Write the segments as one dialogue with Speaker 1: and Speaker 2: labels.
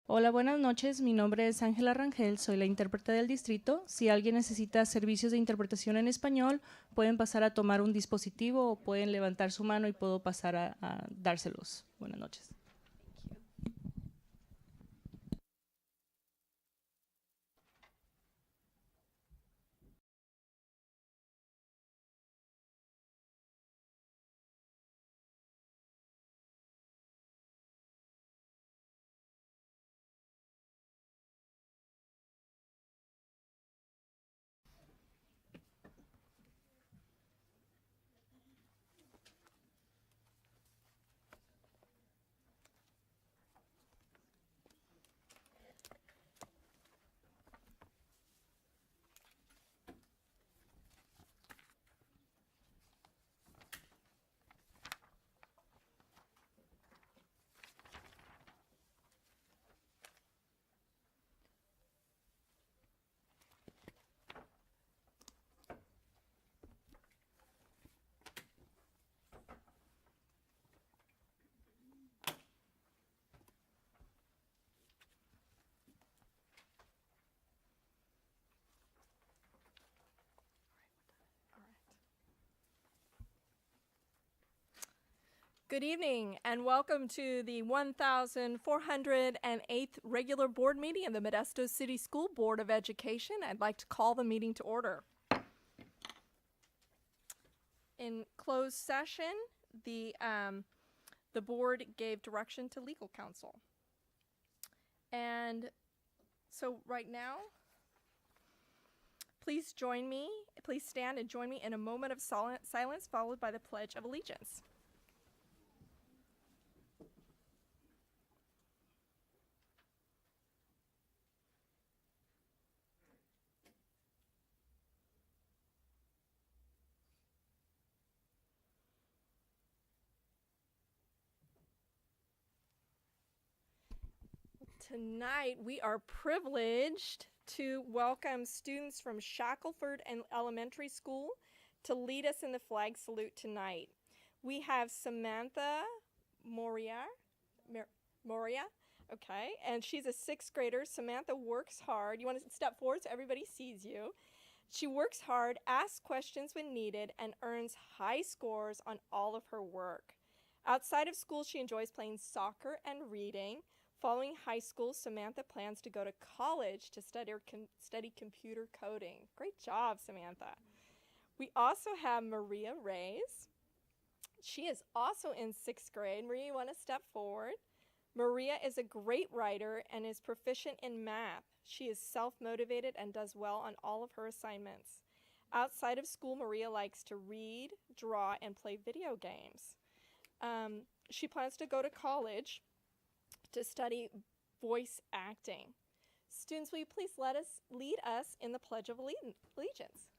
Speaker 1: Hola, buenas noches. Mi nombre es Ángela Rangel, soy la intérprete del distrito. Si alguien necesita servicios de interpretación en español, pueden pasar a tomar un dispositivo o pueden levantar su mano y puedo pasar a dárselos. Buenas noches.
Speaker 2: Good evening and welcome to the 1408th regular board meeting of the Modesto City School Board of Education. I'd like to call the meeting to order. In closed session, the board gave direction to legal counsel. And so right now, please stand and join me in a moment of silence followed by the Pledge of Allegiance. Tonight, we are privileged to welcome students from Shackelford Elementary School to lead us in the flag salute tonight. We have Samantha Moria, okay, and she's a sixth grader. Samantha works hard. You want to step forward so everybody sees you. She works hard, asks questions when needed, and earns high scores on all of her work. Outside of school, she enjoys playing soccer and reading. Following high school, Samantha plans to go to college to study computer coding. Great job, Samantha. We also have Maria Reyes. She is also in sixth grade. Maria, you want to step forward? Maria is a great writer and is proficient in math. She is self-motivated and does well on all of her assignments. Outside of school, Maria likes to read, draw, and play video games. She plans to go to college to study voice acting. Students, will you please lead us in the Pledge of Allegiance?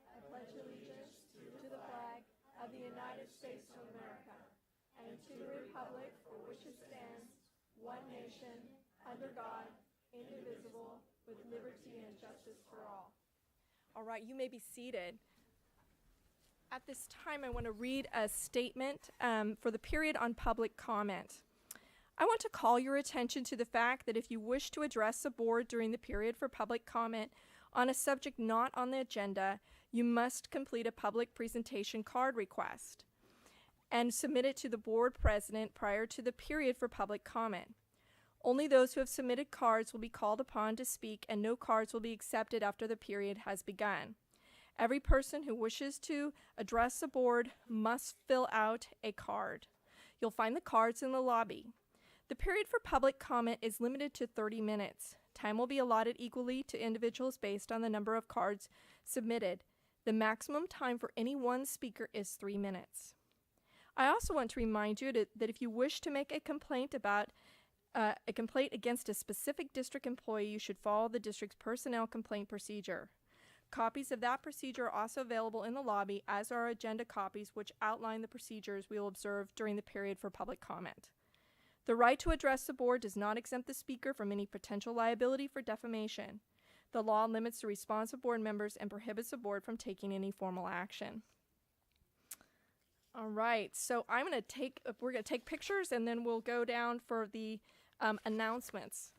Speaker 2: I pledge allegiance to the flag of the United States of America and to the republic for which it stands, one nation, under God, indivisible, with liberty and justice for all. All right, you may be seated. At this time, I want to read a statement for the period on public comment. I want to call your attention to the fact that if you wish to address the board during the period for public comment on a subject not on the agenda, you must complete a public presentation card request and submit it to the board president prior to the period for public comment. Only those who have submitted cards will be called upon to speak, and no cards will be accepted after the period has begun. Every person who wishes to address the board must fill out a card. You'll find the cards in the lobby. The period for public comment is limited to 30 minutes. Time will be allotted equally to individuals based on the number of cards submitted. The maximum time for any one speaker is 3 minutes. I also want to remind you that if you wish to make a complaint against a specific district employee, you should follow the district's personnel complaint procedure. Copies of that procedure are also available in the lobby, as are agenda copies which outline the procedures we will observe during the period for public comment. The right to address the board does not exempt the speaker from any potential liability for defamation. The law limits the response of board members and prohibits the board from taking any formal action. All right, so we're gonna take pictures and then we'll go down for the announcements.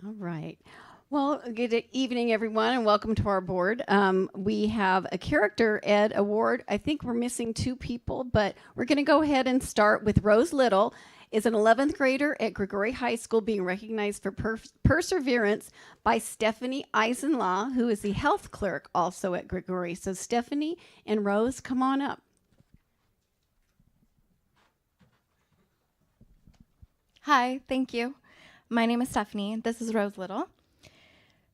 Speaker 3: All right. Well, good evening, everyone, and welcome to our board. We have a Character Ed Award. I think we're missing 2 people, but we're going to go ahead and start with Rose Little. Is an 11th grader at Gregory High School being recognized for perseverance by Stephanie Eisenlaw, who is the health clerk also at Gregory. So Stephanie and Rose, come on up.
Speaker 4: Hi, thank you. My name is Stephanie. This is Rose Little.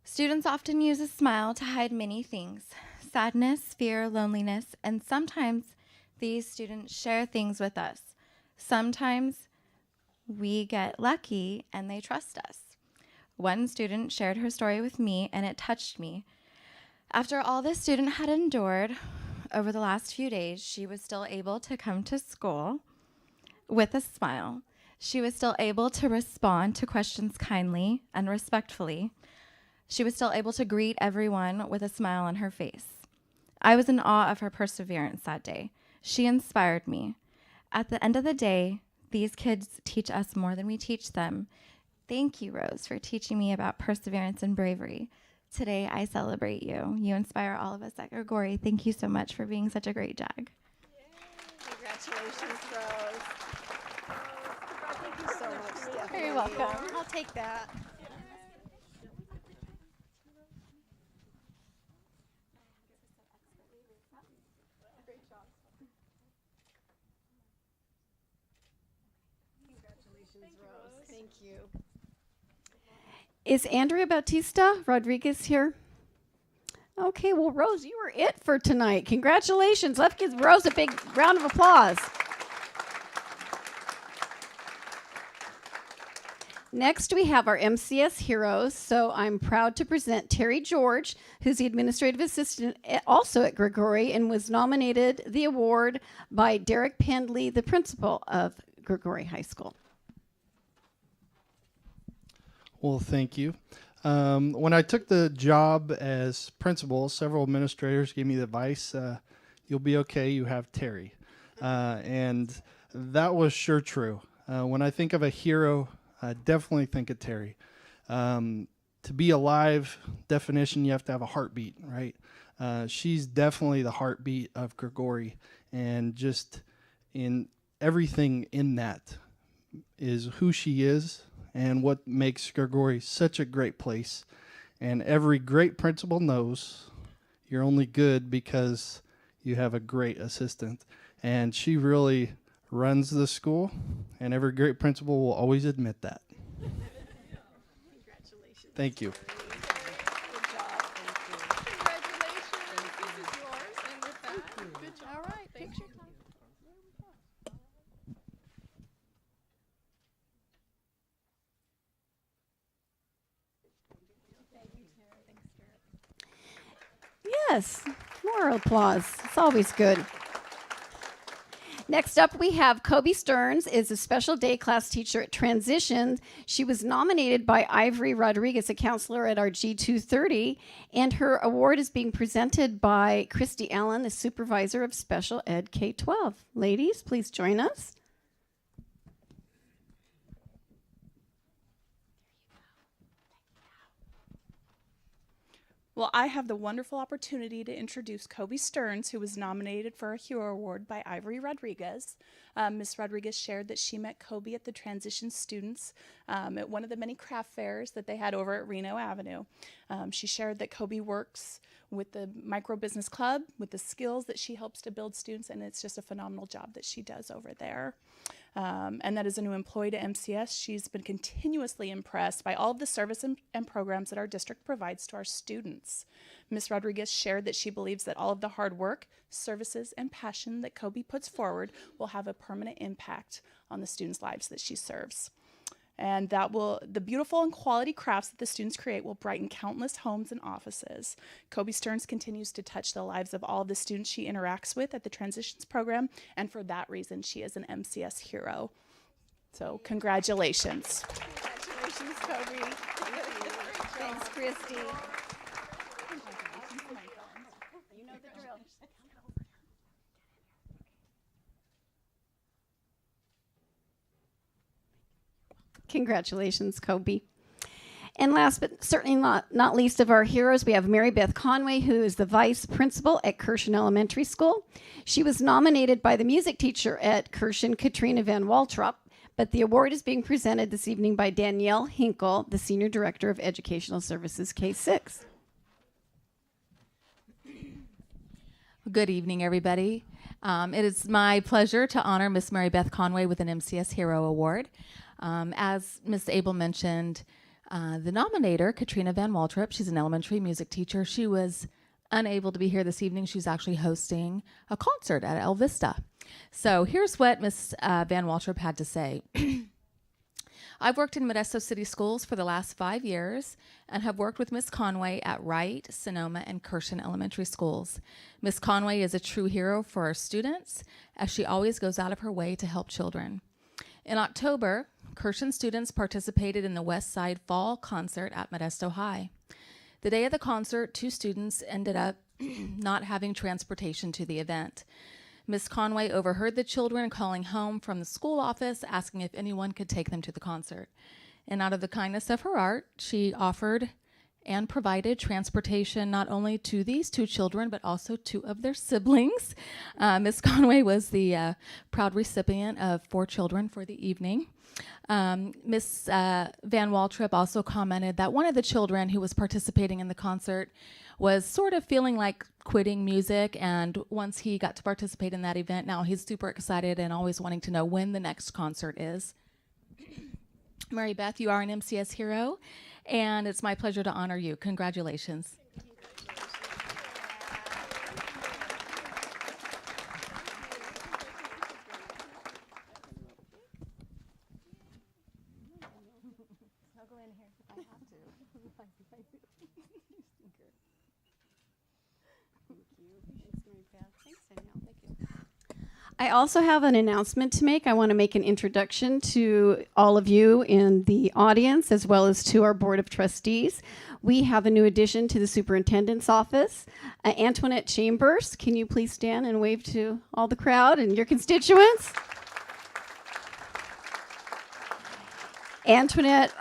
Speaker 4: Students often use a smile to hide many things: sadness, fear, loneliness, and sometimes these students share things with us. Sometimes we get lucky and they trust us. One student shared her story with me and it touched me. After all this student had endured over the last few days, she was still able to come to school with a smile. She was still able to respond to questions kindly and respectfully. She was still able to greet everyone with a smile on her face. I was in awe of her perseverance that day. She inspired me. At the end of the day, these kids teach us more than we teach them. Thank you, Rose, for teaching me about perseverance and bravery. Today, I celebrate you. You inspire all of us at Gregory. Thank you so much for being such a great JAG.
Speaker 2: Congratulations, Rose. Thank you so much, Stephanie.
Speaker 4: Very welcome.
Speaker 2: I'll take that.
Speaker 3: Thank you. Is Andrea Bautista Rodriguez here? Okay, well, Rose, you were it for tonight. Congratulations. Let's give Rose a big round of applause. Next, we have our MCS heroes. So I'm proud to present Terry George, who's the administrative assistant also at Gregory and was nominated the award by Derek Pendley, the principal of Gregory High School.
Speaker 5: Well, thank you. When I took the job as principal, several administrators gave me the advice, you'll be okay, you have Terry. And that was sure true. When I think of a hero, I definitely think of Terry. To be alive, definition, you have to have a heartbeat, right? She's definitely the heartbeat of Gregory, and just in everything in that is who she is and what makes Gregory such a great place. And every great principal knows you're only good because you have a great assistant. And she really runs the school, and every great principal will always admit that.
Speaker 2: Congratulations.
Speaker 5: Thank you.
Speaker 2: Good job. Congratulations. This is yours. And with that, good job. All right, picture time.
Speaker 3: Yes, more applause. It's always good. Next up, we have Kobe Stearns, is a special day class teacher at Transition. She was nominated by Ivory Rodriguez, a counselor at our G230, and her award is being presented by Christy Allen, the supervisor of special ed K-12. Ladies, please join us.
Speaker 6: Well, I have the wonderful opportunity to introduce Kobe Stearns, who was nominated for a Hero Award by Ivory Rodriguez. Ms. Rodriguez shared that she met Kobe at the Transition Students at one of the many craft fairs that they had over at Reno Avenue. She shared that Kobe works with the Micro Business Club, with the skills that she helps to build students, and it's just a phenomenal job that she does over there. And that as a new employee to MCS, she's been continuously impressed by all of the service and programs that our district provides to our students. Ms. Rodriguez shared that she believes that all of the hard work, services, and passion that Kobe puts forward will have a permanent impact on the students' lives that she serves. And the beautiful and quality crafts that the students create will brighten countless homes and offices. Kobe Stearns continues to touch the lives of all of the students she interacts with at the Transitions program, and for that reason, she is an MCS hero. So congratulations.
Speaker 3: Congratulations, Kobe. Thanks, Christy. You know the drill. Congratulations, Kobe. And last but certainly not least of our heroes, we have Mary Beth Conway, who is the vice principal at Kirshen Elementary School. She was nominated by the music teacher at Kirshen, Katrina Van Waltrop, but the award is being presented this evening by Danielle Hinkle, the Senior Director of Educational Services, K-6.
Speaker 7: Good evening, everybody. It is my pleasure to honor Miss Mary Beth Conway with an MCS Hero Award. As Ms. Abel mentioned, the nominator, Katrina Van Waltrip, she's an elementary music teacher. She was unable to be here this evening. She's actually hosting a concert at El Vista. So here's what Ms. Van Waltrip had to say. I've worked in Modesto City Schools for the last 5 years and have worked with Ms. Conway at Wright, Sonoma, and Kirshen Elementary Schools. Ms. Conway is a true hero for our students, as she always goes out of her way to help children. In October, Kirshen students participated in the West Side Fall Concert at Modesto High. The day of the concert, 2 students ended up not having transportation to the event. Ms. Conway overheard the children calling home from the school office, asking if anyone could take them to the concert. And out of the kindness of her heart, she offered and provided transportation not only to these 2 children, but also 2 of their siblings. Ms. Conway was the proud recipient of 4 children for the evening. Ms. Van Waltrip also commented that one of the children who was participating in the concert was sort of feeling like quitting music, and once he got to participate in that event, now he's super excited and always wanting to know when the next concert is. Mary Beth, you are an MCS hero, and it's my pleasure to honor you. Congratulations.
Speaker 3: I also have an announcement to make. I want to make an introduction to all of you in the audience, as well as to our Board of Trustees. We have a new addition to the Superintendent's office. Antoinette Chambers, can you please stand and wave to all the crowd and your constituents? Antoinette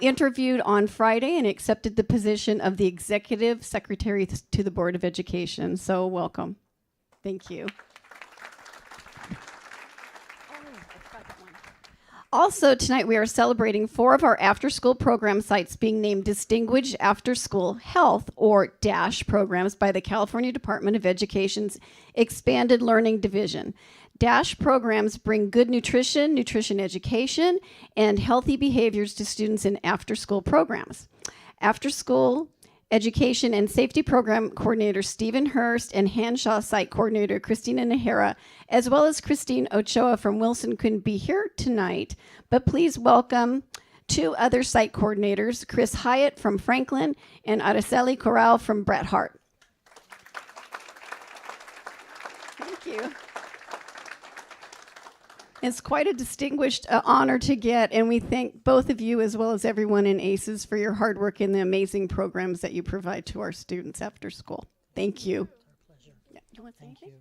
Speaker 3: interviewed on Friday and accepted the position of the Executive Secretary to the Board of Education. So welcome. Thank you. Also, tonight we are celebrating 4 of our after-school program sites being named Distinguished After-School Health, or DASH, programs by the California Department of Education's Expanded Learning Division. DASH programs bring good nutrition education, and healthy behaviors to students in after-school programs. After-school Education and Safety Program Coordinator Stephen Hurst and Hanshaw Site Coordinator Christina Nahara, as well as Christine Ochoa from Wilson, couldn't be here tonight, but please welcome 2 other site coordinators, Chris Hyatt from Franklin and Araceli Corral from Bret Harte. Thank you. It's quite a distinguished honor to get, and we thank both of you as well as everyone in ACES for your hard work and the amazing programs that you provide to our students after school. Thank you. Yeah, you want to say anything?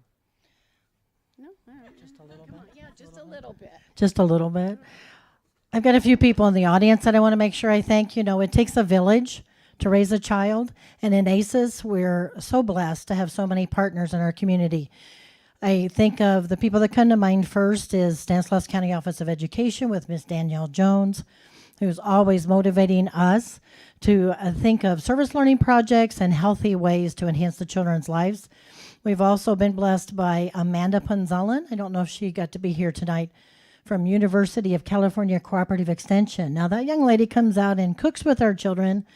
Speaker 3: No? All right.
Speaker 8: Just a little
Speaker 3: Come
Speaker 8: bit.
Speaker 3: on. Yeah, just a little bit.
Speaker 8: Just a little bit. I've got a few people in the audience that I want to make sure I thank. You know, it takes a village to raise a child, and in ACES, we're so blessed to have so many partners in our community. I think of the people that come to mind first is Stanislaus County Office of Education with Miss Danielle Jones, who's always motivating us to think of service learning projects and healthy ways to enhance the children's lives. We've also been blessed by Amanda Punzalan. I don't know if she got to be here tonight, from University of California Cooperative Extension. Now that young lady comes out and cooks with our children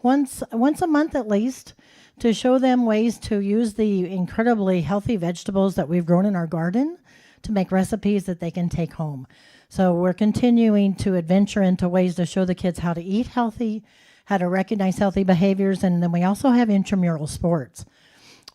Speaker 8: once a month at least to show them ways to use the incredibly healthy vegetables that we've grown in our garden to make recipes that they can take home. So we're continuing to adventure into ways to show the kids how to eat healthy, how to recognize healthy behaviors, and then we also have intramural sports.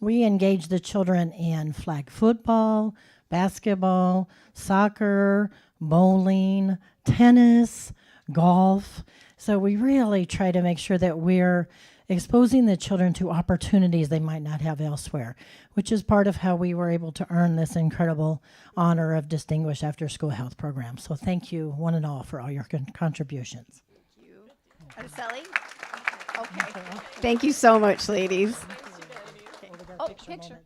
Speaker 8: We engage the children in flag football, basketball, soccer, bowling, tennis, golf. So we really try to make sure that we're exposing the children to opportunities they might not have elsewhere, which is part of how we were able to earn this incredible honor of Distinguished After School Health Program. So thank you, one and all, for all your contributions.
Speaker 3: Araceli? Okay. Thank you so much, ladies. Oh, picture.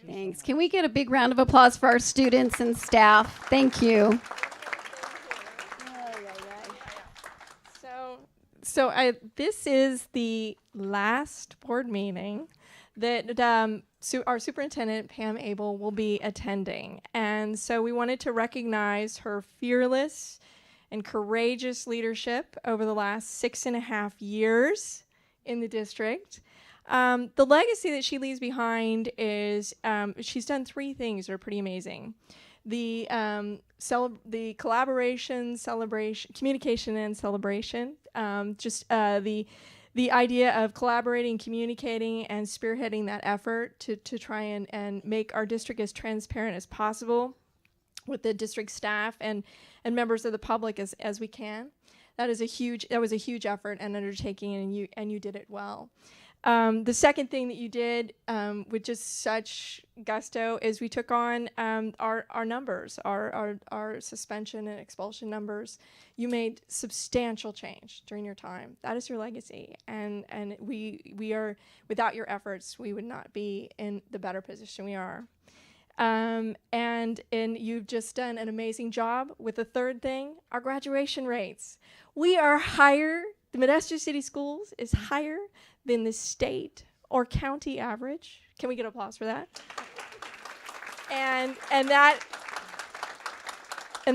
Speaker 3: Thanks. Can we get a big round of applause for our students and staff? Thank you.
Speaker 2: This is the last board meeting that our superintendent, Pam Abel, will be attending. And so we wanted to recognize her fearless and courageous leadership over the last 6.5 years in the district. The legacy that she leaves behind is she's done 3 things that are pretty amazing. The collaboration, celebration, communication, and celebration. The idea of collaborating, communicating, and spearheading that effort to try and make our district as transparent as possible with the district staff and members of the public as we can. That was a huge effort and undertaking, and you did it well. The second thing that you did with just such gusto is we took on our numbers, our suspension and expulsion numbers. You made substantial change during your time. That is your legacy, and we are, without your efforts, we would not be in the better position we are. And you've just done an amazing job with the third thing, our graduation rates. We are higher. The Modesto City Schools is higher than the state or county average. Can we get applause for that? And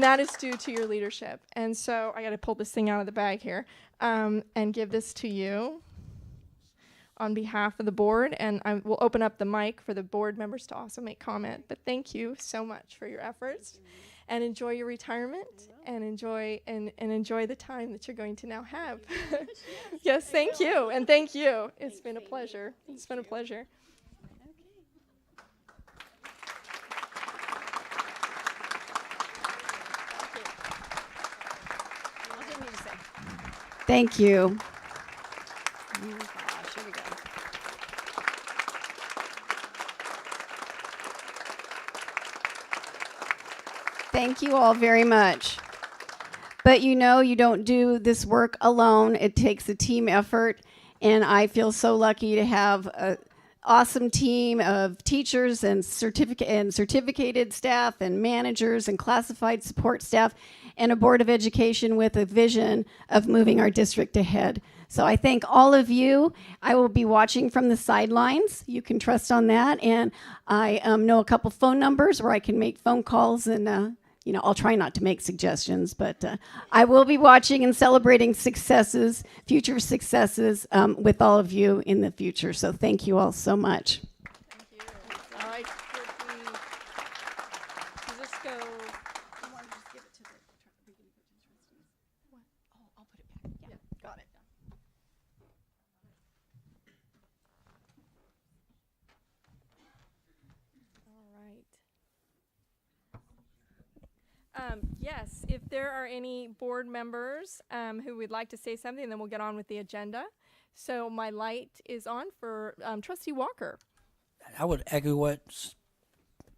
Speaker 2: that is due to your leadership. And so I got to pull this thing out of the bag here and give this to you on behalf of the board. And I will open up the mic for the board members to also make comment. But thank you so much for your efforts. And enjoy your retirement, and enjoy the time that you're going to now have. Yes, thank you, and thank you. It's been a pleasure. It's been a pleasure.
Speaker 3: Thank you. Thank you all very much. But you know, you don't do this work alone. It takes a team effort, and I feel so lucky to have an awesome team of teachers and certificated staff and managers and classified support staff and a board of education with a vision of moving our district ahead. So I thank all of you. I will be watching from the sidelines. You can trust on that. And I know a couple phone numbers where I can make phone calls, and I'll try not to make suggestions, but I will be watching and celebrating successes, future successes with all of you in the future. So thank you all so much.
Speaker 2: Thank you. All right. Does this go? You want to just give it to the? What? Oh, I'll put it back. Yeah, got it. All right. Yes, if there are any board members who would like to say something, then we'll get on with the agenda. So my light is on for Trustee Walker.
Speaker 9: I would echo what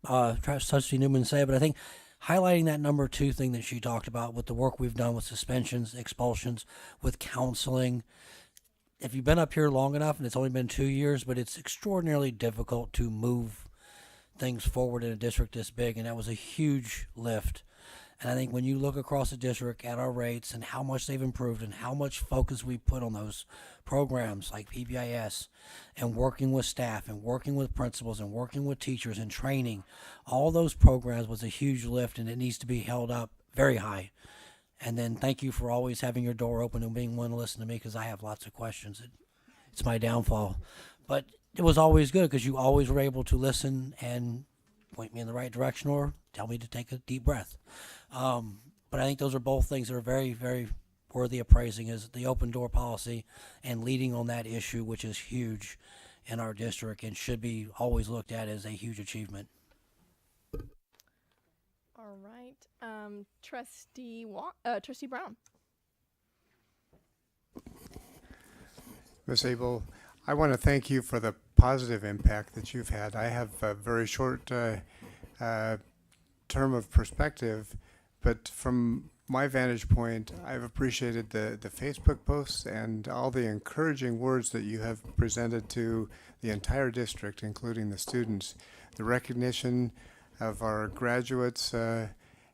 Speaker 9: Trustee Newman said, but I think highlighting that number 2 thing that she talked about with the work we've done with suspensions, expulsions, with counseling. If you've been up here long enough, and it's only been 2 years, but it's extraordinarily difficult to move things forward in a district this big, and that was a huge lift. And I think when you look across the district at our rates and how much they've improved and how much focus we put on those programs like PBIS and working with staff and working with principals and working with teachers and training, all those programs was a huge lift, and it needs to be held up very high. And then thank you for always having your door open and being willing to listen to me, because I have lots of questions. It's my downfall. But it was always good because you always were able to listen and point me in the right direction or tell me to take a deep breath. But I think those are both things that are very, very worthy of praising, is the open door policy and leading on that issue, which is huge in our district and should be always looked at as a huge achievement.
Speaker 2: All right. Trustee Brown.
Speaker 10: Ms. Abel, I want to thank you for the positive impact that you've had. I have a very short term of perspective, but from my vantage point, I've appreciated the Facebook posts and all the encouraging words that you have presented to the entire district, including the students, the recognition of our graduates,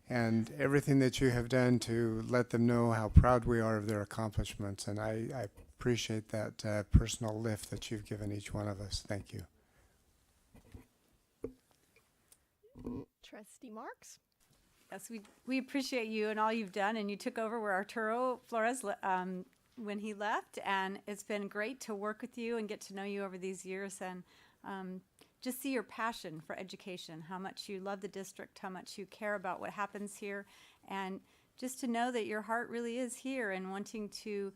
Speaker 10: and everything that you have done to let them know how proud we are of their accomplishments. And I appreciate that personal lift that you've given each one of us. Thank you.
Speaker 2: Trustee Marks.
Speaker 11: Yes, we appreciate you and all you've done, and you took over where Arturo Flores when he left, and it's been great to work with you and get to know you over these years, and just see your passion for education, how much you love the district, how much you care about what happens here, and just to know that your heart really is here and wanting to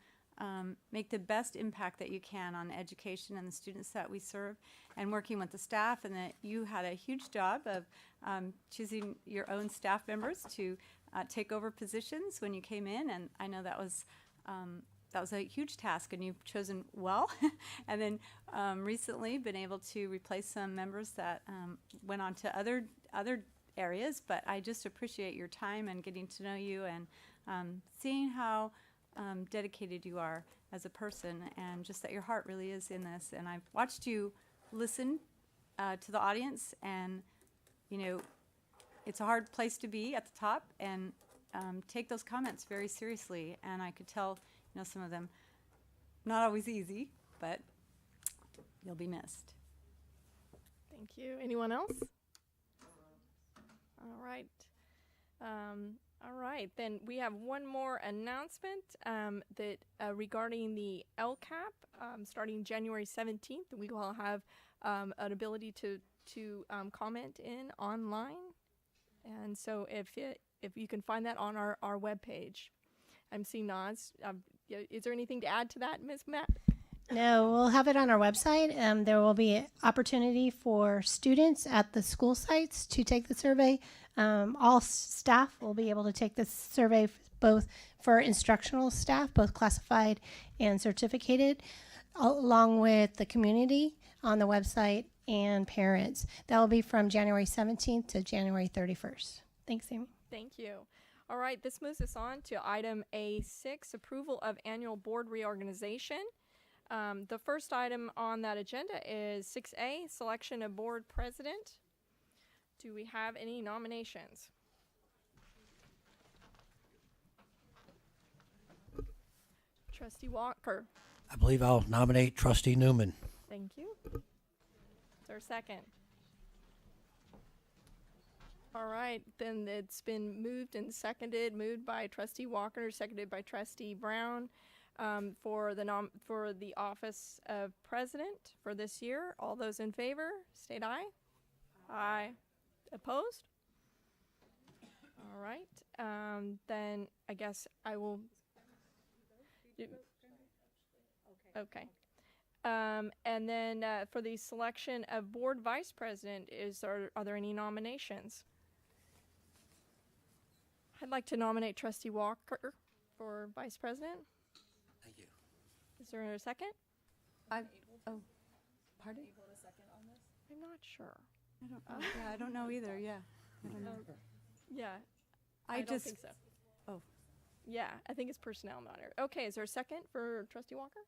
Speaker 11: make the best impact that you can on education and the students that we serve, and working with the staff, and that you had a huge job of choosing your own staff members to take over positions when you came in, and I know that was a huge task, and you've chosen well. And then recently been able to replace some members that went on to other areas, but I just appreciate your time and getting to know you, and seeing how dedicated you are as a person, and just that your heart really is in this. And I've watched you listen to the audience, and you know, it's a hard place to be at the top, and take those comments very seriously. And I could tell, you know, some of them not always easy, but you'll be missed.
Speaker 2: Thank you. Anyone else? All right. All right, then we have one more announcement that regarding the LCAP, starting January 17th, we will have an ability to comment in online, and so if you can find that on our webpage. I'm seeing nods. Is there anything to add to that, Ms. Matt?
Speaker 12: No, we'll have it on our website. There will be opportunity for students at the school sites to take the survey. All staff will be able to take this survey, both for instructional staff, both classified and certificated, along with the community on the website and parents. That will be from January 17th to January 31st. Thanks, Amy.
Speaker 2: Thank you. All right, this moves us on to item A6, approval of annual board reorganization. The first item on that agenda is 6A, selection of board president. Do we have any nominations? Trustee Walker.
Speaker 9: I believe I'll nominate Trustee Newman.
Speaker 2: Thank you. Is there a second? All right, then it's been moved and seconded, moved by Trustee Walker, seconded by Trustee Brown, for the office of president for this year. All those in favor, state aye. Aye. Opposed? All right. Then I guess I will. Okay. And then for the selection of board vice president, are there any nominations? I'd like to nominate Trustee Walker for vice president.
Speaker 9: Thank you.
Speaker 2: Is there a second?
Speaker 11: Pardon?
Speaker 2: I'm not sure.
Speaker 11: I don't know either. Yeah. I don't know.
Speaker 2: Yeah.
Speaker 11: I
Speaker 2: don't
Speaker 11: just
Speaker 2: think so.
Speaker 11: Oh.
Speaker 2: Yeah, I think it's personnel matter. Okay, is there a second for Trustee Walker?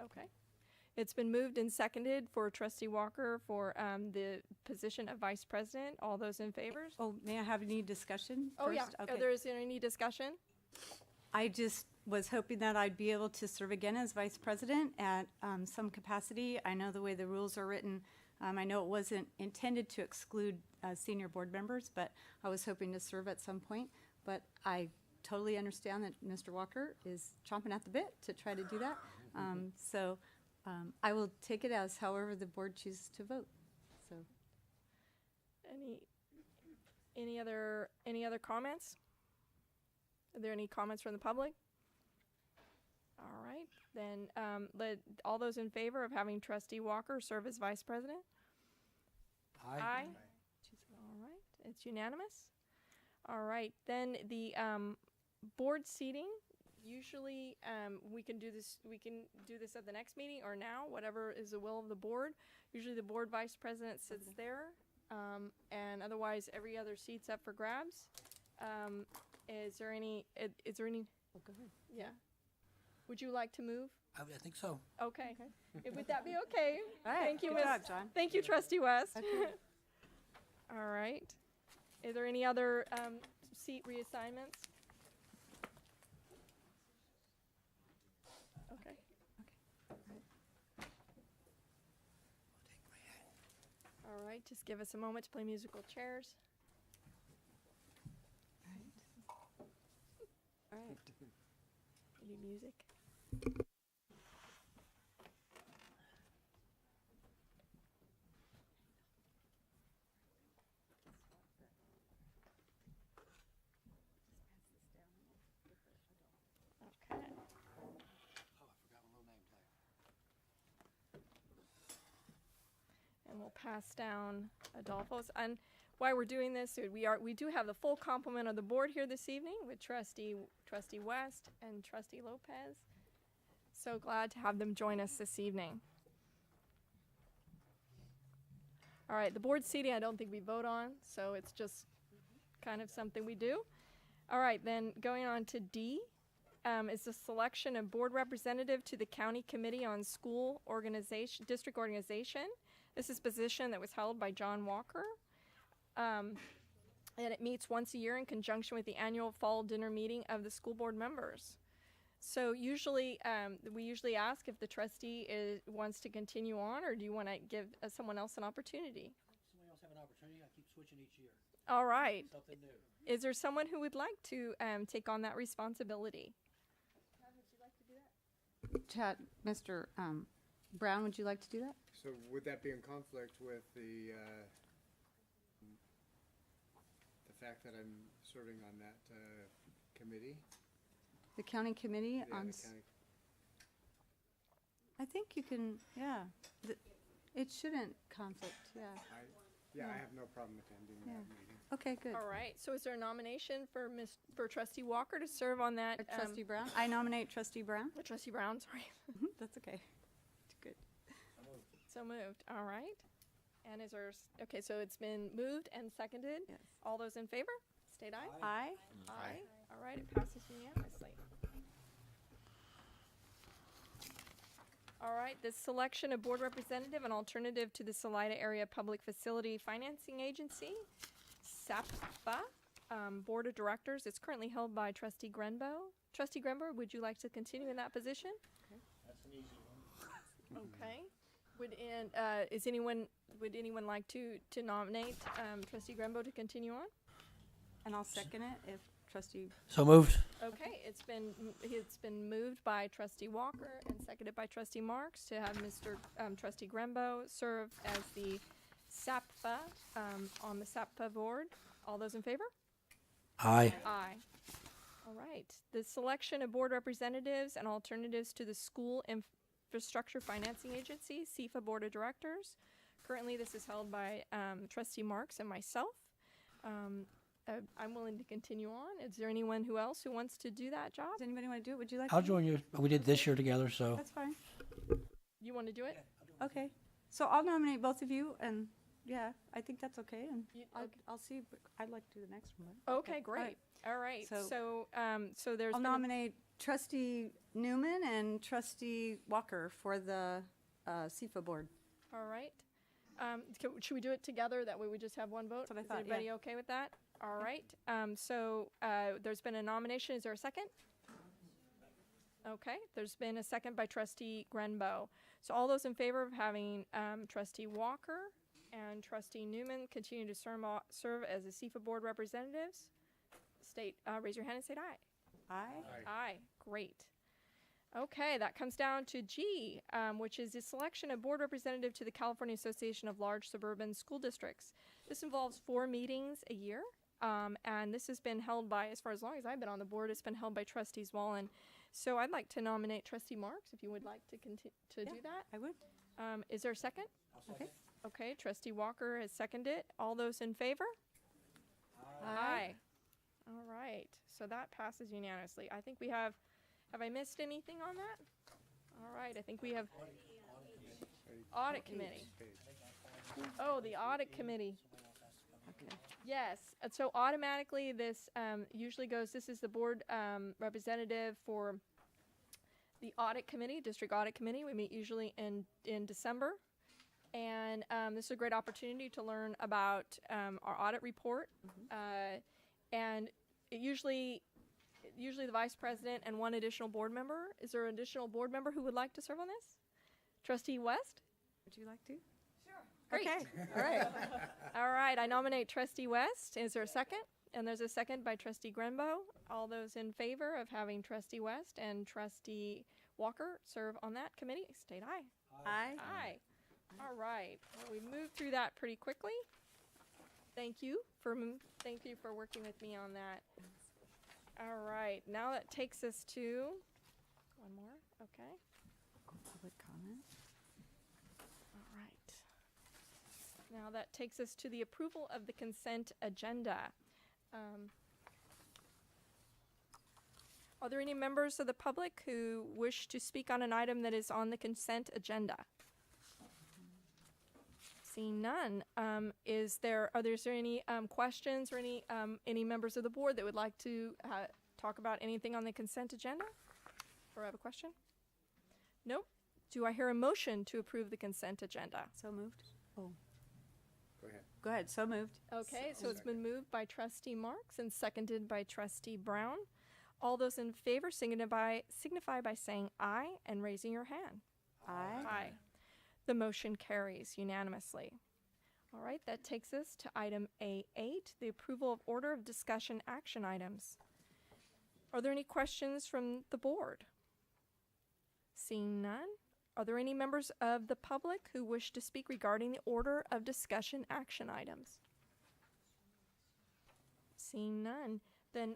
Speaker 2: Okay. It's been moved and seconded for Trustee Walker for the position of Vice President. All those in favor?
Speaker 11: Oh, may I have any discussion
Speaker 2: Oh, yeah.
Speaker 11: first? Okay.
Speaker 2: Is there any discussion?
Speaker 11: I just was hoping that I'd be able to serve again as vice president at some capacity. I know the way the rules are written, I know it wasn't intended to exclude senior board members, but I was hoping to serve at some point. But I totally understand that Mr. Walker is chomping at the bit to try to do that. So I will take it as however the board chooses to vote. So
Speaker 2: Any other comments? Are there any comments from the public? All right, then all those in favor of having Trustee Walker serve as Vice President? Aye. All right, it's unanimous. All right, then the board seating. Usually, we can do this at the next meeting or now, whatever is the will of the board. Usually, the board vice president sits there, and otherwise, every other seat's up for grabs. Is there any? Oh, go ahead. Yeah. Would you like to move?
Speaker 9: I think so.
Speaker 2: Okay. Would that be okay?
Speaker 11: All right,
Speaker 2: Thank you,
Speaker 11: good
Speaker 2: Ms.
Speaker 11: job, John.
Speaker 2: Thank you, Trustee West.
Speaker 11: Okay.
Speaker 2: All right. Is there any other seat reassignments? Okay. All right, just give us a moment to play musical chairs. All right. We need music. Okay. And we'll pass down Adolfo's. And while we're doing this, we do have the full complement of the board here this evening with Trustee West and Trustee Lopez. So glad to have them join us this evening. All right, the board seating I don't think we vote on, so it's just kind of something we do. All right, then going on to D is the selection of board representative to the County Committee on School Organization, District Organization. This is a position that was held by John Walker. And it meets once a year in conjunction with the annual fall dinner meeting of the school board members. So usually, we usually ask if the trustee wants to continue on, or do you want to give someone else an opportunity?
Speaker 9: Somebody else have an opportunity. I keep switching each year.
Speaker 2: All right.
Speaker 9: Something new.
Speaker 2: Is there someone who would like to take on that responsibility? Chad, would you like to do that?
Speaker 11: Chad, Mr. Brown, would you like to do that?
Speaker 10: So would that be in conflict with the fact that I'm serving on that committee?
Speaker 11: The county committee
Speaker 10: Yeah,
Speaker 11: on,
Speaker 10: the county.
Speaker 11: I think you can, yeah. It shouldn't conflict, yeah.
Speaker 10: I have no problem attending
Speaker 11: Yeah.
Speaker 10: that meeting.
Speaker 11: Okay, good.
Speaker 2: All right. So is there a nomination for Trustee Walker to serve on that?
Speaker 11: Trustee Brown? I nominate Trustee Brown.
Speaker 2: Trustee Brown, sorry.
Speaker 11: That's okay. Good.
Speaker 2: So moved. All right. And is there, okay, so it's been moved and seconded.
Speaker 11: Yes.
Speaker 2: All those in favor, state aye.
Speaker 11: Aye.
Speaker 2: Aye. All right, it passes unanimously. All right, the selection of board representative and alternative to the Salida Area Public Facility Financing Agency, SAPFA, Board of Directors. It's currently held by Trustee Grenbow. Trustee Grenbow, would you like to continue in that position?
Speaker 9: That's an easy one.
Speaker 2: Okay. Would anyone like to nominate Trustee Grenbow to continue on?
Speaker 11: And I'll second it if Trustee.
Speaker 9: So moved.
Speaker 2: Okay, it's been moved by Trustee Walker and seconded by Trustee Marks to have Trustee Grenbow serve as the SAPFA on the SAPFA board. All those in favor?
Speaker 9: Aye.
Speaker 2: Aye. All right. The selection of board representatives and alternatives to the School Infrastructure Financing Agency, SIFA Board of Directors. Currently, this is held by Trustee Marks and myself. I'm willing to continue on. Is there anyone else who wants to do that job?
Speaker 11: Does anybody want to do it? Would you like
Speaker 9: I'll
Speaker 11: to?
Speaker 9: join you. We did this year together, so.
Speaker 11: That's fine.
Speaker 2: You want to do it?
Speaker 11: Okay. So I'll nominate both of you, and yeah, I think that's okay. And I'll see. But I'd like to do the next one.
Speaker 2: Okay, great. All right. So
Speaker 11: I'll nominate Trustee Newman and Trustee Walker for the SIFA board.
Speaker 2: All right. Should we do it together? That way we just have one vote?
Speaker 11: That's what I
Speaker 2: Is
Speaker 11: thought,
Speaker 2: everybody
Speaker 11: yeah.
Speaker 2: okay with that? All right. So there's been a nomination. Is there a second? Okay. There's been a second by Trustee Grenbow. So all those in favor of having Trustee Walker and Trustee Newman continue to serve as the SIFA board representatives, raise your hand and state aye.
Speaker 11: Aye.
Speaker 2: Aye. Great. Okay, that comes down to G, which is the selection of board representative to the California Association of Large Suburban School Districts. This involves 4 meetings a year, and this has been held by, as far as long as I've been on the board, it's been held by Trustees Wallen. So I'd like to nominate Trustee Marks, if you would like to do that.
Speaker 11: I would.
Speaker 2: Is there a second?
Speaker 11: Okay.
Speaker 2: Okay, Trustee Walker has seconded. All those in favor? Aye. All right, so that passes unanimously. I think we have I missed anything on that? All right, I think we have Audit Committee. Oh, the Audit Committee.
Speaker 11: Okay.
Speaker 2: Yes, and so automatically this usually goes, this is the board representative for the Audit Committee, District Audit Committee. We meet usually in December. And this is a great opportunity to learn about our audit report. And usually the vice president and one additional board member. Is there an additional board member who would like to serve on this? Trustee West?
Speaker 11: Would you like to?
Speaker 2: Great.
Speaker 11: Okay.
Speaker 2: All right. All right. I nominate Trustee West. Is there a second? And there's a second by Trustee Grenbow. All those in favor of having Trustee West and Trustee Walker serve on that committee, state aye.
Speaker 11: Aye.
Speaker 2: Aye. All right. Well, we moved through that pretty quickly. Thank you for working with me on that. All right. Now that takes us to one more. Okay.
Speaker 11: Public comment.
Speaker 2: All right. Now that takes us to the approval of the consent agenda. Are there any members of the public who wish to speak on an item that is on the consent agenda? Seeing none, is there any questions or any members of the board that would like to talk about anything on the consent agenda? Or have a question? Nope. Do I hear a motion to approve the consent agenda?
Speaker 11: So moved. Oh.
Speaker 10: Go ahead.
Speaker 11: Go ahead. So moved.
Speaker 2: Okay, so it's been moved by Trustee Marks and seconded by Trustee Brown. All those in favor signify by saying aye and raising your hand.
Speaker 11: Aye.
Speaker 2: Aye. The motion carries unanimously. All right, that takes us to item A8, the approval of order of discussion action items. Are there any questions from the board? Seeing none, are there any members of the public who wish to speak regarding the order of discussion action items? Seeing none, then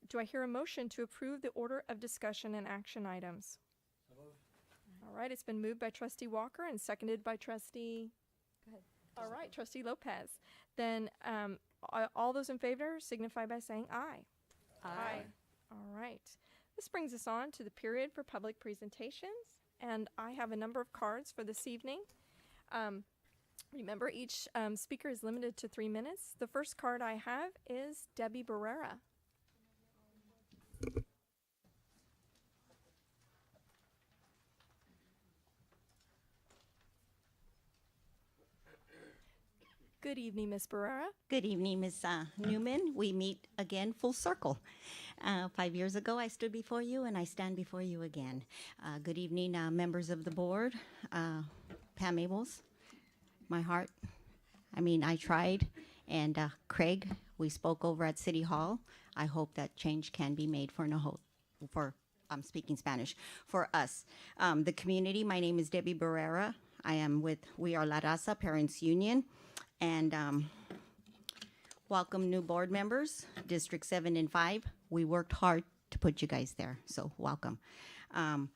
Speaker 2: do I hear a motion to approve the order of discussion and action items? All right, it's been moved by Trustee Walker and seconded by Trustee. Go ahead. All right, Trustee Lopez. Then all those in favor signify by saying aye.
Speaker 11: Aye.
Speaker 2: All right. This brings us on to the period for public presentations, and I have a number of cards for this evening. Remember, each speaker is limited to 3 minutes. The first card I have is Debbie Barrera. Good evening, Ms. Barrera.
Speaker 13: Good evening, Ms. Newman. We meet again full circle. 5 years ago, I stood before you, and I stand before you again. Good evening, members of the board. Pam Abels, my heart. I tried. And Craig, we spoke over at City Hall. I hope that change can be made I'm speaking Spanish, for us. The community, my name is Debbie Barrera. I am with We Are La Raza Parents Union. And welcome new board members, District 7 and 5. We worked hard to put you guys there, so welcome. I'm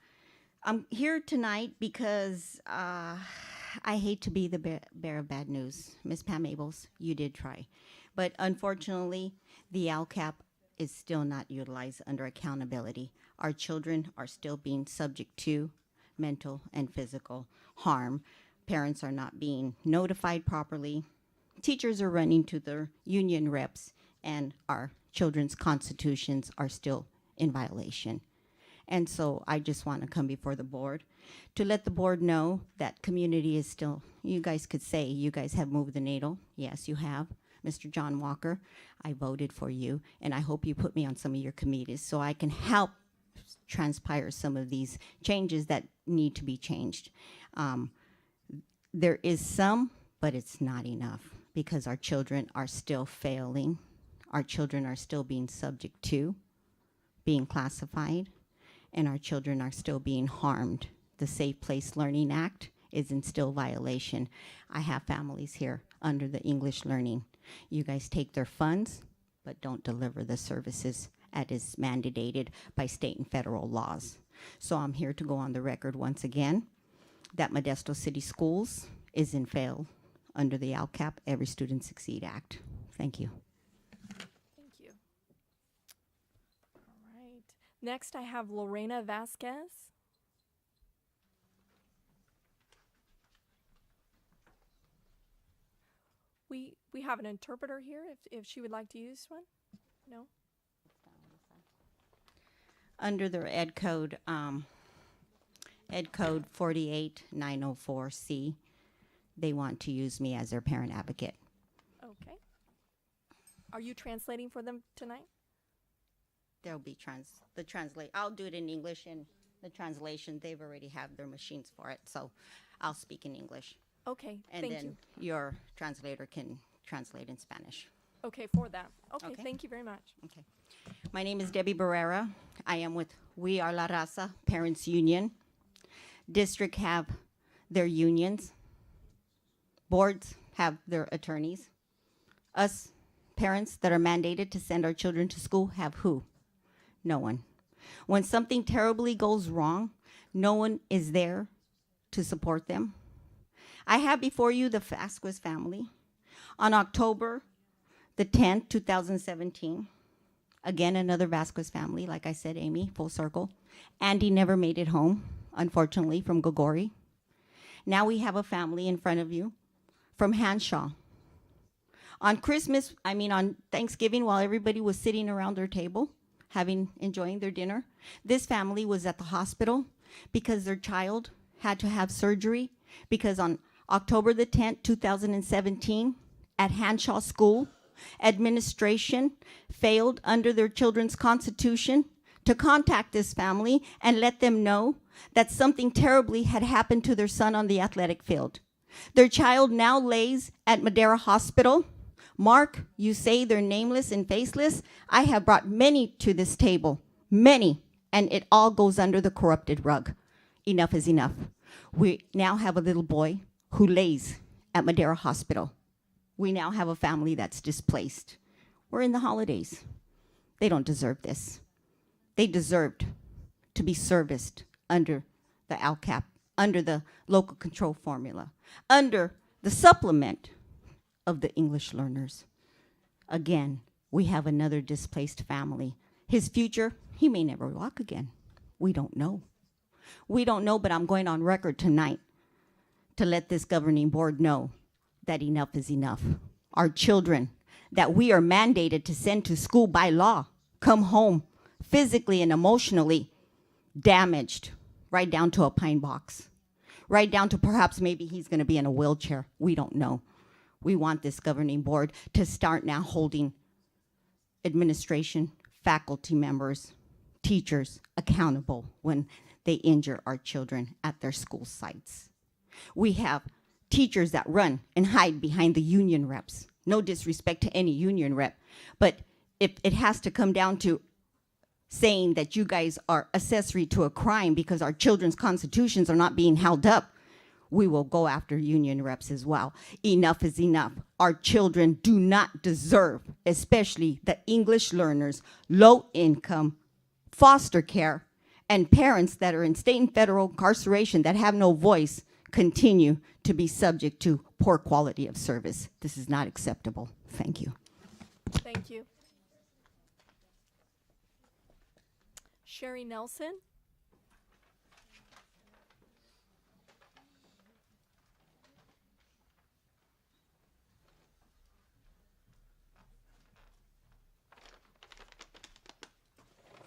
Speaker 13: here tonight because I hate to be the bearer of bad news. Ms. Pam Abels, you did try. But unfortunately, the LCAP is still not utilized under accountability. Our children are still being subject to mental and physical harm. Parents are not being notified properly. Teachers are running to their union reps, and our children's constitutions are still in violation. And so I just want to come before the board to let the board know that community is still, you guys could say you guys have moved the needle. Yes, you have. Mr. John Walker, I voted for you, and I hope you put me on some of your committees so I can help transpire some of these changes that need to be changed. There is some, but it's not enough because our children are still failing. Our children are still being subject to being classified, and our children are still being harmed. The Safe Place Learning Act is in still violation. I have families here under the English learning. You guys take their funds, but don't deliver the services as is mandated by state and federal laws. So I'm here to go on the record once again that Modesto City Schools is in fail under the LCAP, Every Student Succeed Act. Thank you.
Speaker 2: Thank you. All right. Next, I have Lorena Vasquez. We have an interpreter here if she would like to use one. No?
Speaker 13: Under their Ed Code 48904C, they want to use me as their parent advocate.
Speaker 2: Okay. Are you translating for them tonight?
Speaker 13: There'll be the translate. I'll do it in English, and the translation, they've already have their machines for it, so I'll speak in English.
Speaker 2: Okay,
Speaker 13: And
Speaker 2: thank
Speaker 13: then
Speaker 2: you.
Speaker 13: your translator can translate in Spanish.
Speaker 2: Okay, for that. Okay,
Speaker 13: Okay.
Speaker 2: thank you very much.
Speaker 13: Okay. My name is Debbie Barrera. I am with We Are La Raza Parents Union. District have their unions. Boards have their attorneys. Us parents that are mandated to send our children to school have who? No one. When something terribly goes wrong, no one is there to support them. I have before you the Vasquez family. On October the 10th, 2017, again, another Vasquez family, like I said, Amy, full circle. Andy never made it home, unfortunately, from Gogori. Now we have a family in front of you from Hanshaw. On Thanksgiving, while everybody was sitting around their table, enjoying their dinner, this family was at the hospital because their child had to have surgery because on October the 10th, 2017, at Hanshaw School, administration failed under their children's constitution to contact this family and let them know that something terribly had happened to their son on the athletic field. Their child now lays at Madera Hospital. Mark, you say they're nameless and faceless. I have brought many to this table, many, and it all goes under the corrupted rug. Enough is enough. We now have a little boy who lays at Madera Hospital. We now have a family that's displaced. We're in the holidays. They don't deserve this. They deserved to be serviced under the LCAP, under the local control formula, under the supplement of the English learners. Again, we have another displaced family. His future, he may never walk again. We don't know. We don't know, but I'm going on record tonight to let this governing board know that enough is enough. Our children that we are mandated to send to school by law come home physically and emotionally damaged, right down to a pine box, right down to perhaps maybe he's going to be in a wheelchair. We don't know. We want this governing board to start now holding administration, faculty members, teachers accountable when they injure our children at their school sites. We have teachers that run and hide behind the union reps. No disrespect to any union rep, but if it has to come down to saying that you guys are accessory to a crime because our children's constitutions are not being held up, we will go after union reps as well. Enough is enough. Our children do not deserve, especially the English learners, low income, foster care, and parents that are in state and federal incarceration that have no voice continue to be subject to poor quality of service. This is not acceptable. Thank you.
Speaker 2: Thank you. Sherry Nelson.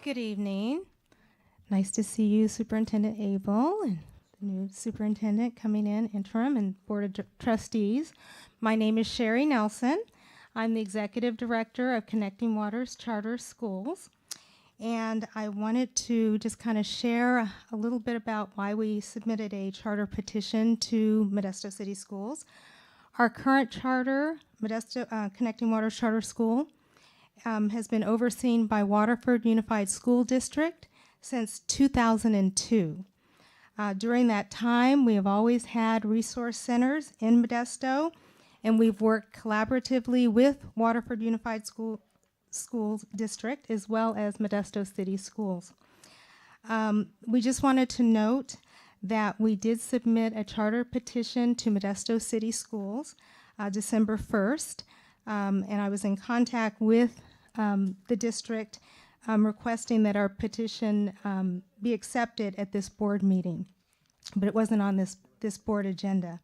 Speaker 14: Good evening. Nice to see you, Superintendent Abel, and new superintendent coming in, interim, and board of trustees. My name is Sherry Nelson. I'm the executive director of Connecting Waters Charter Schools. And I wanted to just kind of share a little bit about why we submitted a charter petition to Modesto City Schools. Our current charter, Modesto Connecting Waters Charter School, has been overseen by Waterford Unified School District since 2002. During that time, we have always had resource centers in Modesto, and we've worked collaboratively with Waterford Unified Schools District as well as Modesto City Schools. We just wanted to note that we did submit a charter petition to Modesto City Schools December 1st, and I was in contact with the district requesting that our petition be accepted at this board meeting, but it wasn't on this board agenda.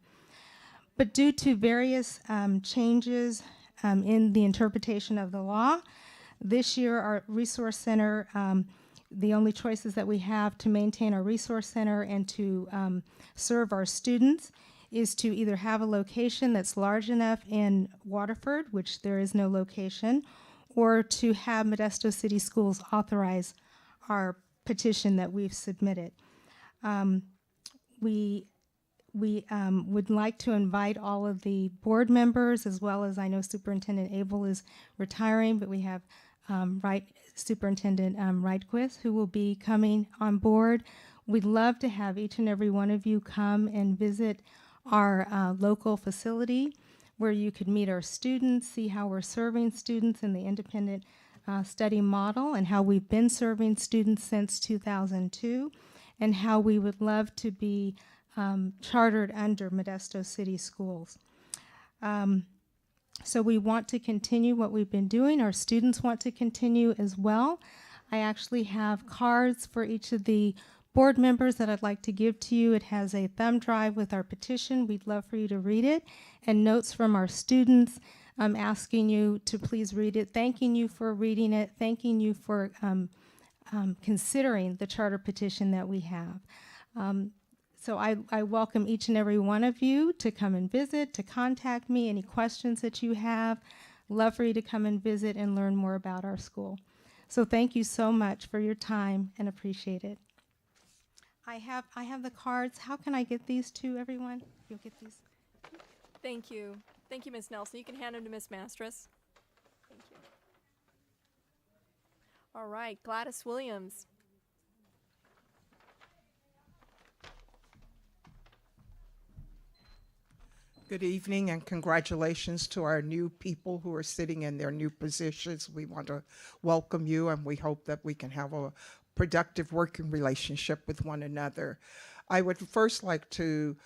Speaker 14: But due to various changes in the interpretation of the law, this year our resource center, the only choices that we have to maintain our resource center and to serve our students is to either have a location that's large enough in Waterford, which there is no location, or to have Modesto City Schools authorize our petition that we've submitted. We would like to invite all of the board members, as well as I know Superintendent Abel is retiring, but we have Superintendent Reitquist, who will be coming on board. We'd love to have each and every one of you come and visit our local facility, where you could meet our students, see how we're serving students in the independent study model, and how we've been serving students since 2002, and how we would love to be chartered under Modesto City Schools. So we want to continue what we've been doing. Our students want to continue as well. I actually have cards for each of the board members that I'd like to give to you. It has a thumb drive with our petition. We'd love for you to read it, and notes from our students asking you to please read it, thanking you for reading it, thanking you for considering the charter petition that we have. So I welcome each and every one of you to come and visit, to contact me, any questions that you have. Love for you to come and visit and learn more about our school. So thank you so much for your time, and appreciate it. I have the cards. How can I get these to everyone? You'll get these.
Speaker 2: Thank you. Thank you, Ms. Nelson. You can hand them to Ms. Mastras. Thank you. All right, Gladys Williams.
Speaker 15: Good evening, and congratulations to our new people who are sitting in their new positions. We want to welcome you, and we hope that we can have a productive working relationship with one another. I would first like to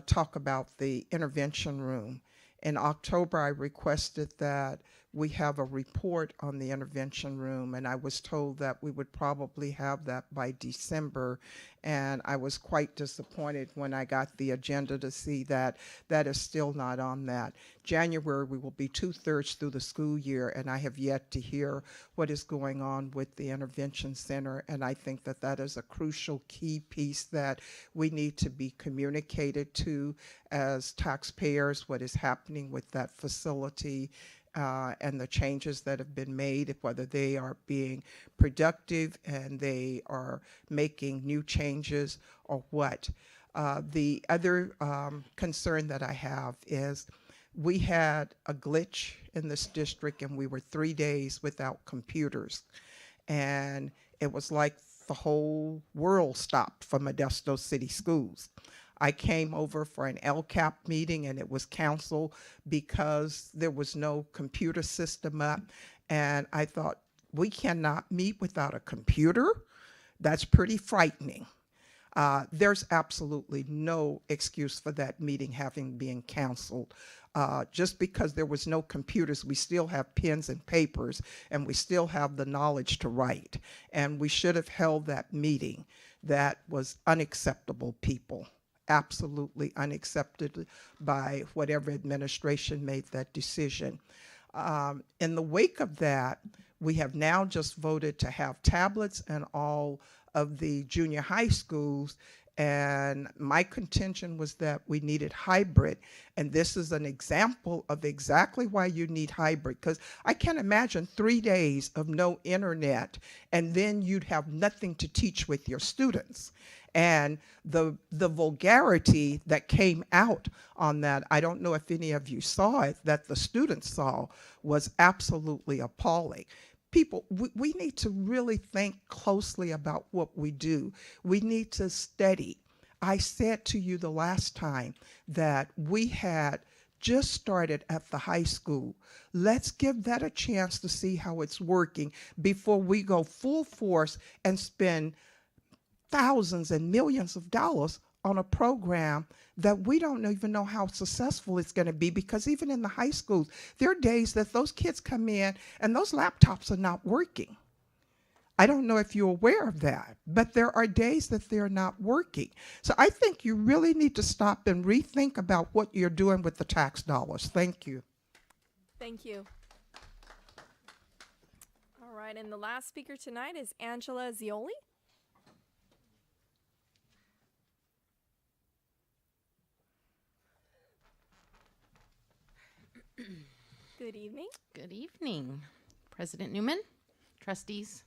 Speaker 15: talk about the intervention room. In October, I requested that we have a report on the intervention room, and I was told that we would probably have that by December, and I was quite disappointed when I got the agenda to see that that is still not on that. January, we will be 2/3 through the school year, and I have yet to hear what is going on with the intervention center, and I think that that is a crucial key piece that we need to be communicated to as taxpayers, what is happening with that facility, and the changes that have been made, whether they are being productive and they are making new changes or what. The other concern that I have is we had a glitch in this district, and we were 3 days without computers. And it was like the whole world stopped for Modesto City Schools. I came over for an LCAP meeting, and it was canceled because there was no computer system up. And I thought, we cannot meet without a computer? That's pretty frightening. There's absolutely no excuse for that meeting having been canceled. Just because there was no computers, we still have pens and papers, and we still have the knowledge to write. And we should have held that meeting. That was unacceptable, people. Absolutely unaccepted by whatever administration made that decision. In the wake of that, we have now just voted to have tablets in all of the junior high schools, And my contention was that we needed hybrid. And this is an example of exactly why you need hybrid. Because I can't imagine 3 days of no internet and then you'd have nothing to teach with your students. And the vulgarity that came out on that, I don't know if any of you saw it, that the students saw, was absolutely appalling. People, we need to really think closely about what we do. We need to study. I said to you the last time that we had just started at the high school. Let's give that a chance to see how it's working before we go full force and spend thousands and millions of dollars on a program that we don't even know how successful it's going to be, because even in the high schools, there are days that those kids come in and those laptops are not working. I don't know if you're aware of that, but there are days that they're not working. So I think you really need to stop and rethink about what you're doing with the tax dollars. Thank you.
Speaker 2: Thank you. All right, and the last speaker tonight is Angela Zioli. Good evening.
Speaker 16: Good evening, President Newman, trustees,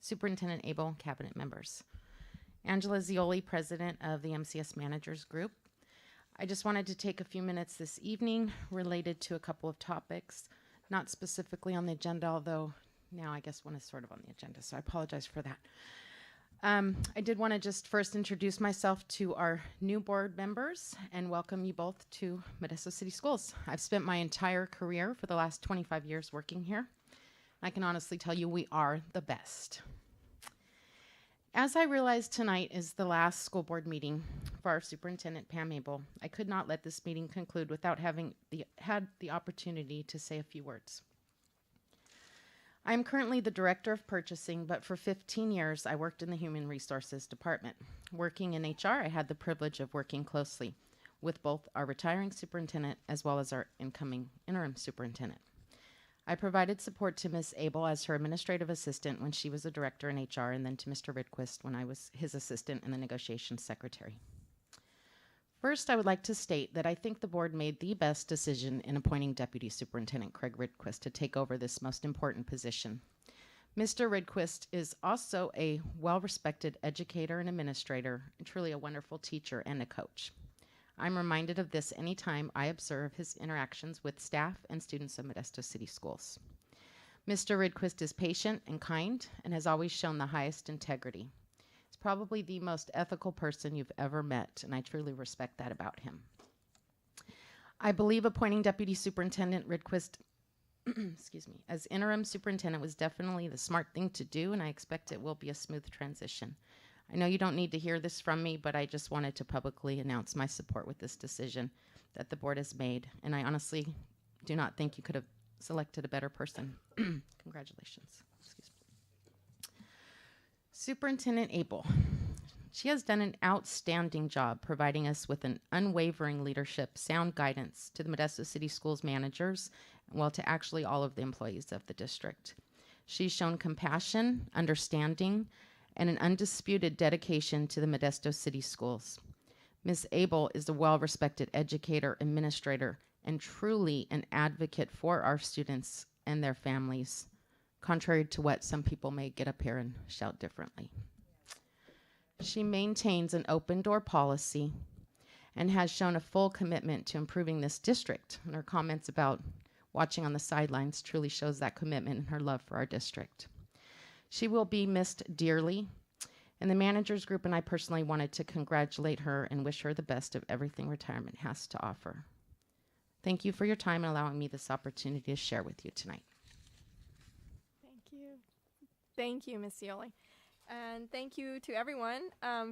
Speaker 16: Superintendent Abel, cabinet members. Angela Zioli, president of the MCS Managers Group. I just wanted to take a few minutes this evening related to a couple of topics, not specifically on the agenda, although now I guess one is sort of on the agenda, so I apologize for that. I did want to just first introduce myself to our new board members and welcome you both to Modesto City Schools. I've spent my entire career for the last 25 years working here. I can honestly tell you we are the best. As I realized tonight is the last school board meeting for our superintendent, Pam Abel, I could not let this meeting conclude without having had the opportunity to say a few words. I am currently the director of purchasing, but for 15 years I worked in the human resources department. Working in HR, I had the privilege of working closely with both our retiring superintendent as well as our incoming interim superintendent. I provided support to Ms. Abel as her administrative assistant when she was a director in HR, and then to Mr. Ridquist when I was his assistant and the negotiations secretary. First, I would like to state that I think the board made the best decision in appointing Deputy Superintendent Craig Ridquist to take over this most important position. Mr. Ridquist is also a well-respected educator and administrator, and truly a wonderful teacher and a coach. I'm reminded of this anytime I observe his interactions with staff and students of Modesto City Schools. Mr. Ridquist is patient and kind and has always shown the highest integrity. He's probably the most ethical person you've ever met, and I truly respect that about him. I believe appointing Deputy Superintendent Ridquist excuse me, as interim superintendent was definitely the smart thing to do, and I expect it will be a smooth transition. I know you don't need to hear this from me, but I just wanted to publicly announce my support with this decision that the board has made, and I honestly do not think you could have selected a better person. Congratulations. Excuse me. Superintendent Abel. She has done an outstanding job providing us with an unwavering leadership, sound guidance to the Modesto City Schools managers, well, to actually all of the employees of the district. She's shown compassion, understanding, and an undisputed dedication to the Modesto City Schools. Ms. Abel is a well-respected educator, administrator, and truly an advocate for our students and their families, contrary to what some people may get up here and shout differently. She maintains an open door policy and has shown a full commitment to improving this district. And her comments about watching on the sidelines truly shows that commitment and her love for our district. She will be missed dearly, and the managers group and I personally wanted to congratulate her and wish her the best of everything retirement has to offer. Thank you for your time and allowing me this opportunity to share with you tonight.
Speaker 2: Thank you. Thank you, Ms. Zioli. And thank you to everyone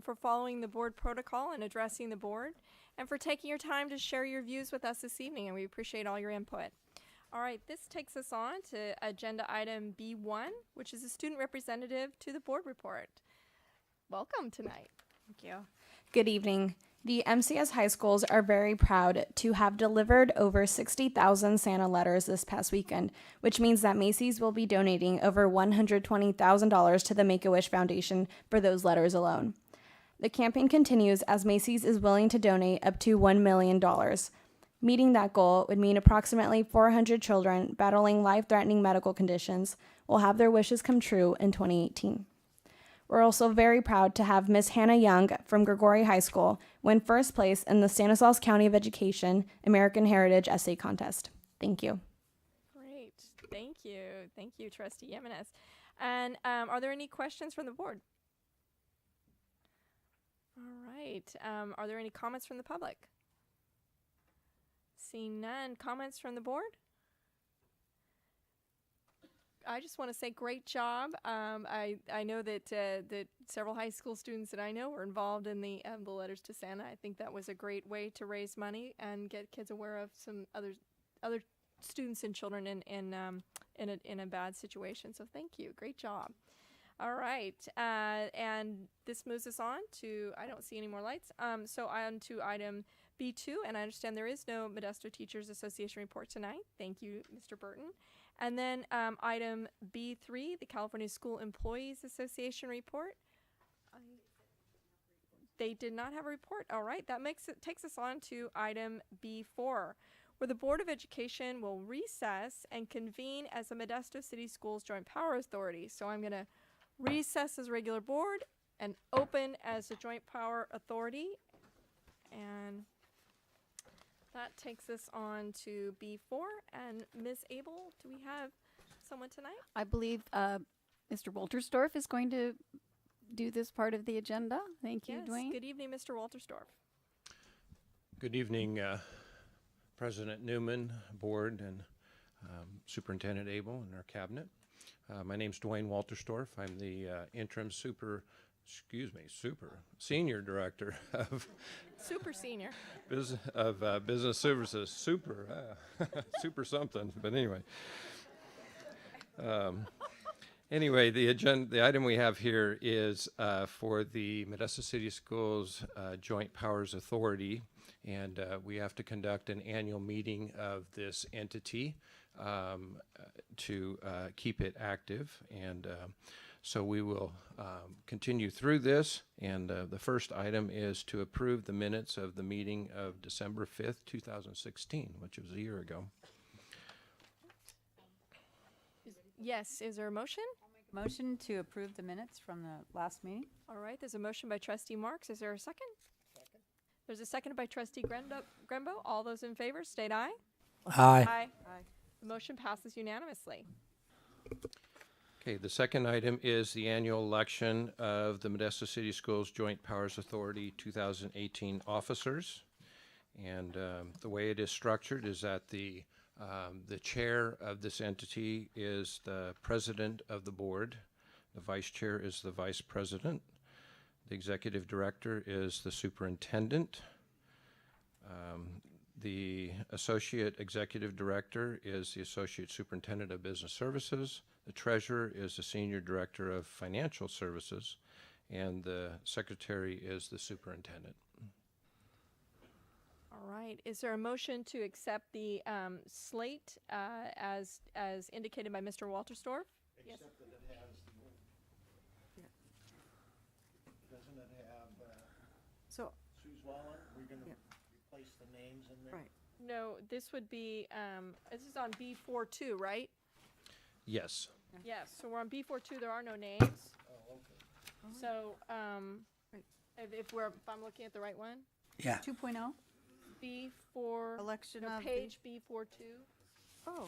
Speaker 2: for following the board protocol and addressing the board, and for taking your time to share your views with us this evening, and we appreciate all your input. All right, this takes us on to agenda item B1, which is a student representative to the board report. Welcome tonight.
Speaker 17: Thank you. Good evening. The MCS high schools are very proud to have delivered over 60,000 Santa letters this past weekend, which means that Macy's will be donating over $120,000 to the Make-A-Wish Foundation for those letters alone. The campaign continues as Macy's is willing to donate up to $1 million. Meeting that goal would mean approximately 400 children battling life-threatening medical conditions will have their wishes come true in 2018. We're also very proud to have Miss Hannah Young from Grigori High School win first place in the Stanislaus County of Education American Heritage Essay Contest. Thank you.
Speaker 2: Great. Thank you. Thank you, Trustee Jimenez. And are there any questions from the board? All right. Are there any comments from the public? Seeing none. Comments from the board? I just want to say great job. I know that that several high school students that I know were involved in the Letters to Santa. I think that was a great way to raise money and get kids aware of some other students and children in a bad situation. So thank you. Great job. All right. And this moves us on to, I don't see any more lights. So on to item B2, and I understand there is no Modesto Teachers Association report tonight. Thank you, Mr. Burton. And then item B3, the California School Employees Association report. They did not have a report. All right, that takes us on to item B4, where the Board of Education will recess and convene as a Modesto City Schools Joint Power Authority. So I'm going to recess as regular board and open as a Joint Power Authority. And that takes us on to B4. And Ms. Abel, do we have someone tonight?
Speaker 3: I believe Mr. Wolterstorff is going to do this part of the agenda. Thank you,
Speaker 2: Yes.
Speaker 3: Dwayne.
Speaker 2: Good evening, Mr. Wolterstorff.
Speaker 18: Good evening, President Newman, Board, and Superintendent Abel and our cabinet. My name's Dwayne Wolterstorff. I'm the interim senior director of
Speaker 2: Super senior.
Speaker 18: business services. Super something. But anyway. Anyway, the item we have here is for the Modesto City Schools Joint Powers Authority, and we have to conduct an annual meeting of this entity to keep it active, and so we will continue through this, and the first item is to approve the minutes of the meeting of December 5th, 2016, which was a year ago.
Speaker 2: Yes, is there a motion?
Speaker 11: Motion to approve the minutes from the last meeting.
Speaker 2: All right, there's a motion by Trustee Marks. Is there a second? Second. There's a second by Trustee Grembo. All those in favor, state aye.
Speaker 9: Aye.
Speaker 2: Aye. The motion passes unanimously.
Speaker 18: Okay, the second item is the annual election of the Modesto City Schools Joint Powers Authority 2018 officers. And the way it is structured is that the chair of this entity is the president of the board. The vice chair is the vice president. The executive director is the superintendent. The associate executive director is the associate superintendent of business services. The treasurer is the senior director of financial services. And the secretary is the superintendent.
Speaker 2: All right, is there a motion to accept the slate as indicated by Mr. Wolterstorff? Yes.
Speaker 5: Except that it has doesn't it have
Speaker 11: So
Speaker 5: Sue's Wallen? We're going to replace the names in there?
Speaker 11: Right.
Speaker 2: No, this would be, this is on B4 too, right?
Speaker 18: Yes.
Speaker 2: Yes, so we're on B4 too, there are no names.
Speaker 5: Oh, okay.
Speaker 2: So, if I'm looking at the right one?
Speaker 9: Yeah.
Speaker 11: 2.0?
Speaker 2: B4,
Speaker 11: Election
Speaker 2: no,
Speaker 11: of
Speaker 2: page B42.
Speaker 11: Oh,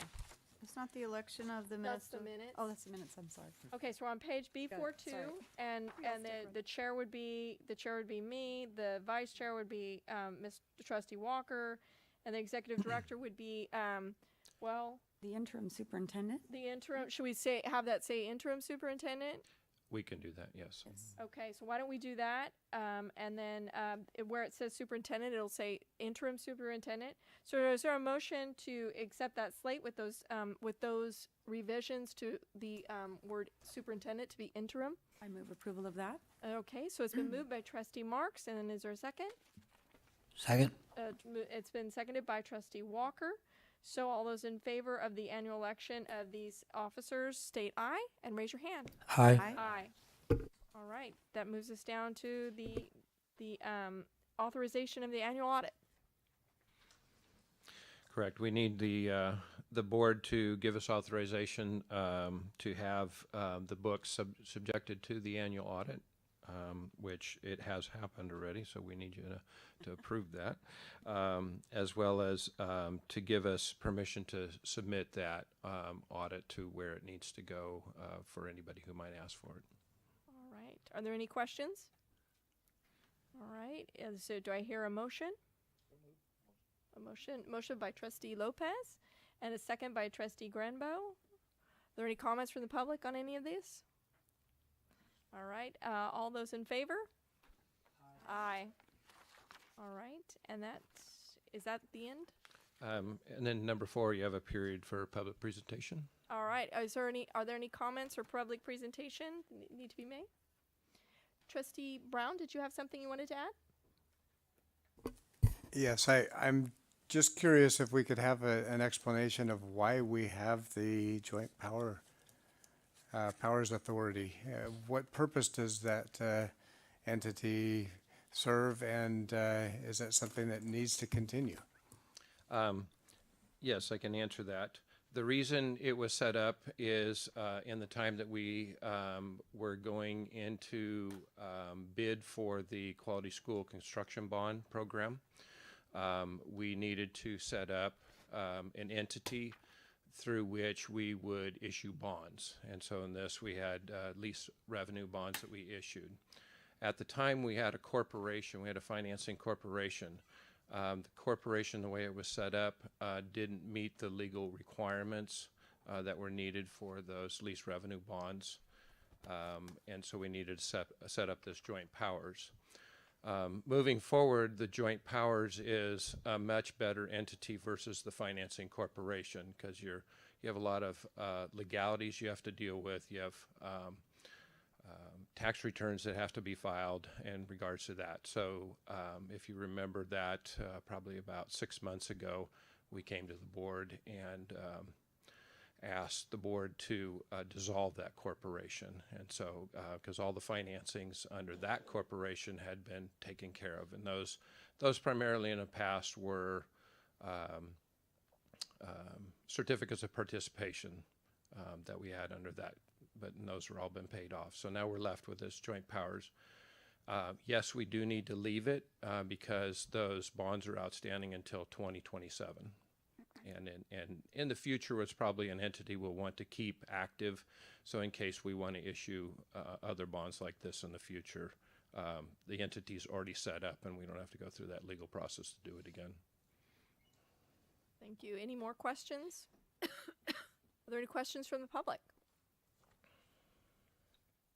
Speaker 11: it's not the election of the
Speaker 2: That's
Speaker 11: minutes.
Speaker 2: the minutes.
Speaker 11: Oh, that's the minutes. I'm sorry.
Speaker 2: Okay, so we're on page B42,
Speaker 11: sorry.
Speaker 2: and the chair would be me, the vice chair would be Mr. Trustee Walker, and the executive director would be
Speaker 11: The interim superintendent.
Speaker 2: the interim. Should we have that say interim superintendent?
Speaker 18: We can do that, yes.
Speaker 2: Okay, so why don't we do that? And then where it says superintendent, it'll say interim superintendent. So is there a motion to accept that slate with those revisions to the word superintendent to be interim?
Speaker 11: I move approval of that.
Speaker 2: Okay, so it's been moved by Trustee Marks, and then is there a second?
Speaker 9: Second.
Speaker 2: It's been seconded by Trustee Walker. So all those in favor of the annual election of these officers, state aye and raise your hand.
Speaker 9: Aye.
Speaker 2: Aye. All right, that moves us down to the the authorization of the annual audit.
Speaker 18: Correct. We need the board to give us authorization to have the books subjected to the annual audit, which it has happened already, so we need you to approve that, as well as to give us permission to submit that audit to where it needs to go for anybody who might ask for it.
Speaker 2: All right. Are there any questions? All right. So do I hear a motion? A motion by Trustee Lopez and a second by Trustee Granbo. Are there any comments from the public on any of these? All right. All those in favor? Aye. All right. And is that the end?
Speaker 18: And then number 4, you have a period for public presentation.
Speaker 2: All right. Are there any comments or public presentation need to be made? Trustee Brown, did you have something you wanted to add?
Speaker 10: Yes, I'm just curious if we could have an explanation of why we have the Joint Powers Authority. What purpose does that entity serve, and is that something that needs to continue?
Speaker 18: Yes, I can answer that. The reason it was set up is in the time that we were going into bid for the Quality School Construction Bond Program. We needed to set up an entity through which we would issue bonds. And so in this, we had lease revenue bonds that we issued. At the time, we had a corporation, we had a financing corporation. The corporation, the way it was set up, didn't meet the legal requirements that were needed for those lease revenue bonds. And so we needed to set up this joint powers. Moving forward, the joint powers is a much better entity versus the financing corporation, because you have a lot of legalities you have to deal with. You have tax returns that have to be filed in regards to that. So if you remember that, probably about 6 months ago, we came to the board and asked the board to dissolve that corporation. And so, because all the financings under that corporation had been taken care of, and those primarily in the past were certificates of participation that we had under that, but those were all been paid off. So now we're left with this joint powers. Yes, we do need to leave it because those bonds are outstanding until 2027. And in the future, it's probably an entity we'll want to keep active. So in case we want to issue other bonds like this in the future, the entity's already set up and we don't have to go through that legal process to do it again.
Speaker 2: Thank you. Any more questions? Are there any questions from the public?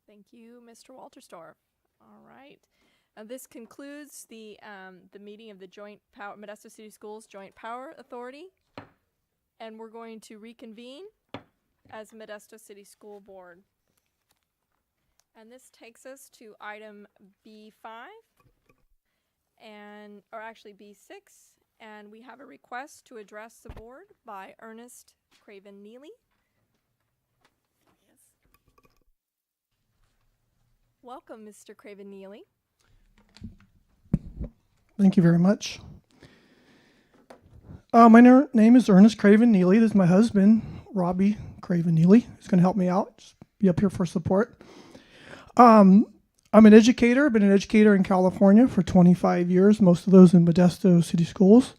Speaker 2: Thank you, Mr. Walterstorff. All right. This concludes the meeting of the Modesto City Schools Joint Power Authority. And we're going to reconvene as Modesto City School Board. And this takes us to item B5, or actually B6. And we have a request to address the board by Ernest Craven Neely. Yes. Welcome, Mr. Craven Neely.
Speaker 19: Thank you very much. My name is Ernest Craven Neely. This is my husband, Robbie Craven Neely. He's going to help me out. Just be up here for support. I'm an educator. I've been an educator in California for 25 years, most of those in Modesto City Schools.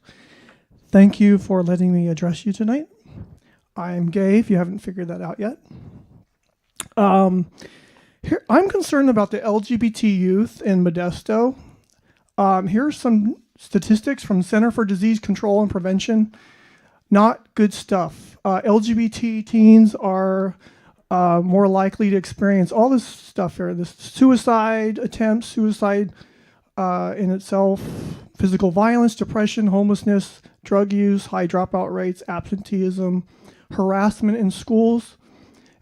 Speaker 19: Thank you for letting me address you tonight. I'm gay, if you haven't figured that out yet. I'm concerned about the LGBT youth in Modesto. Here's some statistics from Center for Disease Control and Prevention. Not good stuff. LGBT teens are more likely to experience all this stuff here. This suicide attempts, suicide in itself, physical violence, depression, homelessness, drug use, high dropout rates, absenteeism, harassment in schools.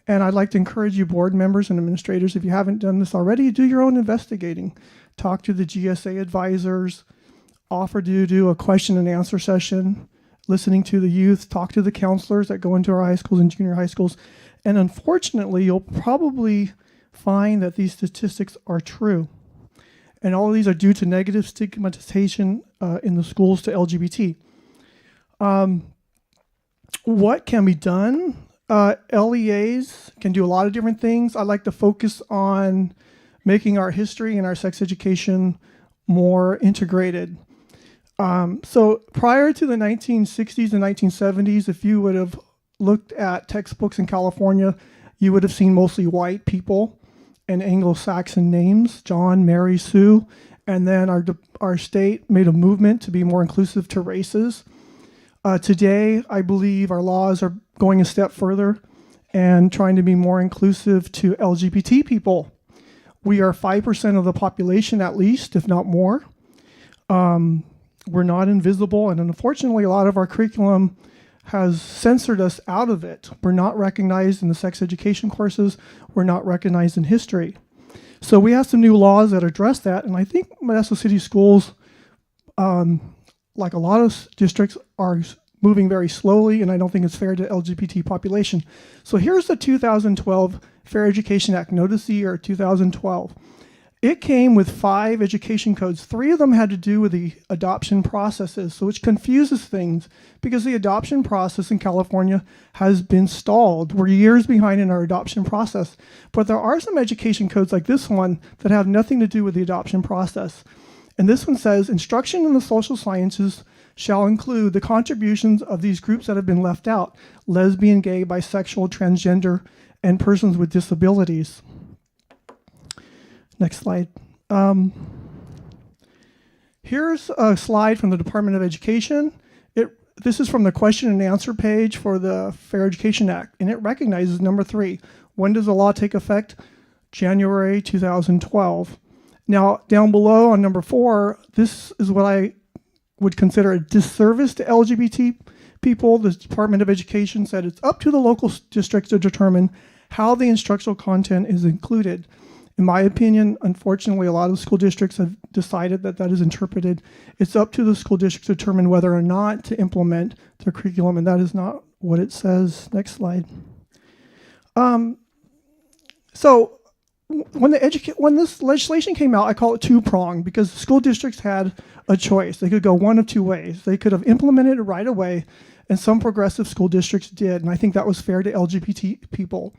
Speaker 19: And I'd like to encourage you board members and administrators, if you haven't done this already, do your own investigating. Talk to the GSA advisors, offer to do a question and answer session, listening to the youth, talk to the counselors that go into our high schools and junior high schools. And unfortunately, you'll probably find that these statistics are true. And all of these are due to negative stigmatization in the schools to LGBT. What can be done? LEAs can do a lot of different things. I like to focus on making our history and our sex education more integrated. So prior to the 1960s and 1970s, if you would have looked at textbooks in California, you would have seen mostly white people and Anglo-Saxon names, John, Mary, Sue. And then our state made a movement to be more inclusive to races. Today, I believe our laws are going a step further and trying to be more inclusive to LGBT people. We are 5% of the population at least, if not more. We're not invisible, and unfortunately, a lot of our curriculum has censored us out of it. We're not recognized in the sex education courses. We're not recognized in history. So we have some new laws that address that, and I think Modesto City Schools, like a lot of districts, are moving very slowly, and I don't think it's fair to LGBT population. So here's the 2012 Fair Education Act. Notice the year, 2012. It came with 5 education codes. 3 of them had to do with the adoption processes, so which confuses things because the adoption process in California has been stalled. We're years behind in our adoption process. But there are some education codes like this one that have nothing to do with the adoption process. And this one says, instruction in the social sciences shall include the contributions of these groups that have been left out: lesbian, gay, bisexual, transgender, and persons with disabilities. Next slide. Here's a slide from the Department of Education. This is from the question and answer page for the Fair Education Act, and it recognizes number 3. When does the law take effect? January 2012. Now, down below on number 4, this is what I would consider a disservice to LGBT people. The Department of Education said it's up to the local districts to determine how the instructional content is included. In my opinion, unfortunately, a lot of school districts have decided that that is interpreted. It's up to the school district to determine whether or not to implement their curriculum, and that is not what it says. Next slide. So when this legislation came out, I call it two-pronged because school districts had a choice. They could go one of 2 ways. They could have implemented it right away, and some progressive school districts did, and I think that was fair to LGBT people,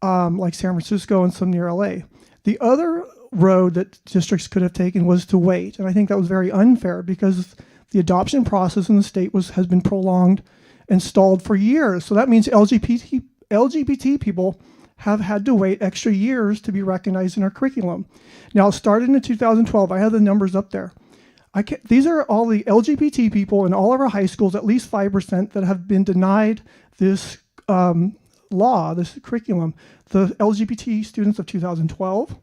Speaker 19: like San Francisco and some near LA. The other road that districts could have taken was to wait, and I think that was very unfair because the adoption process in the state has been prolonged and stalled for years. So that means LGBT people have had to wait extra years to be recognized in our curriculum. Now, it started in 2012. I have the numbers up there. These are all the LGBT people in all of our high schools, at least 5%, that have been denied this law, this curriculum. The LGBT students of 2012,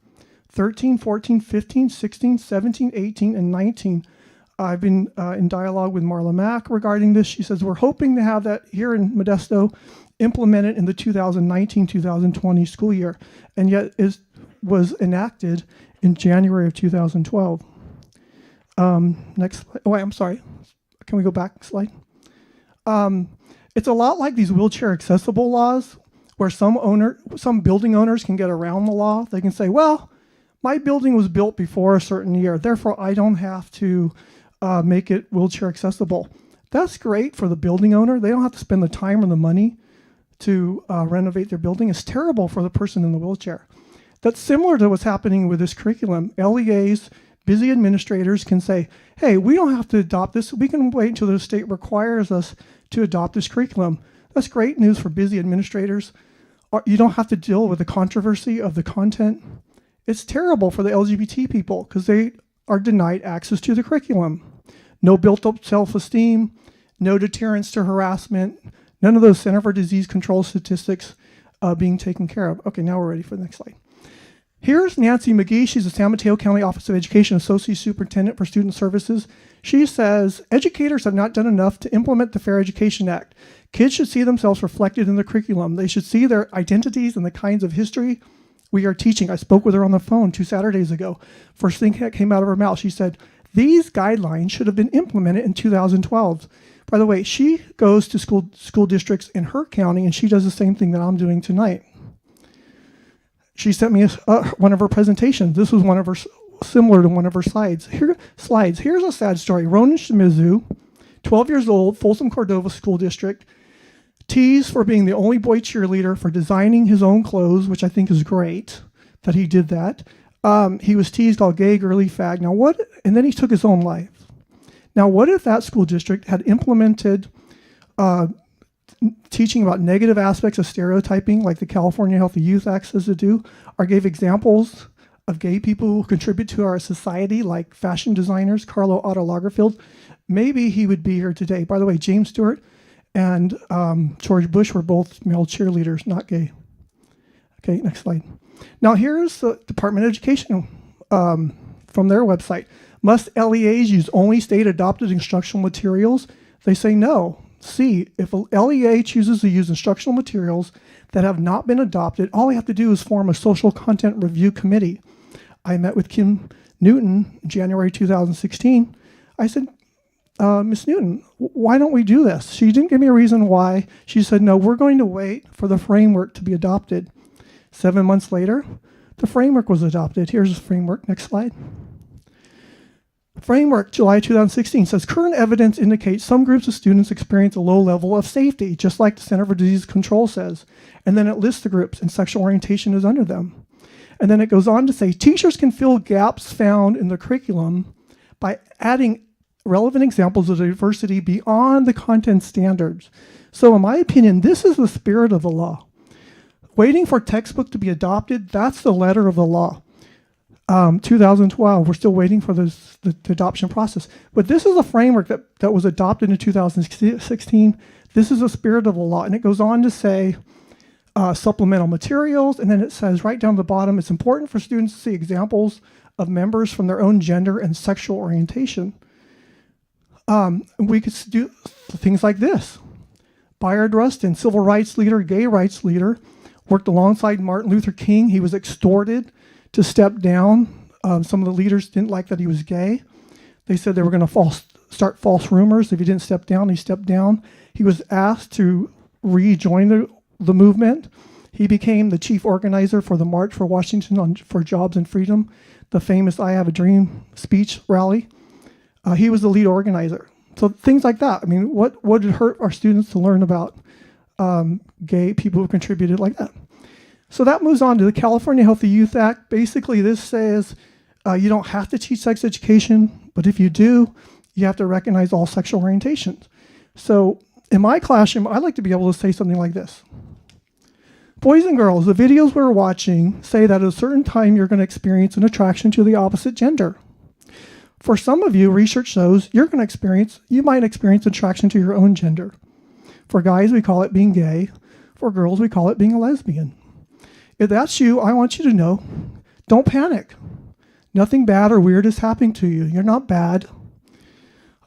Speaker 19: 13, 14, 15, 16, 17, 18, and 19. I've been in dialogue with Marla Mack regarding this. She says, we're hoping to have that here in Modesto implemented in the 2019-2020 school year, and yet it was enacted in January of 2012. Next slide. Oh, I'm sorry. Can we go back slide? It's a lot like these wheelchair accessible laws where some building owners can get around the law. They can say, well, my building was built before a certain year, therefore I don't have to make it wheelchair accessible. That's great for the building owner. They don't have to spend the time or the money to renovate their building. It's terrible for the person in the wheelchair. That's similar to what's happening with this curriculum. LEAs, busy administrators can say, hey, we don't have to adopt this. We can wait until the state requires us to adopt this curriculum. That's great news for busy administrators. You don't have to deal with the controversy of the content. It's terrible for the LGBT people because they are denied access to the curriculum. No built-up self-esteem, no deterrence to harassment, none of those Center for Disease Control statistics being taken care of. Okay, now we're ready for the next slide. Here's Nancy McGee. She's the San Mateo County Office of Education Associate Superintendent for Student Services. She says, educators have not done enough to implement the Fair Education Act. Kids should see themselves reflected in the curriculum. They should see their identities and the kinds of history we are teaching. I spoke with her on the phone 2 Saturdays ago. First thing that came out of her mouth, she said, these guidelines should have been implemented in 2012. By the way, she goes to school districts in her county, and she does the same thing that I'm doing tonight. She sent me one of her presentations. This was one of her similar to one of her slides. Here's a sad story. Ronan Shimizu, 12 years old, Folsom Cordova School District, teased for being the only boy cheerleader for designing his own clothes, which I think is great that he did that. He was teased, called gay, girly, fag. Now what? And then he took his own life. Now what if that school district had implemented teaching about negative aspects of stereotyping, like the California Healthy Youth Act says to do, or gave examples of gay people who contribute to our society, like fashion designers, Carlo Otto Lagerfeld? Maybe he would be here today. By the way, James Stewart and George Bush were both male cheerleaders, not gay. Okay, next slide. Now here's the Department of Education from their website. Must LEAs use only state-adopted instructional materials? They say no. C, if a LEA chooses to use instructional materials that have not been adopted, all we have to do is form a social content review committee. I met with Kim Newton in January 2016. I said, Ms. Newton, why don't we do this? She didn't give me a reason why. She said, no, we're going to wait for the framework to be adopted. 7 months later, the framework was adopted. Here's the framework. Next slide. Framework, July 2016, says current evidence indicates some groups of students experience a low level of safety, just like the Center for Disease Control says. And then it lists the groups, and sexual orientation is under them. And then it goes on to say teachers can fill gaps found in the curriculum by adding relevant examples of diversity beyond the content standards. So in my opinion, this is the spirit of the law. Waiting for textbook to be adopted, that's the letter of the law. 2012, we're still waiting for the adoption process. But this is a framework that was adopted in 2016. This is the spirit of the law. And it goes on to say supplemental materials. And then it says right down the bottom, it's important for students to see examples of members from their own gender and sexual orientation. We could do things like this. Bayard Rustin, civil rights leader, gay rights leader, worked alongside Martin Luther King. He was extorted to step down. Some of the leaders didn't like that he was gay. They said they were going to start false rumors if he didn't step down. He stepped down. He was asked to rejoin the movement. He became the chief organizer for the March for Washington for Jobs and Freedom, the famous I Have a Dream speech rally. He was the lead organizer. So things like that. I mean, what would it hurt our students to learn about gay people who contributed like that? So that moves on to the California Healthy Youth Act. Basically, this says you don't have to teach sex education, but if you do, you have to recognize all sexual orientations. So in my classroom, I like to be able to say something like this. Boys and girls, the videos we're watching say that at a certain time you're going to experience an attraction to the opposite gender. For some of you, research shows you might experience attraction to your own gender. For guys, we call it being gay. For girls, we call it being a lesbian. If that's you, I want you to know, don't panic. Nothing bad or weird is happening to you. You're not bad.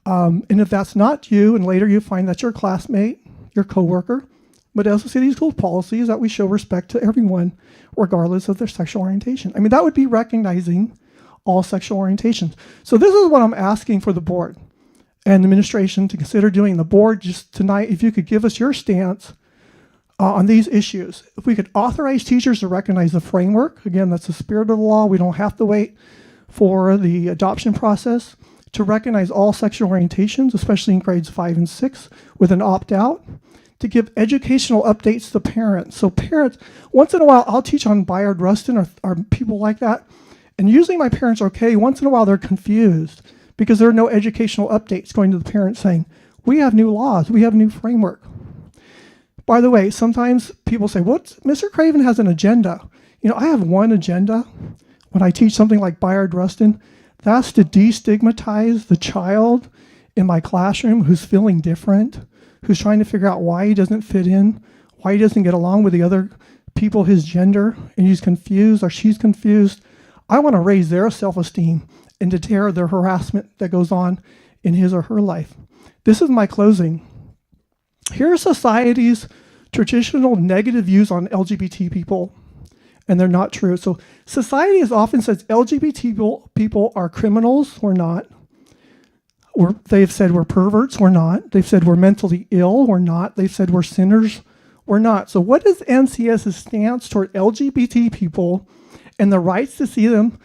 Speaker 19: And if that's not you, and later you find that's your classmate, your coworker, Modesto City Schools policy is that we show respect to everyone, regardless of their sexual orientation. I mean, that would be recognizing all sexual orientations. So this is what I'm asking for the board and the administration to consider doing. The board, just tonight, if you could give us your stance on these issues. If we could authorize teachers to recognize the framework, again, that's the spirit of the law. We don't have to wait for the adoption process, to recognize all sexual orientations, especially in grades 5 and 6, with an opt-out, to give educational updates to parents. So parents, once in a while, I'll teach on Bayard Rustin or people like that, and usually my parents are okay. Once in a while, they're confused because there are no educational updates going to the parents saying, we have new laws, we have a new framework. By the way, sometimes people say, Mr. Craven has an agenda. You know, I have one agenda when I teach something like Bayard Rustin. That's to destigmatize the child in my classroom who's feeling different, who's trying to figure out why he doesn't fit in, why he doesn't get along with the other people his gender, and he's confused or she's confused. I want to raise their self-esteem and deter the harassment that goes on in his or her life. This is my closing. Here are society's traditional negative views on LGBT people, and they're not true. So society has often said LGBT people are criminals. We're not. They've said we're perverts. We're not. They've said we're mentally ill. We're not. They've said we're sinners. We're not. So what is MCS's stance toward LGBT people and the rights to see them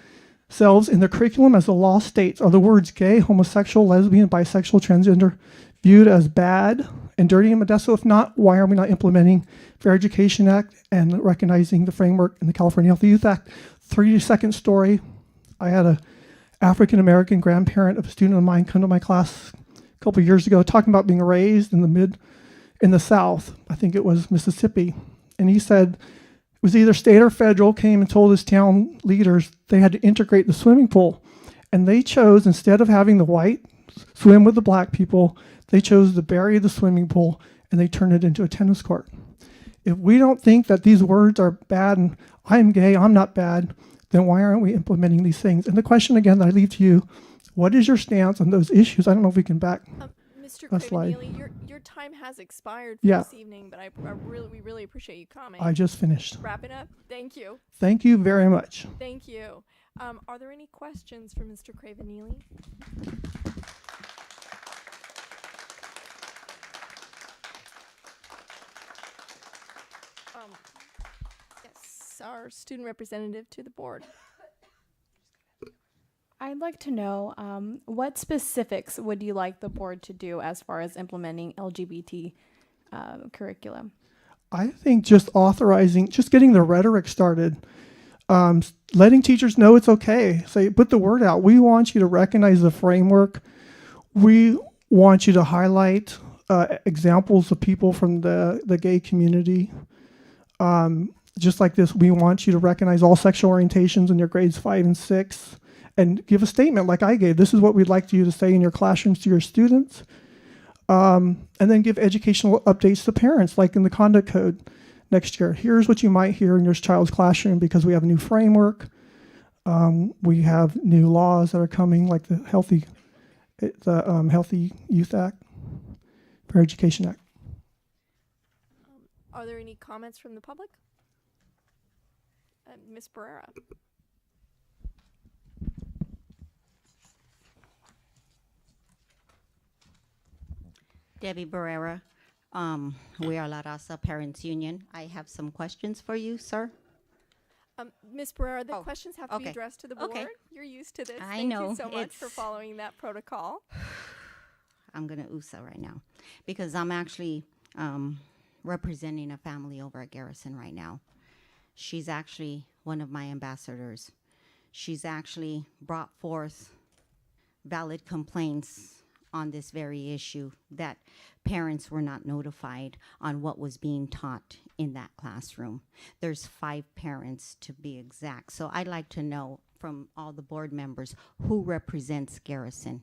Speaker 19: themselves in the curriculum as the law states? Are the words gay, homosexual, lesbian, bisexual, transgender viewed as bad and dirty in Modesto? If not, why are we not implementing Fair Education Act and recognizing the framework in the California Healthy Youth Act? 3-second story. I had a African American grandparent of a student of mine come to my class a couple of years ago talking about being raised in the South. I think it was Mississippi. And he said it was either state or federal came and told his town leaders they had to integrate the swimming pool. And they chose, instead of having the white swim with the black people, they chose to bury the swimming pool and they turned it into a tennis court. If we don't think that these words are bad and I'm gay, I'm not bad, then why aren't we implementing these things? And the question again that I leave to you, what is your stance on those issues? I don't know if we can back
Speaker 2: Mr.
Speaker 19: a slide.
Speaker 2: Craven-Neely, your time has expired for
Speaker 19: Yeah.
Speaker 2: this evening, but we really appreciate you coming.
Speaker 19: I just finished.
Speaker 2: Wrapping up. Thank you.
Speaker 19: Thank you very much.
Speaker 2: Thank you. Are there any questions for Mr. Craven-Neely? Yes, our student representative to the board.
Speaker 17: I'd like to know what specifics would you like the board to do as far as implementing LGBT curriculum?
Speaker 19: I think just authorizing, just getting the rhetoric started, letting teachers know it's okay. Say, put the word out. We want you to recognize the framework. We want you to highlight examples of people from the gay community. Just like this, we want you to recognize all sexual orientations in your grades 5 and 6 and give a statement like I gave. This is what we'd like you to say in your classrooms to your students. And then give educational updates to parents, like in the conduct code next year. Here's what you might hear in your child's classroom because we have a new framework. We have new laws that are coming, like the Healthy Youth Act, Fair Education Act.
Speaker 2: Are there any comments from the public? Ms. Barrera.
Speaker 13: Debbie Barrera, we are La Raza Parents Union. I have some questions for you, sir.
Speaker 2: Ms. Barrera, the questions have to be addressed to the board.
Speaker 13: Okay.
Speaker 2: You're used to this.
Speaker 13: I
Speaker 2: Thank
Speaker 13: know,
Speaker 2: you so much for
Speaker 13: it's-
Speaker 2: following that protocol.
Speaker 13: I'm going to USA right now because I'm actually representing a family over at Garrison right now. She's actually one of my ambassadors. She's actually brought forth valid complaints on this very issue that parents were not notified on what was being taught in that classroom. There's 5 parents to be exact. So I'd like to know from all the board members who represents Garrison.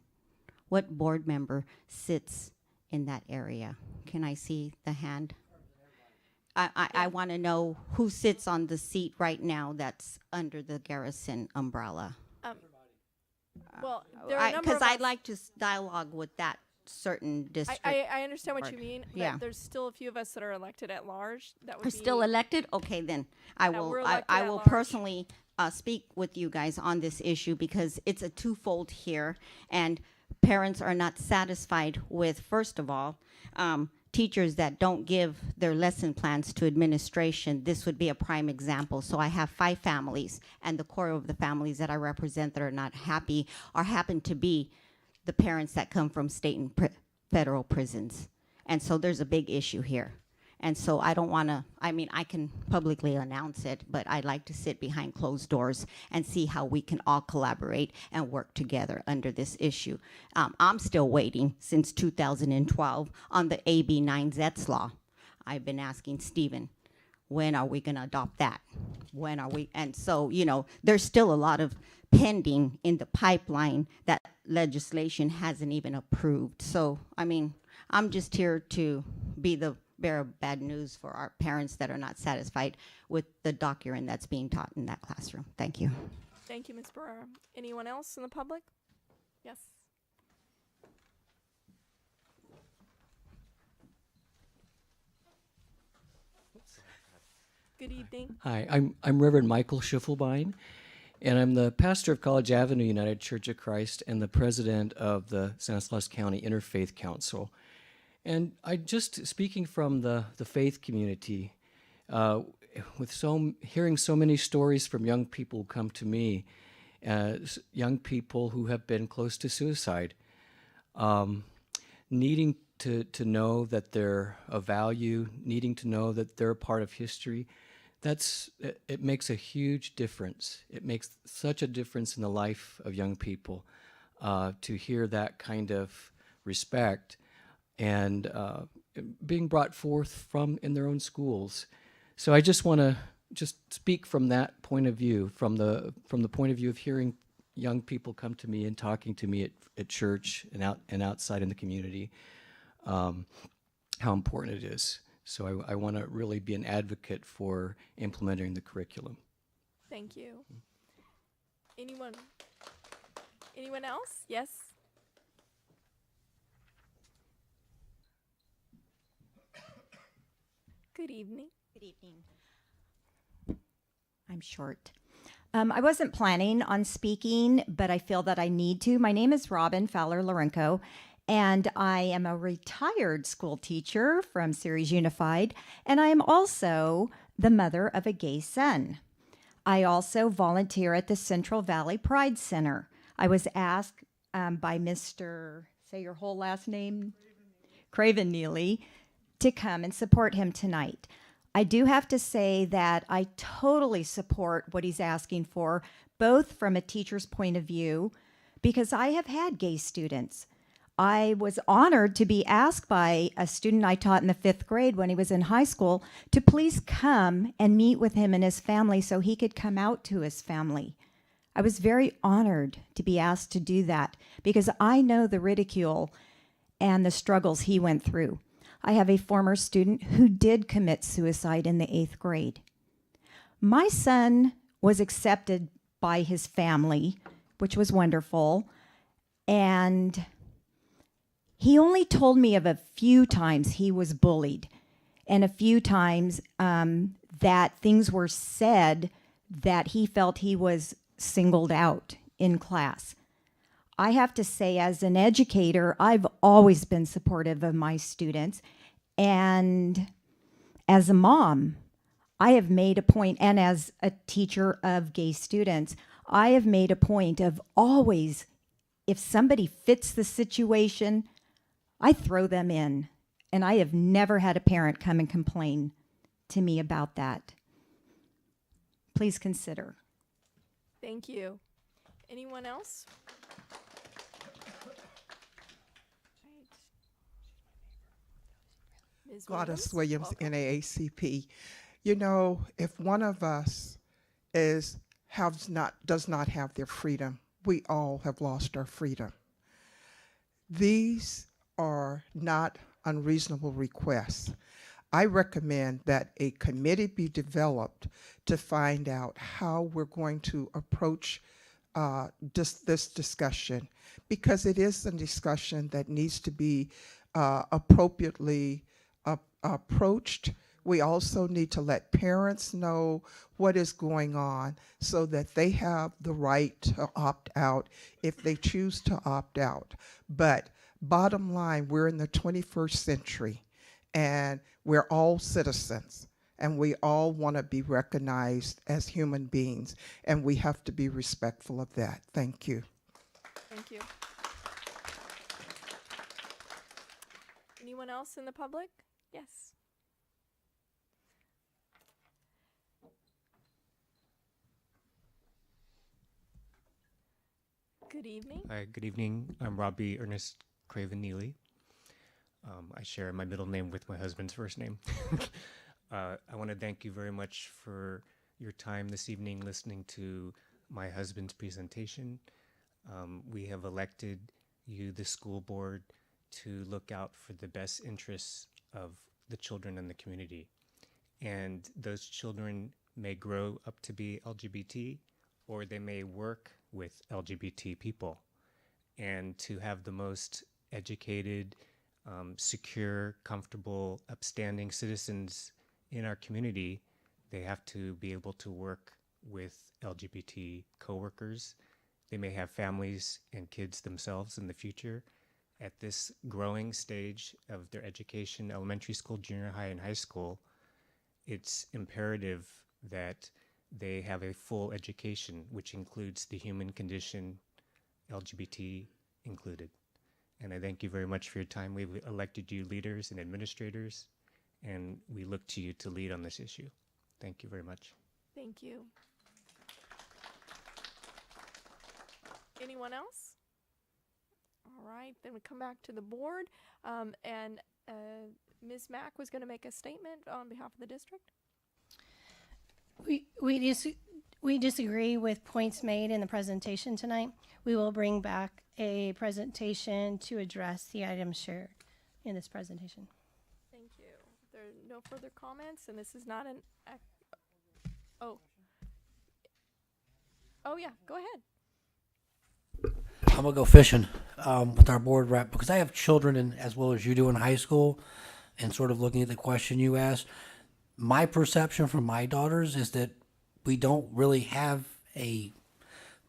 Speaker 13: What board member sits in that area? Can I see the hand? I want to know who sits on the seat right now that's under the Garrison umbrella.
Speaker 2: Well, there are a number
Speaker 13: Because
Speaker 2: of
Speaker 13: I'd
Speaker 2: us-
Speaker 13: like to dialogue with that certain district.
Speaker 2: I understand what you
Speaker 13: board.
Speaker 2: mean. But
Speaker 13: Yeah.
Speaker 2: there's still a few of us that are elected at large. That would
Speaker 13: Are still
Speaker 2: be-
Speaker 13: elected? Okay, then I
Speaker 2: Yeah,
Speaker 13: will.
Speaker 2: we're
Speaker 13: I
Speaker 2: elected at
Speaker 13: will
Speaker 2: large.
Speaker 13: personally speak with you guys on this issue because it's a twofold here, and parents are not satisfied with. First of all, teachers that don't give their lesson plans to administration. This would be a prime example. So I have 5 families, and the core of the families that I represent that are not happy happen to be the parents that come from state and federal prisons. And so there's a big issue here. And so I don't want to, I can publicly announce it, but I'd like to sit behind closed doors and see how we can all collaborate and work together under this issue. I'm still waiting since 2012 on the AB 9Zets law. I've been asking Stephen, when are we going to adopt that? When are we? And so, there's still a lot of pending in the pipeline that legislation hasn't even approved. So, I'm just here to be the bearer of bad news for our parents that are not satisfied with the document that's being taught in that classroom. Thank you.
Speaker 2: Thank you, Ms. Barrera. Anyone else in the public? Yes. Good evening.
Speaker 20: Hi, I'm Reverend Michael Schiffelbein, and I'm the pastor of College Avenue United Church of Christ and the president of the Stanislaus County Interfaith Council. And I just speaking from the faith community, with hearing so many stories from young people who come to me, young people who have been close to suicide, needing to know that they're of value, needing to know that they're a part of history. It makes a huge difference. It makes such a difference in the life of young people to hear that kind of respect and being brought forth from in their own schools. So I just want to speak from that point of view, from the point of view of hearing young people come to me and talking to me at church and outside in the community, how important it is. So I want to really be an advocate for implementing the curriculum.
Speaker 2: Thank you. Anyone else? Yes. Good evening.
Speaker 21: Good evening. I'm short. I wasn't planning on speaking, but I feel that I need to. My name is Robin Fowler-Lorenco, and I am a retired school teacher from Ceres Unified, and I am also the mother of a gay son. I also volunteer at the Central Valley Pride Center. I was asked by Mr., say your whole last name? Craven Neely, to come and support him tonight. I do have to say that I totally support what he's asking for, both from a teacher's point of view, because I have had gay students. I was honored to be asked by a student I taught in the 5th grade when he was in high school to please come and meet with him and his family so he could come out to his family. I was very honored to be asked to do that because I know the ridicule and the struggles he went through. I have a former student who did commit suicide in the 8th grade. My son was accepted by his family, which was wonderful, and he only told me of a few times he was bullied and a few times that things were said that he felt he was singled out in class. I have to say, as an educator, I've always been supportive of my students. And as a mom, I have made a point, and as a teacher of gay students, I have made a point of always, if somebody fits the situation, I throw them in. And I have never had a parent come and complain to me about that. Please consider.
Speaker 2: Thank you. Anyone else? Ms.
Speaker 15: Gladys Williams, NAACP. You know, if one of us does not have their freedom, we all have lost our freedom. These are not unreasonable requests. I recommend that a committee be developed to find out how we're going to approach this discussion, because it is a discussion that needs to be appropriately approached. We also need to let parents know what is going on so that they have the right to opt out if they choose to opt out. But bottom line, we're in the 21st century and we're all citizens and we all want to be recognized as human beings, and we have to be respectful of that. Thank you.
Speaker 2: Thank you. Anyone else in the public? Yes. Good evening.
Speaker 22: Hi, good evening. I'm Robbie Ernest Craven Neely. I share my middle name with my husband's first name. I want to thank you very much for your time this evening listening to my husband's presentation. We have elected you, the school board, to look out for the best interests of the children in the community. And those children may grow up to be LGBT, or they may work with LGBT people. And to have the most educated, secure, comfortable, upstanding citizens in our community, they have to be able to work with LGBT coworkers. They may have families and kids themselves in the future. At this growing stage of their education, elementary school, junior high, and high school, it's imperative that they have a full education, which includes the human condition, LGBT included. And I thank you very much for your time. We've elected you leaders and administrators, and we look to you to lead on this issue. Thank you very much.
Speaker 2: Thank you. Anyone else? All right, then we come back to the board, and Ms. Mack was going to make a statement on behalf of the district.
Speaker 12: We disagree with points made in the presentation tonight. We will bring back a presentation to address the items shared in this presentation.
Speaker 2: Thank you. There are no further comments, and this is not an. Oh yeah, go ahead.
Speaker 9: I'm gonna go fishing with our board rep because I have children, in, as well as you do, in high school, and sort of looking at the question you asked. My perception from my daughters is that we don't really have a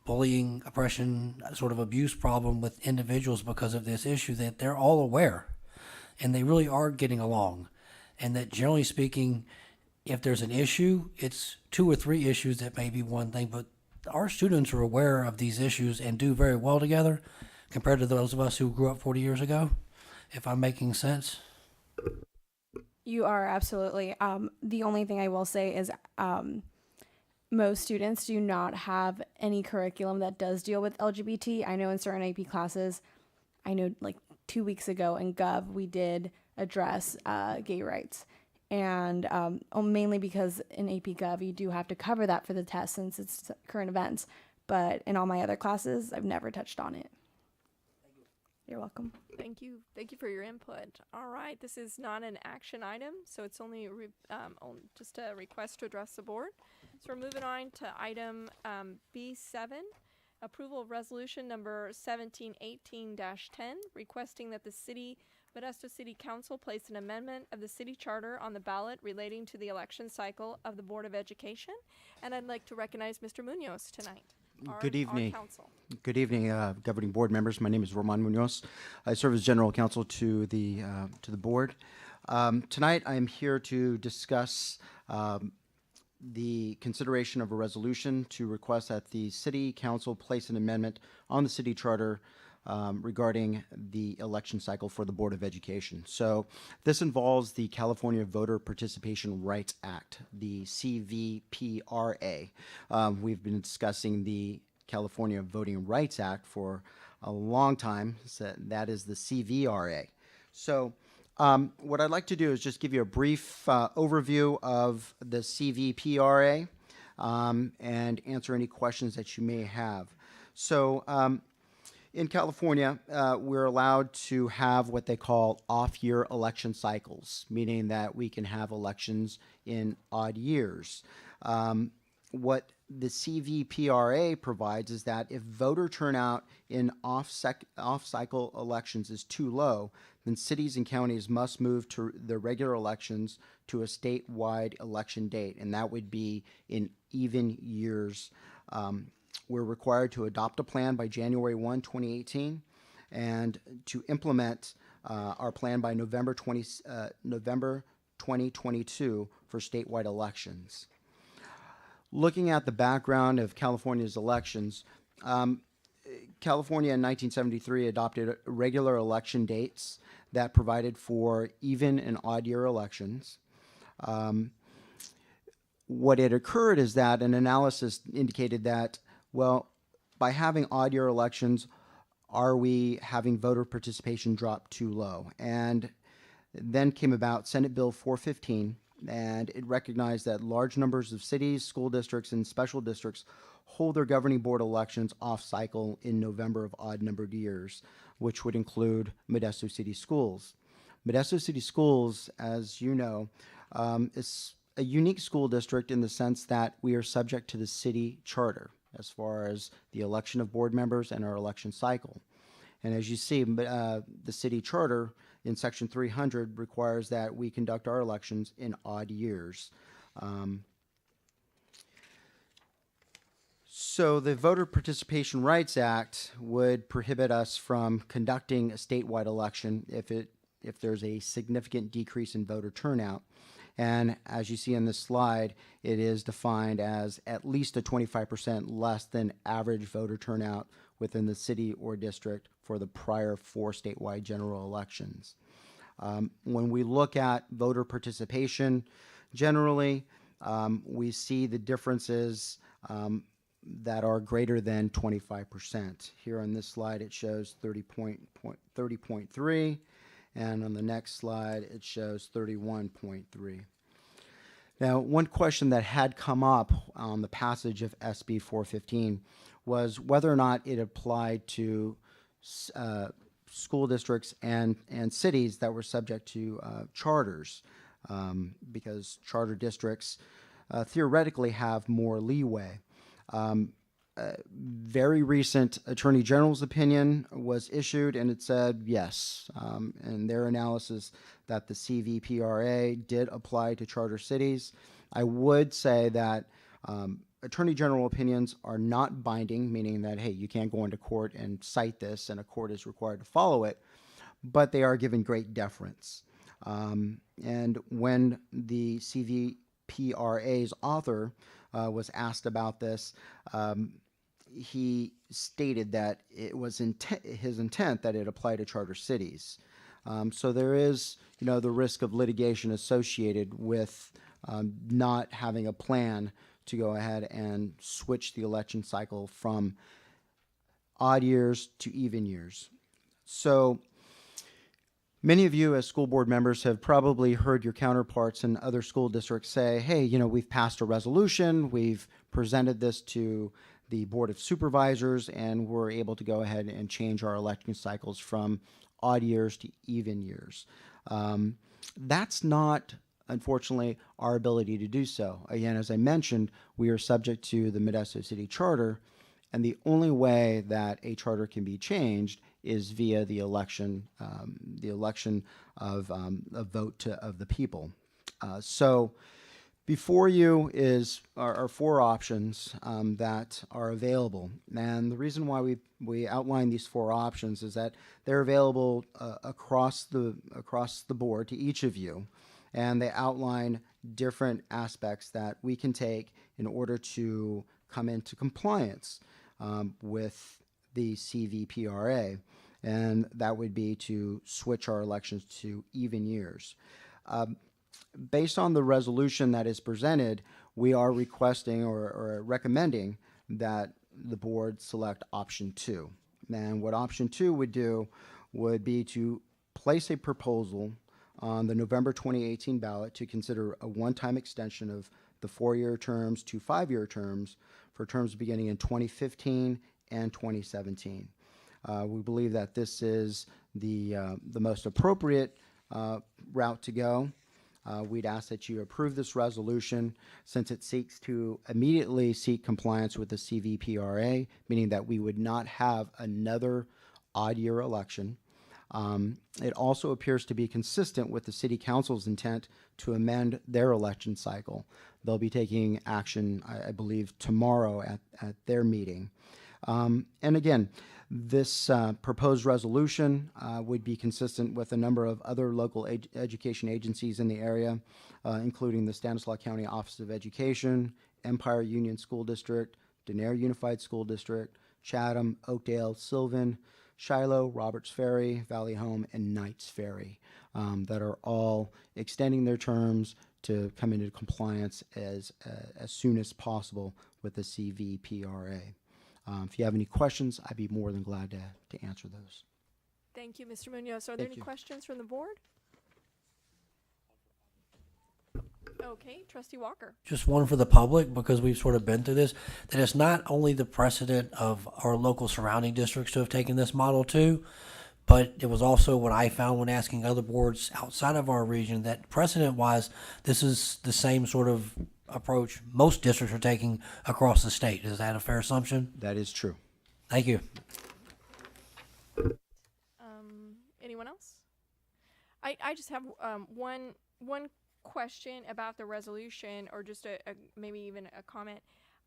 Speaker 9: bullying, oppression, sort of abuse problem with individuals because of this issue, that they're all aware and they really are getting along. And that generally speaking, if there's an issue, it's 2 or 3 issues that may be one thing, but our students are aware of these issues and do very well together compared to those of us who grew up 40 years ago, if I'm making sense.
Speaker 17: You are absolutely. The only thing I will say is most students do not have any curriculum that does deal with LGBT. I know in certain AP classes, I know like 2 weeks ago in Gov, we did address gay rights. And mainly because in AP Gov, you do have to cover that for the test since it's current events. But in all my other classes, I've never touched on it. You're welcome.
Speaker 2: Thank you. Thank you for your input. All right, this is not an action item, so it's only just a request to address the board. So we're moving on to item B7, approval of resolution number 1718-10, requesting that the Modesto City Council place an amendment of the city charter on the ballot relating to the election cycle of the Board of Education. And I'd like to recognize Mr. Munoz tonight.
Speaker 1: Good evening.
Speaker 2: Our council.
Speaker 1: Good evening, governing board members. My name is Roman Munoz. I serve as general counsel to the board. Tonight, I am here to discuss the consideration of a resolution to request that the city council place an amendment on the city charter regarding the election cycle for the Board of Education. So this involves the California Voter Participation Rights Act, the CVPRA. We've been discussing the California Voting Rights Act for a long time. So that is the CVRA. So what I'd like to do is just give you a brief overview of the CVPRA and answer any questions that you may have. So in California, we're allowed to have what they call off-year election cycles, meaning that we can have elections in odd years. What the CVPRA provides is that if voter turnout in off-cycle elections is too low, then cities and counties must move to the regular elections to a statewide election date, and that would be in even years. We're required to adopt a plan by January 1, 2018, and to implement our plan by November 2022 for statewide elections. Looking at the background of California's elections, California in 1973 adopted regular election dates that provided for even and odd year elections. What had occurred is that an analysis indicated that, well, by having odd year elections, are we having voter participation drop too low? And then came about Senate Bill 415, and it recognized that large numbers of cities, school districts, and special districts hold their governing board elections off cycle in November of odd numbered years, which would include Modesto City Schools. Modesto City Schools, as you know, is a unique school district in the sense that we are subject to the city charter as far as the election of board members and our election cycle. And as you see, the city charter in section 300 requires that we conduct our elections in odd years. So the Voter Participation Rights Act would prohibit us from conducting a statewide election if there's a significant decrease in voter turnout. And as you see in this slide, it is defined as at least a 25% less than average voter turnout within the city or district for the prior 4 statewide general elections. When we look at voter participation, generally, we see the differences that are greater than 25%. Here on this slide, it shows 30.3, and on the next slide, it shows 31.3. Now, one question that had come up on the passage of SB 415 was whether or not it applied to school districts and cities that were subject to charters, because charter districts theoretically have more leeway. Very recent Attorney General's opinion was issued, and it said yes, in their analysis, that the CVPRA did apply to charter cities. I would say that Attorney General opinions are not binding, meaning that, hey, you can't go into court and cite this, and a court is required to follow it, but they are given great deference. And when the CVPRA's author was asked about this, he stated that it was his intent that it apply to charter cities. So there is, the risk of litigation associated with not having a plan to go ahead and switch the election cycle from odd years to even years. So many of you as school board members have probably heard your counterparts in other school districts say, hey, we've passed a resolution, we've presented this to the Board of Supervisors, and we're able to go ahead and change our election cycles from odd years to even years. That's not, unfortunately, our ability to do so. Again, as I mentioned, we are subject to the Modesto City Charter, and the only way that a charter can be changed is via the election of a vote of the people. So before you are 4 options that are available, and the reason why we outline these 4 options is that they're available across the board to each of you, and they outline different aspects that we can take in order to come into compliance with the CVPRA, and that would be to switch our elections to even years. Based on the resolution that is presented, we are requesting or recommending that the board select option 2. And what option 2 would do would be to place a proposal on the November 2018 ballot to consider a one-time extension of the 4-year terms to 5-year terms for terms beginning in 2015 and 2017. We believe that this is the most appropriate route to go. We'd ask that you approve this resolution since it seeks to immediately seek compliance with the CVPRA, meaning that we would not have another odd year election. It also appears to be consistent with the City Council's intent to amend their election cycle. They'll be taking action, I believe, tomorrow at their meeting. And again, this proposed resolution would be consistent with a number of other local education agencies in the area, including the Stanislaus County Office of Education, Empire Union School District, Denair Unified School District, Chatham, Oakdale, Sylvan, Shiloh, Roberts Ferry, Valley Home, and Knights Ferry, that are all extending their terms to come into compliance as soon as possible with the CVPRA. If you have any questions, I'd be more than glad to answer those.
Speaker 2: Thank you, Mr. Munoz. Are there any questions from the board? Okay, Trustee Walker.
Speaker 9: Just one for the public, because we've sort of been through this, that it's not only the precedent of our local surrounding districts to have taken this model too, but it was also what I found when asking other boards outside of our region that precedent-wise, this is the same sort of approach most districts are taking across the state. Is that a fair assumption?
Speaker 1: That is true.
Speaker 9: Thank you.
Speaker 2: Anyone else? I just have one question about the resolution, or just a maybe even a comment.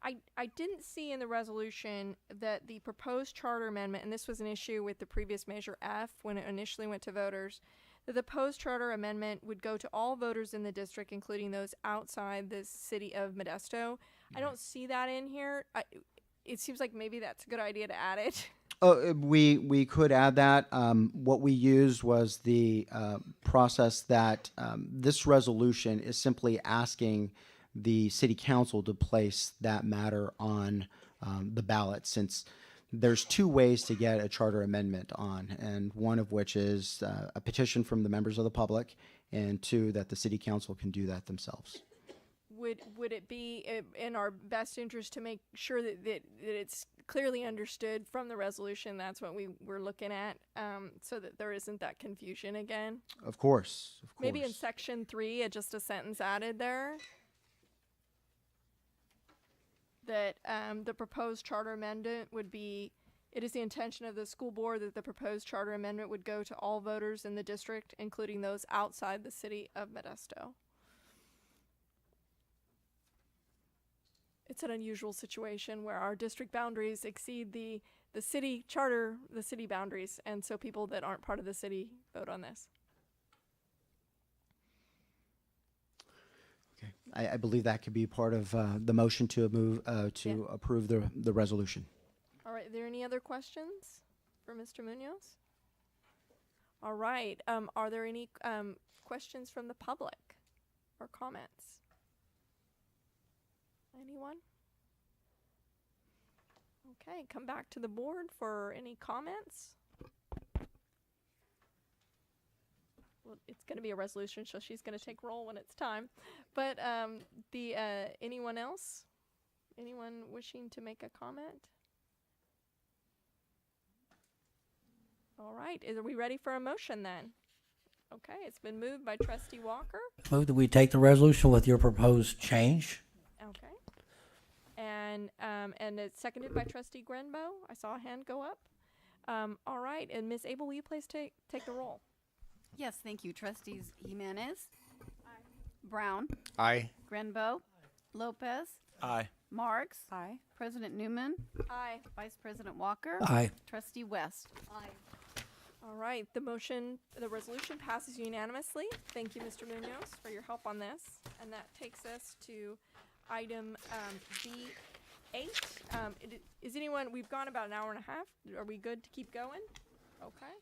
Speaker 2: I didn't see in the resolution that the proposed charter amendment, and this was an issue with the previous Measure F when it initially went to voters, that the proposed charter amendment would go to all voters in the district, including those outside the city of Modesto. I don't see that in here. It seems like maybe that's a good idea to add it.
Speaker 1: Oh, we could add that. What we used was the process that this resolution is simply asking the city council to place that matter on the ballot, since there's two ways to get a charter amendment on, and one of which is a petition from the members of the public, and two, that the city council can do that themselves.
Speaker 2: Would it be in our best interest to make sure that it's clearly understood from the resolution that's what we were looking at, so that there isn't that confusion again?
Speaker 1: Of course.
Speaker 2: Maybe in section 3, just a sentence added there that the proposed charter amendment would be, it is the intention of the school board that the proposed charter amendment would go to all voters in the district, including those outside the city of Modesto. It's an unusual situation where our district boundaries exceed the city charter, the city boundaries, and so people that aren't part of the city vote on this.
Speaker 1: Okay. I believe that could be part of the motion to approve the resolution.
Speaker 2: All right, are there any other questions for Mr. Munoz? All right, are there any questions from the public or comments? Anyone? Okay, come back to the board for any comments. Well, it's going to be a resolution, so she's going to take roll when it's time. But anyone else? Anyone wishing to make a comment? All right, are we ready for a motion then? Okay, it's been moved by Trustee Walker.
Speaker 9: Move that we take the resolution with your proposed change.
Speaker 2: Okay. And it's seconded by Trustee Grenbow. I saw a hand go up. All right, and Ms. Abel, will you please take the roll?
Speaker 3: Yes, thank you. Trustees Jimenez. Aye. Brown.
Speaker 10: Aye.
Speaker 3: Grenbow. Lopez.
Speaker 10: Aye.
Speaker 3: Marks. Aye. President Newman.
Speaker 2: Aye.
Speaker 3: Vice President Walker.
Speaker 9: Aye.
Speaker 3: Trustee West. Aye.
Speaker 2: All right, the resolution passes unanimously. Thank you, Mr. Munoz, for your help on this. And that takes us to item B8. Is anyone, we've gone about an hour and a half. Are we good to keep going? Okay.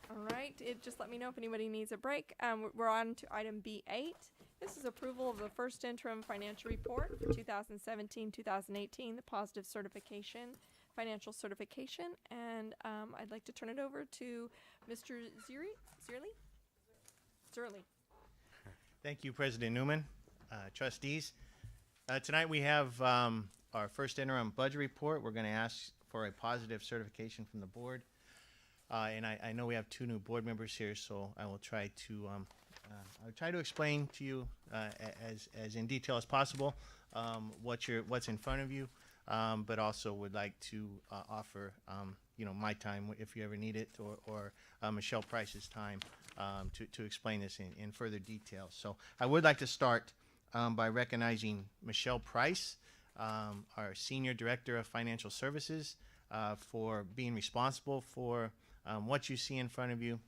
Speaker 2: All right, just let me know if anybody needs a break. We're on to item B8. This is approval of the first interim financial report for 2017-2018, the positive certification, financial certification. And I'd like to turn it over to Mr. Zierli.
Speaker 4: Thank you, President Newman, trustees. Tonight we have our first interim budget report. We're going to ask for a positive certification from the board. And I know we have 2 new board members here, so I will try to explain to you as in detail as possible what's in front of you, but also would like to offer my time if you ever need it, or Michelle Price's time to explain this in further detail. So I would like to start by recognizing Michelle Price, our Senior Director of Financial Services, for being responsible for what you see in front of you.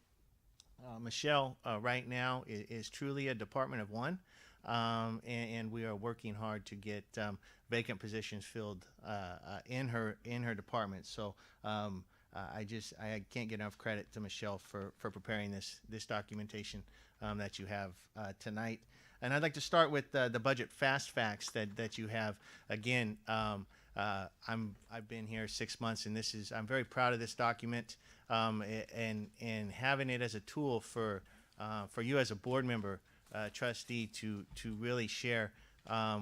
Speaker 4: Michelle right now is truly a department of one, and we are working hard to get vacant positions filled in her department. So I can't get enough credit to Michelle for preparing this documentation that you have tonight. And I'd like to start with the budget fast facts that you have. Again, I've been here 6 months, and I'm very proud of this document, and having it as a tool for you as a board member, trustee, to really share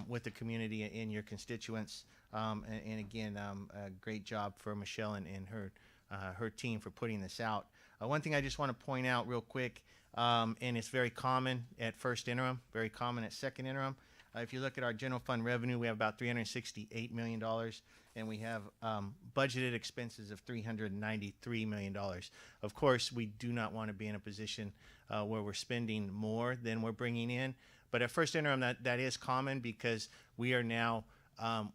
Speaker 4: with the community and your constituents. And again, a great job for Michelle and her team for putting this out. One thing I just want to point out real quick, and it's very common at first interim, very common at second interim. If you look at our general fund revenue, we have about $368 million, and we have budgeted expenses of $393 million. Of course, we do not want to be in a position where we're spending more than we're bringing in. But at first interim, that is common, because we are now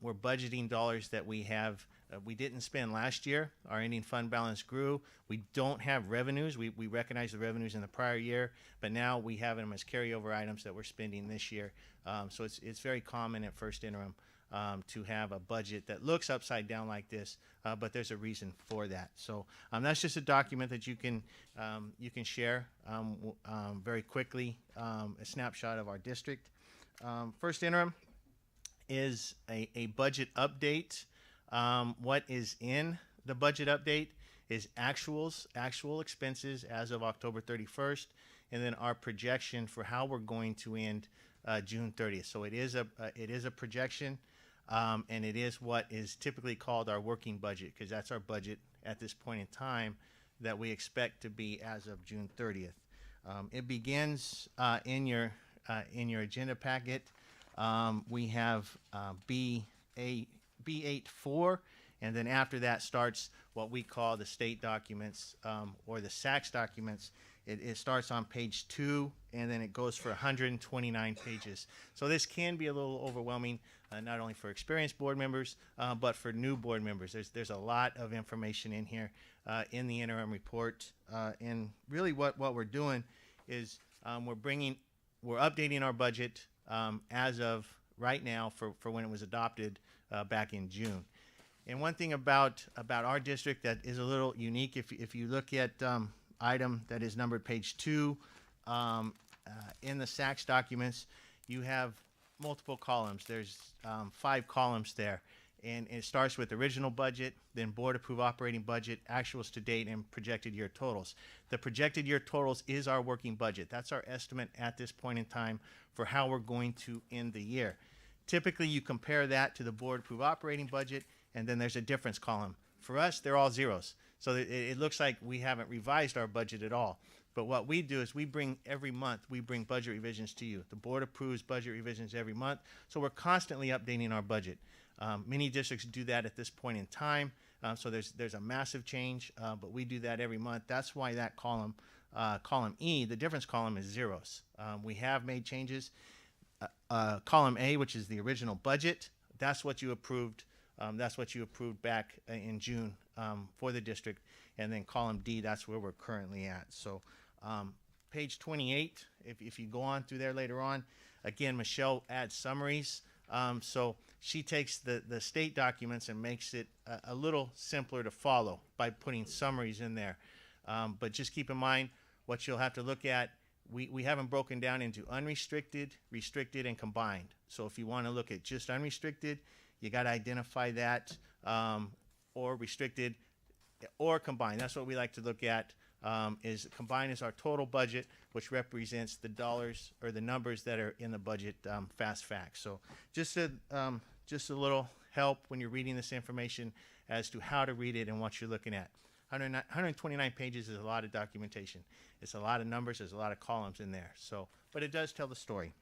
Speaker 4: we're budgeting dollars that we have We didn't spend last year. Our ending fund balance grew. We don't have revenues. We recognize the revenues in the prior year, but now we have them as carryover items that we're spending this year. So it's very common at first interim to have a budget that looks upside down like this, but there's a reason for that. So that's just a document that you can share very quickly, a snapshot of our district. First interim is a budget update. What is in the budget update is actual expenses as of October 31st, and then our projection for how we're going to end June 30th. So it is a projection, and it is what is typically called our working budget, because that's our budget at this point in time that we expect to be as of June 30th. It begins in your agenda packet. We have B8-4, and then after that starts what we call the state documents, or the SACS documents. It starts on page 2, and then it goes for 129 pages. So this can be a little overwhelming, not only for experienced board members, but for new board members. There's a lot of information in here in the interim report, and really what we're doing is we're updating our budget as of right now for when it was adopted back in June. And one thing about our district that is a little unique, if you look at item that is numbered page 2 in the SACS documents, you have multiple columns. There's 5 columns there, and it starts with original budget, then board approved operating budget, actuals to date, and projected year totals. The projected year totals is our working budget. That's our estimate at this point in time for how we're going to end the year. Typically, you compare that to the board approved operating budget, and then there's a difference column. For us, they're all zeros. So it looks like we haven't revised our budget at all. But what we do is every month, we bring budget revisions to you. The board approves budget revisions every month, so we're constantly updating our budget. Many districts do that at this point in time, so there's a massive change, but we do that every month. That's why that column E, the difference column, is zeros. We have made changes. Column A, which is the original budget, that's what you approved. That's what you approved back in June for the district. And then column D, that's where we're currently at. So page 28, if you go on through there later on, again, Michelle adds summaries. So she takes the state documents and makes it a little simpler to follow by putting summaries in there. But just keep in mind what you'll have to look at. We haven't broken down into unrestricted, restricted, and combined. So if you want to look at just unrestricted, you got to identify that, or restricted, or combined. That's what we like to look at. Is combined is our total budget, which represents the dollars or the numbers that are in the budget fast facts. So just a little help when you're reading this information as to how to read it and what you're looking at. 129 pages is a lot of documentation. It's a lot of numbers. There's a lot of columns in there. So, but it does tell the story.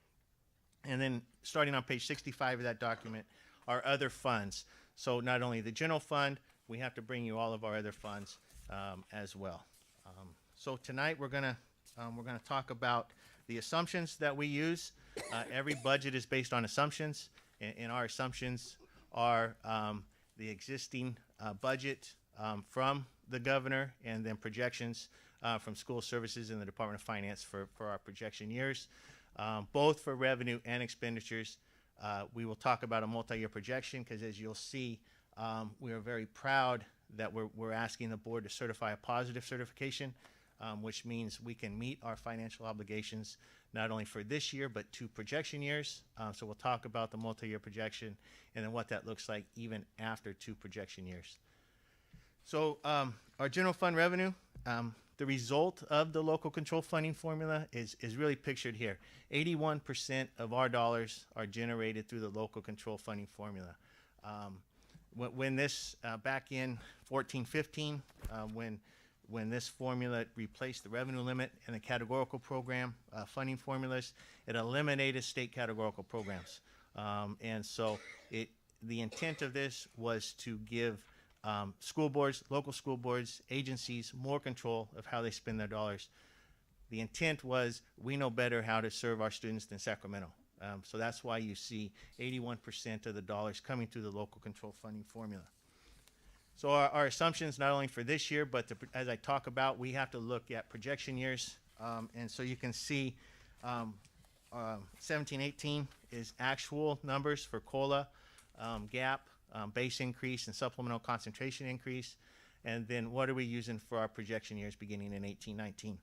Speaker 4: And then starting on page 65 of that document are other funds. So not only the general fund, we have to bring you all of our other funds as well. So tonight we're gonna talk about the assumptions that we use. Every budget is based on assumptions, and our assumptions are the existing budget from the governor, and then projections from school services and the Department of Finance for our projection years, both for revenue and expenditures. We will talk about a multi-year projection because, as you'll see, we are very proud that we're asking the board to certify a positive certification, which means we can meet our financial obligations not only for this year but 2 projection years. So we'll talk about the multi-year projection and then what that looks like even after 2 projection years. So our general fund revenue, the result of the local control funding formula is really pictured here. 81% of our dollars are generated through the local control funding formula. When this, back in 14-15, when this formula replaced the revenue limit and the categorical program funding formulas, it eliminated state categorical programs. And so the intent of this was to give school boards, local school boards, agencies more control of how they spend their dollars. The intent was we know better how to serve our students than Sacramento. So that's why you see 81% of the dollars coming through the local control funding formula. So our assumptions, not only for this year, but as I talk about, we have to look at projection years. And so you can see 17-18 is actual numbers for COLA, GAP, base increase, and supplemental concentration increase. And then what are we using for our projection years beginning in 18-19?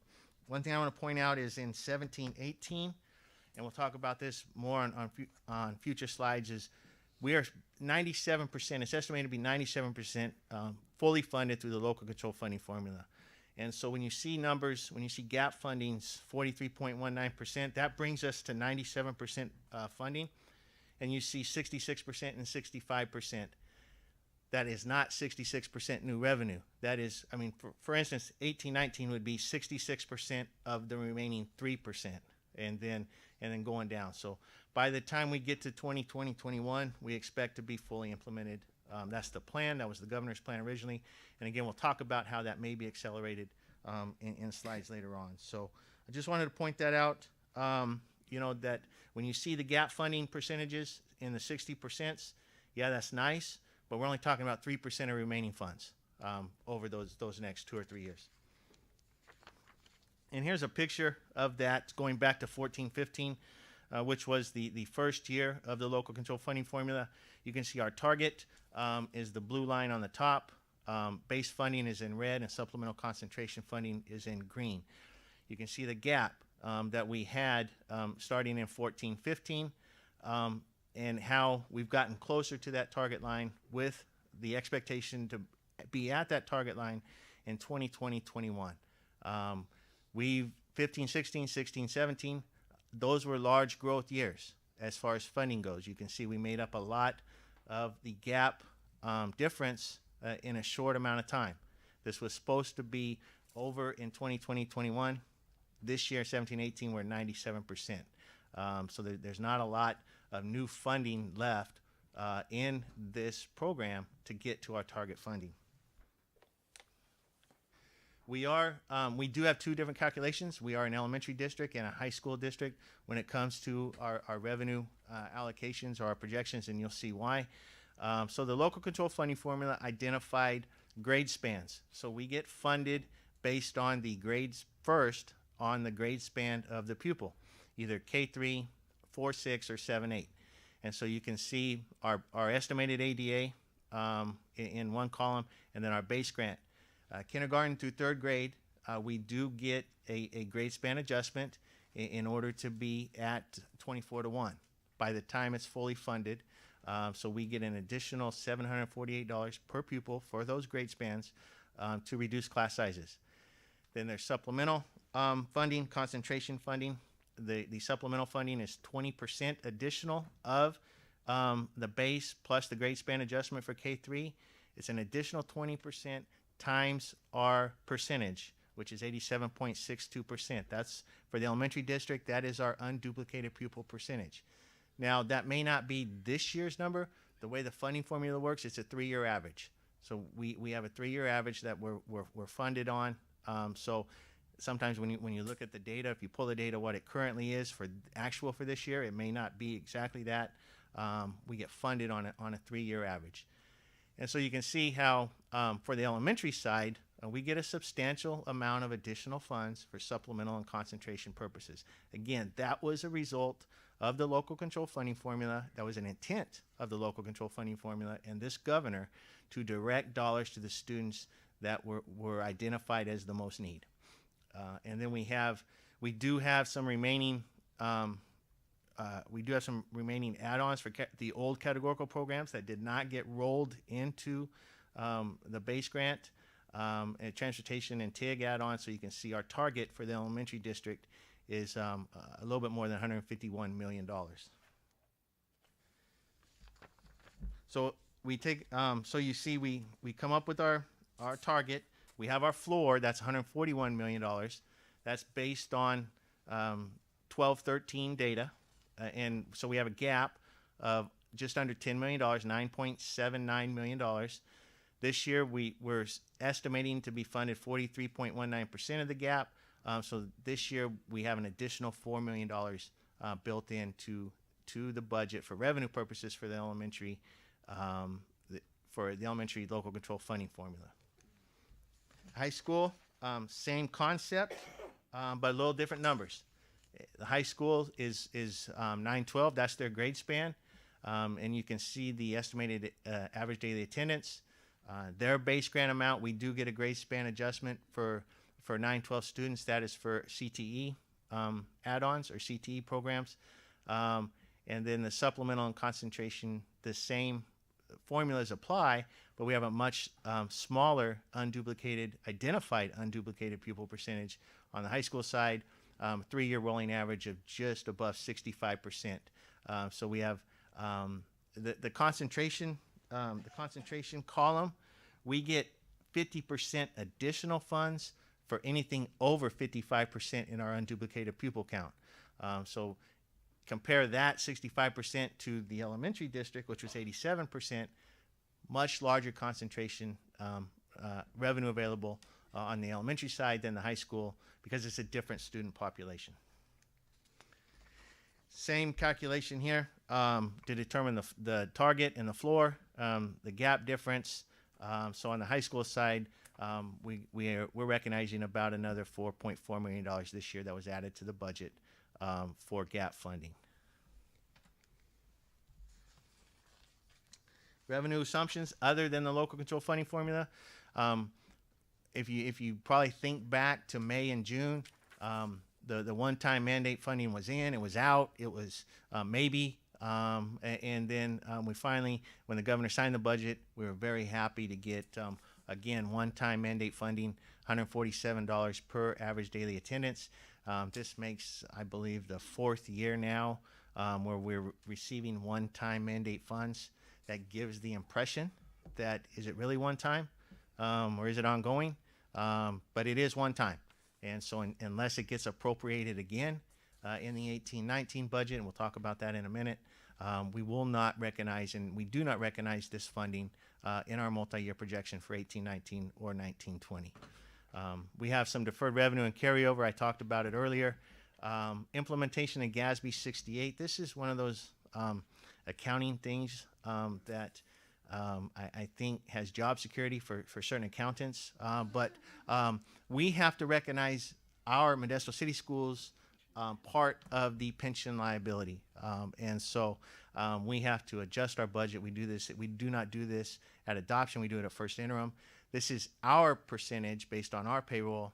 Speaker 4: One thing I want to point out is in 17-18, and we'll talk about this more on future slides, is we are 97%, it's estimated to be 97% fully funded through the local control funding formula. And so when you see numbers, when you see gap fundings, 43.19%, that brings us to 97% funding. And you see 66% and 65%. That is not 66% new revenue. That is, I mean, for instance, 18-19 would be 66% of the remaining 3%, and then going down. So by the time we get to 2020-21, we expect to be fully implemented. That's the plan. That was the governor's plan originally. And again, we'll talk about how that may be accelerated in slides later on. So I just wanted to point that out, you know, that when you see the gap funding percentages in the 60%, yeah, that's nice, but we're only talking about 3% of remaining funds over those next 2 or 3 years. And here's a picture of that going back to 14-15, which was the first year of the local control funding formula. You can see our target is the blue line on the top. Base funding is in red, and supplemental concentration funding is in green. You can see the gap that we had starting in 14-15, and how we've gotten closer to that target line with the expectation to be at that target line in 2020-21. We've 15-16, 16-17, those were large growth years as far as funding goes. You can see we made up a lot of the gap difference in a short amount of time. This was supposed to be over in 2020-21. This year, 17-18, we're at 97%. So there's not a lot of new funding left in this program to get to our target funding. We do have two different calculations. We are an elementary district and a high school district when it comes to our revenue allocations or our projections, and you'll see why. So the local control funding formula identified grade spans. So we get funded based on the grades first on the grade span of the pupil, either K3, 4-6, or 7-8. And so you can see our estimated ADA in one column, and then our base grant. Kindergarten through third grade, we do get a grade span adjustment in order to be at 24-1 by the time it's fully funded. So we get an additional $748 per pupil for those grade spans to reduce class sizes. Then there's supplemental funding, concentration funding. The supplemental funding is 20% additional of the base plus the grade span adjustment for K3. It's an additional 20% times our percentage, which is 87.62%. That's for the elementary district. That is our unduplicated pupil percentage. Now, that may not be this year's number. The way the funding formula works, it's a 3-year average. So we have a 3-year average that we're funded on. So sometimes when you look at the data, if you pull the data, what it currently is for actual for this year, it may not be exactly that. We get funded on a 3-year average. And so you can see how for the elementary side, we get a substantial amount of additional funds for supplemental and concentration purposes. Again, that was a result of the local control funding formula. That was an intent of the local control funding formula and this governor to direct dollars to the students that were identified as the most need. And then we do have some remaining add-ons for the old categorical programs that did not get rolled into the base grant, and transportation and TIG add-ons. So you can see our target for the elementary district is a little bit more than $151 million. So we take, so you see we come up with our target. We have our floor, that's $141 million. That's based on 12-13 data. And so we have a gap of just under $10 million, $9.79 million. This year, we're estimating to be funded 43.19% of the gap. So this year, we have an additional $4 million built into the budget for revenue purposes for the elementary for the elementary local control funding formula. High school, same concept, but a little different numbers. The high school is 912. That's their grade span, and you can see the estimated average daily attendance. Their base grant amount, we do get a grade span adjustment for 912 students. That is for CTE add-ons or CTE programs, and then the supplemental and concentration, the same formulas apply, but we have a much smaller identified unduplicated pupil percentage on the high school side. 3-year rolling average of just above 65%. So we have the concentration column. We get 50% additional funds for anything over 55% in our unduplicated pupil count. So compare that 65% to the elementary district, which was 87%, much larger concentration revenue available on the elementary side than the high school because it's a different student population. Same calculation here to determine the target and the floor, the gap difference. So on the high school side, we're recognizing about another $4.4 million this year that was added to the budget for gap funding. Revenue assumptions other than the local control funding formula. If you probably think back to May and June, the one-time mandate funding was in, it was out, it was maybe, and then we finally, when the governor signed the budget, we were very happy to get, again, one-time mandate funding, $147 per average daily attendance. This makes, I believe, the 4th year now where we're receiving one-time mandate funds. That gives the impression that, is it really one time or is it ongoing? But it is one time. And so unless it gets appropriated again in the 18-19 budget, and we'll talk about that in a minute, we will not recognize, and we do not recognize this funding in our multi-year projection for 18-19 or 19-20. We have some deferred revenue and carryover. I talked about it earlier. Implementation of GASB 68. This is one of those accounting things that I think has job security for certain accountants. But we have to recognize our Modesto City Schools part of the pension liability. And so we have to adjust our budget. We do not do this at adoption. We do it at first interim. This is our percentage based on our payroll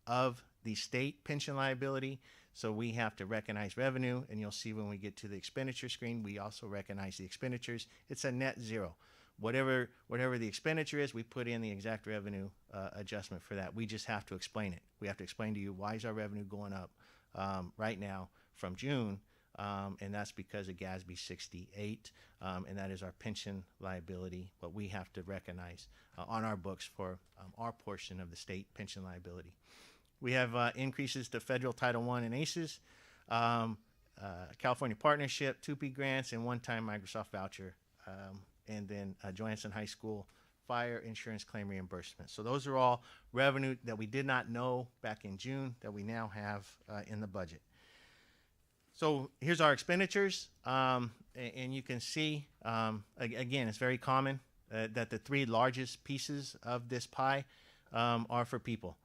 Speaker 4: of the state pension liability. So we have to recognize revenue, and you'll see when we get to the expenditure screen, we also recognize the expenditures. It's a net zero. Whatever the expenditure is, we put in the exact revenue adjustment for that. We just have to explain it. We have to explain to you, why is our revenue going up right now from June? And that's because of GASB 68, and that is our pension liability, what we have to recognize on our books for our portion of the state pension liability. We have increases to federal Title I and ACES, California Partnership, TUPE grants, and one-time Microsoft voucher, and then Johansson High School fire insurance claim reimbursement. So those are all revenue that we did not know back in June that we now have in the budget. So here's our expenditures, and you can see, again, it's very common that the 3 largest pieces of this pie are for people.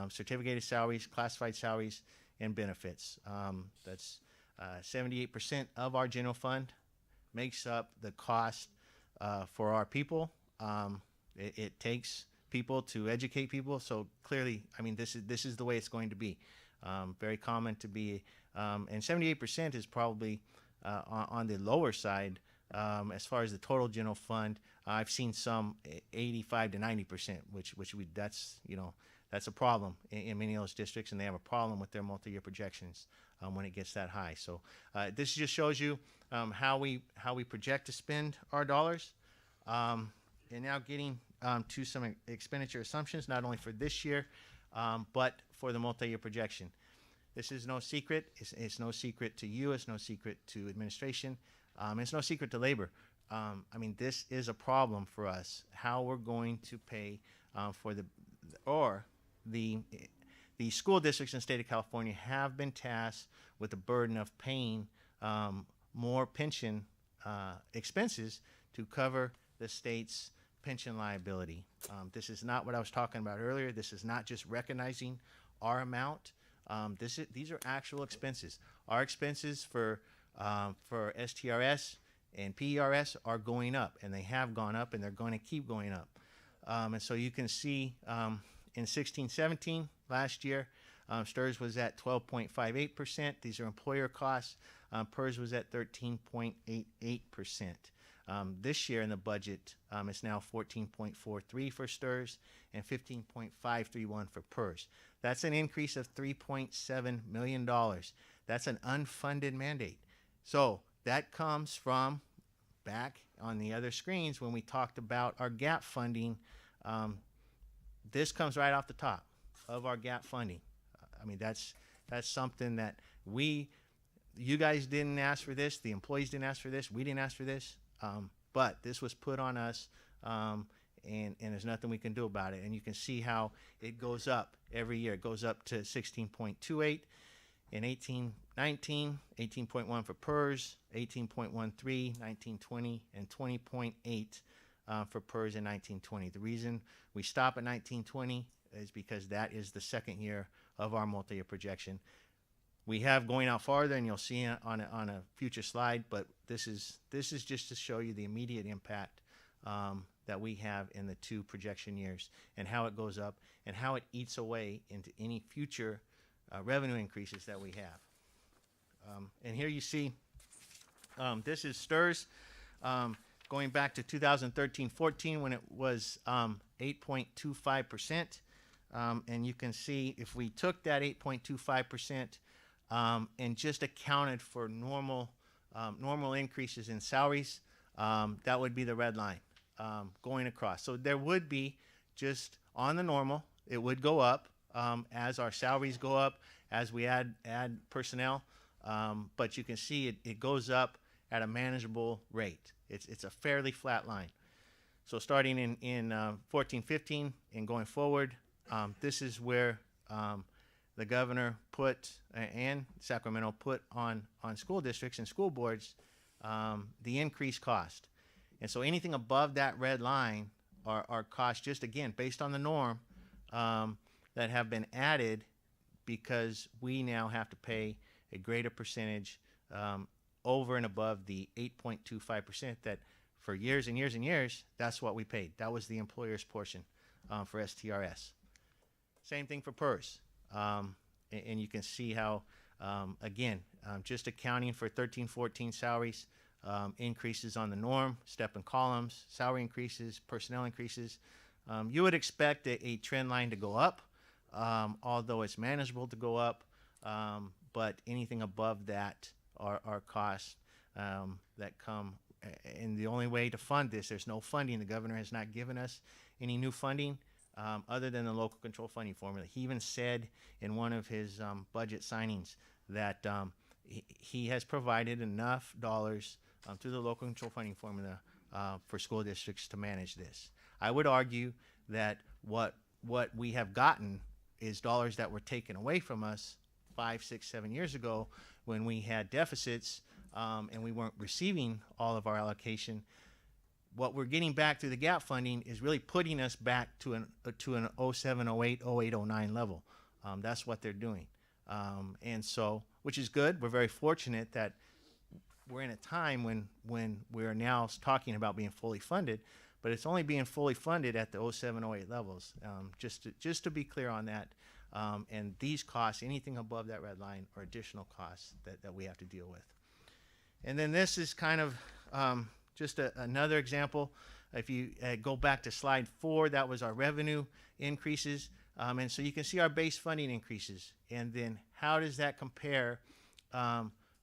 Speaker 4: Certificated salaries, classified salaries, and benefits. That's 78% of our general fund makes up the cost for our people. It takes people to educate people, so clearly, I mean, this is the way it's going to be. Very common to be, and 78% is probably on the lower side as far as the total general fund. I've seen some 85 to 90%, that's a problem in many of those districts, and they have a problem with their multi-year projections when it gets that high. So this just shows you how we project to spend our dollars. And now getting to some expenditure assumptions, not only for this year, but for the multi-year projection. This is no secret. It's no secret to you. It's no secret to administration. It's no secret to labor. I mean, this is a problem for us, how we're going to pay for the school districts in the state of California have been tasked with the burden of paying more pension expenses to cover the state's pension liability. This is not what I was talking about earlier. This is not just recognizing our amount. These are actual expenses. Our expenses for STRS and PERS are going up, and they have gone up, and they're going to keep going up. And so you can see in 16-17 last year, STRS was at 12.58%. These are employer costs. PERS was at 13.88%. This year in the budget, it's now 14.43 for STRS and 15.531 for PERS. That's an increase of $3.7 million. That's an unfunded mandate. So that comes from back on the other screens when we talked about our gap funding. This comes right off the top of our gap funding. I mean, that's something that you guys didn't ask for this, the employees didn't ask for this, we didn't ask for this, but this was put on us, and there's nothing we can do about it. And you can see how it goes up every year. It goes up to 16.28 in 18-19, 18.1 for PERS, 18.13, 19-20, and 20.8 for PERS in 19-20. The reason we stop at 19-20 is because that is the second year of our multi-year projection. We have going out farther, and you'll see on a future slide, but this is just to show you the immediate impact that we have in the two projection years and how it goes up and how it eats away into any future revenue increases that we have. And here you see, this is STRS going back to 2013-14 when it was 8.25%. And you can see if we took that 8.25% and just accounted for normal increases in salaries, that would be the red line going across. So there would be just on the normal, it would go up as our salaries go up, as we add personnel. But you can see it goes up at a manageable rate. It's a fairly flat line. So starting in 14-15 and going forward, this is where the governor put and Sacramento put on school districts and school boards the increased cost. And so anything above that red line are costs, just again based on the norm, that have been added because we now have to pay a greater percentage over and above the 8.25% that for years and years and years, that's what we paid. That was the employer's portion for STRS. Same thing for PERS. And you can see how, again, just accounting for 13-14 salaries, increases on the norm, step and columns, salary increases, personnel increases. You would expect a trend line to go up, although it's manageable to go up, but anything above that are costs that come. And the only way to fund this, there's no funding. The governor has not given us any new funding other than the local control funding formula. He even said in one of his budget signings that he has provided enough dollars through the local control funding formula for school districts to manage this. I would argue that what we have gotten is dollars that were taken away from us 5, 6, 7 years ago when we had deficits and we weren't receiving all of our allocation. What we're getting back through the gap funding is really putting us back to an 07, 08, 08, 09 level. That's what they're doing. And so, which is good. We're very fortunate that we're in a time when we're now talking about being fully funded, but it's only being fully funded at the 07, 08 levels. Just to be clear on that. And these costs, anything above that red line, are additional costs that we have to deal with. And then this is kind of just another example. If you go back to slide 4, that was our revenue increases. And so you can see our base funding increases. And then how does that compare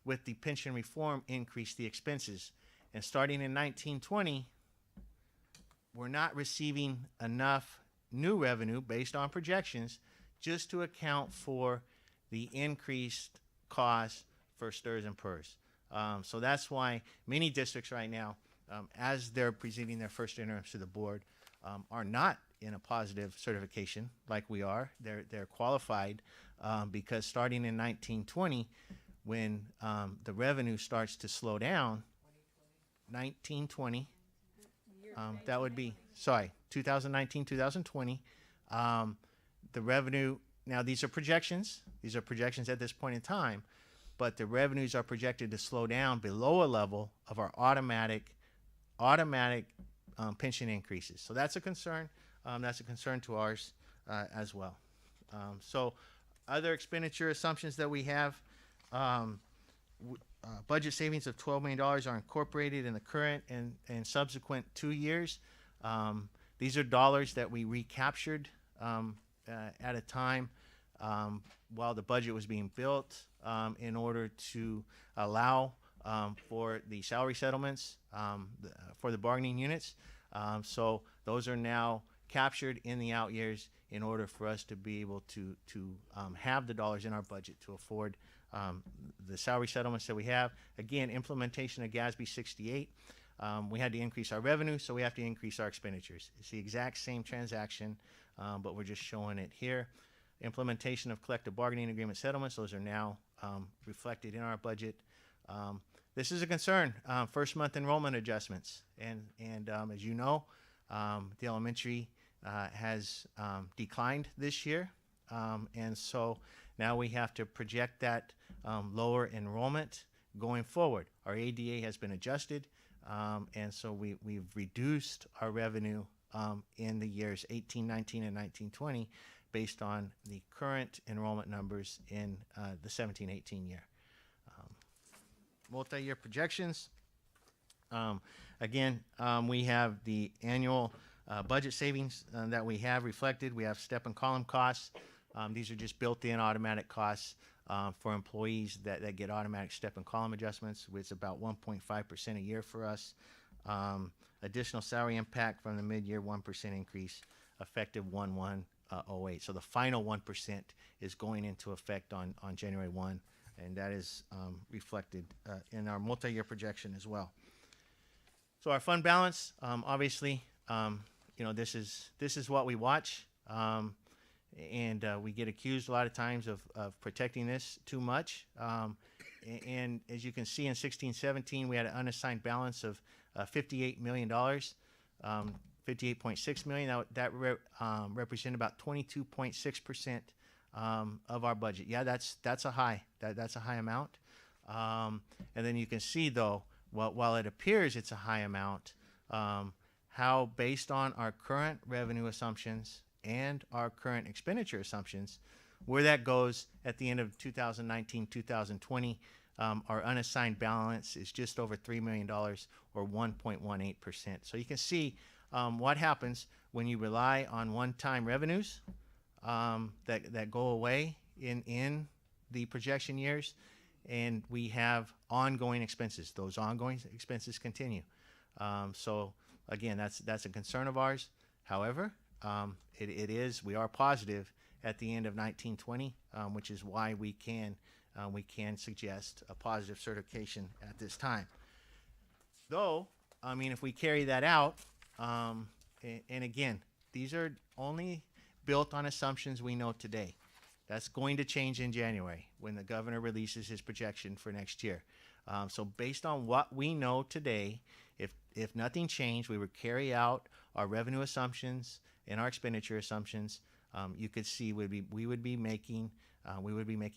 Speaker 4: with the pension reform increase, the expenses? And starting in 1920, we're not receiving enough new revenue based on projections just to account for the increased cost for STRS and PERS. So that's why many districts right now, as they're presenting their first interims to the board, are not in a positive certification like we are. They're qualified because starting in 1920, when the revenue starts to slow down, 1920, That would be, sorry, 2019, 2020. The revenue, now these are projections. These are projections at this point in time, but the revenues are projected to slow down below a level of our automatic pension increases. So that's a concern. That's a concern to ours as well. So other expenditure assumptions that we have, budget savings of $12 million are incorporated in the current and subsequent 2 years. These are dollars that we recaptured at a time while the budget was being built in order to allow for the salary settlements for the bargaining units. So those are now captured in the out years in order for us to be able to have the dollars in our budget to afford the salary settlements that we have. Again, implementation of GASB 68. We had to increase our revenue, so we have to increase our expenditures. It's the exact same transaction, but we're just showing it here. Implementation of collective bargaining agreement settlements. Those are now reflected in our budget. This is a concern, first month enrollment adjustments. And as you know, the elementary has declined this year. And so now we have to project that lower enrollment going forward. Our ADA has been adjusted, and so we've reduced our revenue in the years 18, 19, and 19, 20 based on the current enrollment numbers in the 17, 18 year. Multi-year projections. Again, we have the annual budget savings that we have reflected. We have step and column costs. These are just built-in automatic costs for employees that get automatic step and column adjustments. It's about 1.5% a year for us. Additional salary impact from the mid-year 1% increase effective 1/1/08. So the final 1% is going into effect on January 1, and that is reflected in our multi-year projection as well. So our fund balance, obviously, this is what we watch. And we get accused a lot of times of protecting this too much. And as you can see in 16-17, we had an unassigned balance of $58 million, $58.6 million. That represented about 22.6% of our budget. Yeah, that's a high. That's a high amount. And then you can see, though, while it appears it's a high amount, how based on our current revenue assumptions and our current expenditure assumptions, where that goes at the end of 2019, 2020, our unassigned balance is just over $3 million or 1.18%. So you can see what happens when you rely on one-time revenues that go away in the projection years, and we have ongoing expenses. Those ongoing expenses continue. So again, that's a concern of ours. However, we are positive at the end of 1920, which is why we can suggest a positive certification at this time. Though, I mean, if we carry that out, and again, these are only built on assumptions we know today. That's going to change in January when the governor releases his projection for next year. So based on what we know today, if nothing changed, we would carry out our revenue assumptions and our expenditure assumptions. You could see we would be making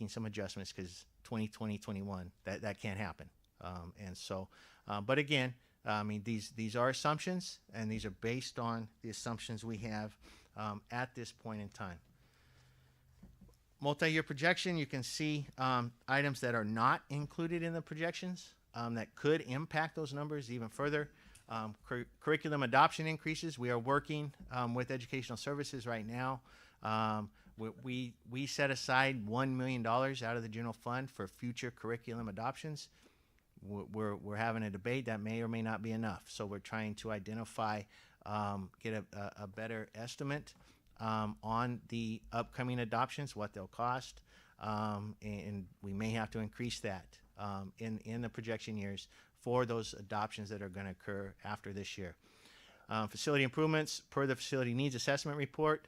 Speaker 4: some adjustments because 2020, 21 that can't happen. And so, but again, I mean these are assumptions, and these are based on the assumptions we have at this point in time. Multi-year projection, you can see items that are not included in the projections that could impact those numbers even further. Curriculum adoption increases. We are working with Educational Services right now. We set aside $1 million out of the general fund for future curriculum adoptions. We're having a debate that may or may not be enough. So we're trying to identify, get a better estimate on the upcoming adoptions, what they'll cost, and we may have to increase that in the projection years for those adoptions that are going to occur after this year. Facility improvements per the facility needs assessment report.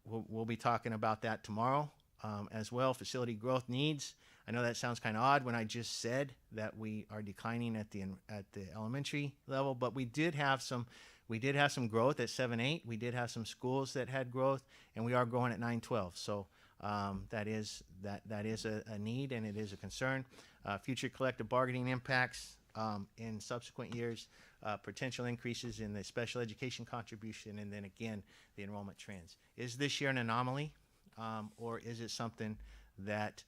Speaker 4: We'll be talking about that tomorrow. as well. Facility growth needs. I know that sounds kind of odd when I just said that we are declining at the elementary level, but we did have some growth at 7-8. We did have some schools that had growth, and we are growing at 9-12. So that is a need, and it is a concern. Future collective bargaining impacts in subsequent years, potential increases in the special education contribution, and then again the enrollment trends. Is this year an anomaly, or is it something that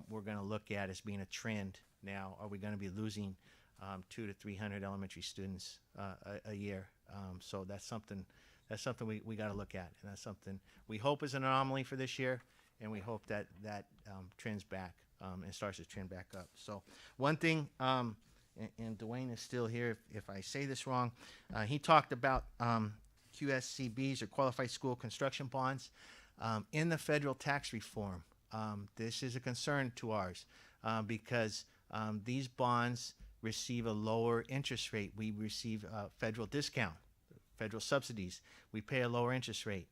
Speaker 4: we're going to look at as being a trend now? Are we going to be losing 200 to 300 elementary students a year? So that's something we got to look at, and that's something we hope is an anomaly for this year, and we hope that trends back and starts to trend back up. So one thing, and Dwayne is still here if I say this wrong, he talked about QSCBs, or Qualified School Construction Bonds, in the federal tax reform. This is a concern to ours because these bonds receive a lower interest rate. We receive federal discount, federal subsidies. We pay a lower interest rate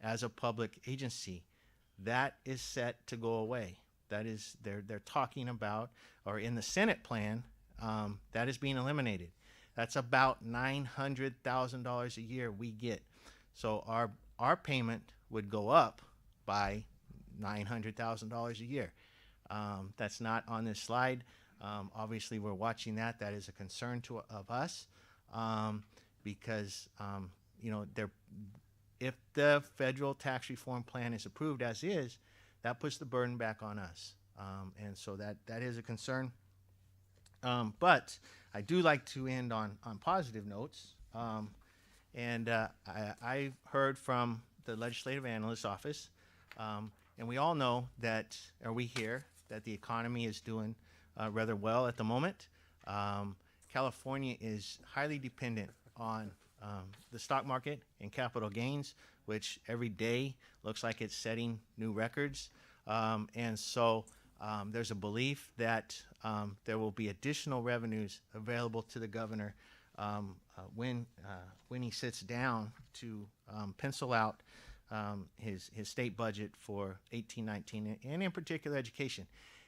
Speaker 4: as a public agency. That is set to go away. That is, they're talking about, or in the Senate plan, that is being eliminated. That's about $900,000 a year we get. So our payment would go up by $900,000 a year. That's not on this slide. Obviously, we're watching that. That is a concern of us because if the federal tax reform plan is approved as is, that puts the burden back on us, and so that is a concern. But I do like to end on positive notes, and I heard from the Legislative Analyst's Office, and we all know that, or we hear that the economy is doing rather well at the moment. California is highly dependent on the stock market and capital gains, which every day looks like it's setting new records. And so there's a belief that there will be additional revenues available to the governor when he sits down to pencil out his state budget for 18-19, and in particular education.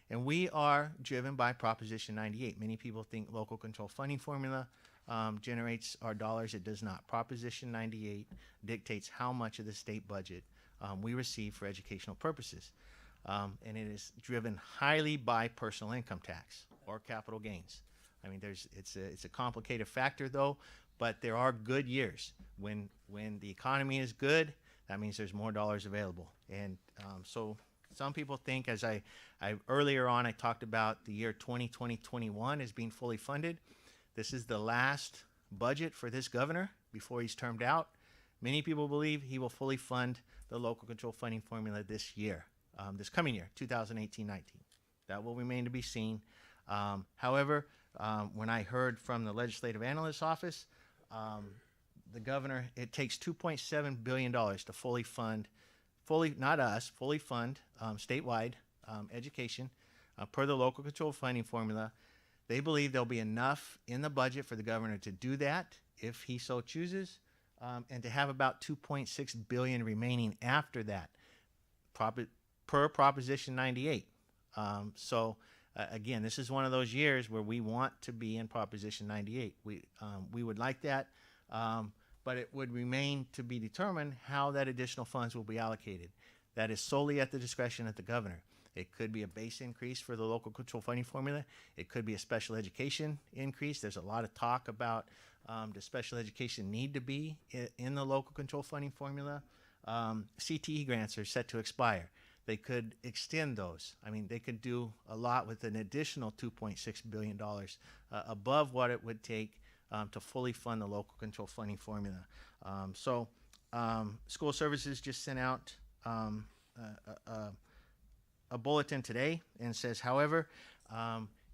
Speaker 4: And we are driven by Proposition 98. Many people think local control funding formula generates our dollars. It does not. Proposition 98 dictates how much of the state budget we receive for educational purposes. And it is driven highly by personal income tax or capital gains. I mean, it's a complicated factor though, but there are good years. When the economy is good, that means there's more dollars available. And so some people think, as I earlier on I talked about the year 2020-21 as being fully funded. This is the last budget for this governor before he's termed out. Many people believe he will fully fund the local control funding formula this year, this coming year, 2018-19. That will remain to be seen. However, when I heard from the Legislative Analyst's Office, the governor, it takes $2.7 billion to fully fund, not us, fully fund statewide education per the local control funding formula. They believe there'll be enough in the budget for the governor to do that if he so chooses, and to have about $2.6 billion remaining after that, per Proposition 98. Again, this is one of those years where we want to be in Proposition 98. We would like that, but it would remain to be determined how that additional funds will be allocated. That is solely at the discretion of the governor. It could be a base increase for the local control funding formula. It could be a special education increase. There's a lot of talk about does special education need to be in the local control funding formula. CTE grants are set to expire. They could extend those. I mean, they could do a lot with an additional $2.6 billion above what it would take to fully fund the local control funding formula. School Services just sent out a bulletin today and says, however,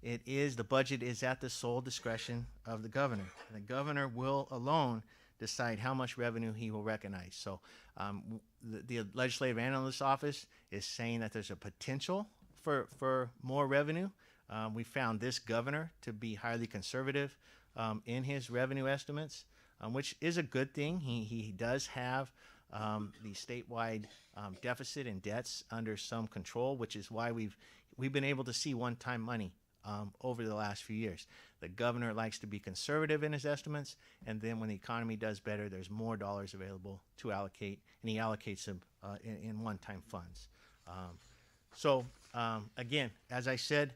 Speaker 4: the budget is at the sole discretion of the governor. The governor will alone decide how much revenue he will recognize. So the Legislative Analyst's Office is saying that there's a potential for more revenue. We found this governor to be highly conservative in his revenue estimates, which is a good thing. He does have the statewide deficit and debts under some control, which is why we've been able to see one-time money over the last few years. The governor likes to be conservative in his estimates, and then when the economy does better, there's more dollars available to allocate, and he allocates them in one-time funds. Again, as I said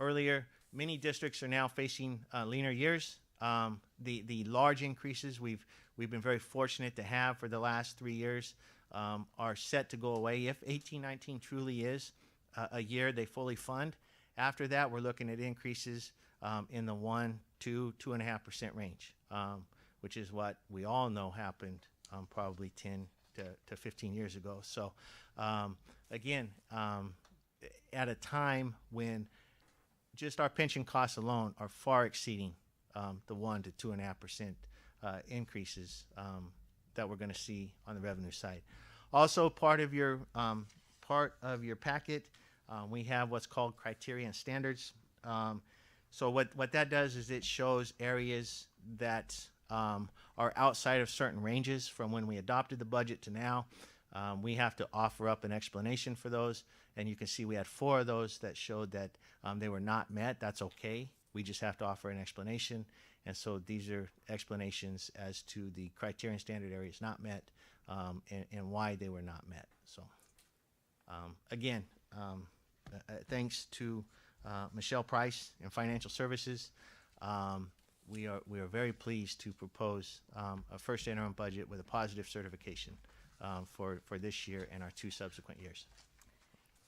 Speaker 4: earlier, many districts are now facing leaner years. The large increases we've been very fortunate to have for the last 3 years are set to go away if 18-19 truly is a year they fully fund. After that, we're looking at increases in the 2.5% range, which is what we all know happened probably 10 to 15 years ago. So again, at a time when just our pension costs alone are far exceeding the 1 to 2.5% increases that we're going to see on the revenue side. Also, part of your packet, we have what's called criteria and standards. So what that does is it shows areas that are outside of certain ranges from when we adopted the budget to now. We have to offer up an explanation for those, and you can see we had 4 of those that showed that they were not met. That's okay. We just have to offer an explanation, and so these are explanations as to the criterion standard areas not met and why they were not met. So again, thanks to Michelle Price and Financial Services, we are very pleased to propose a first interim budget with a positive certification for this year and our 2 subsequent years.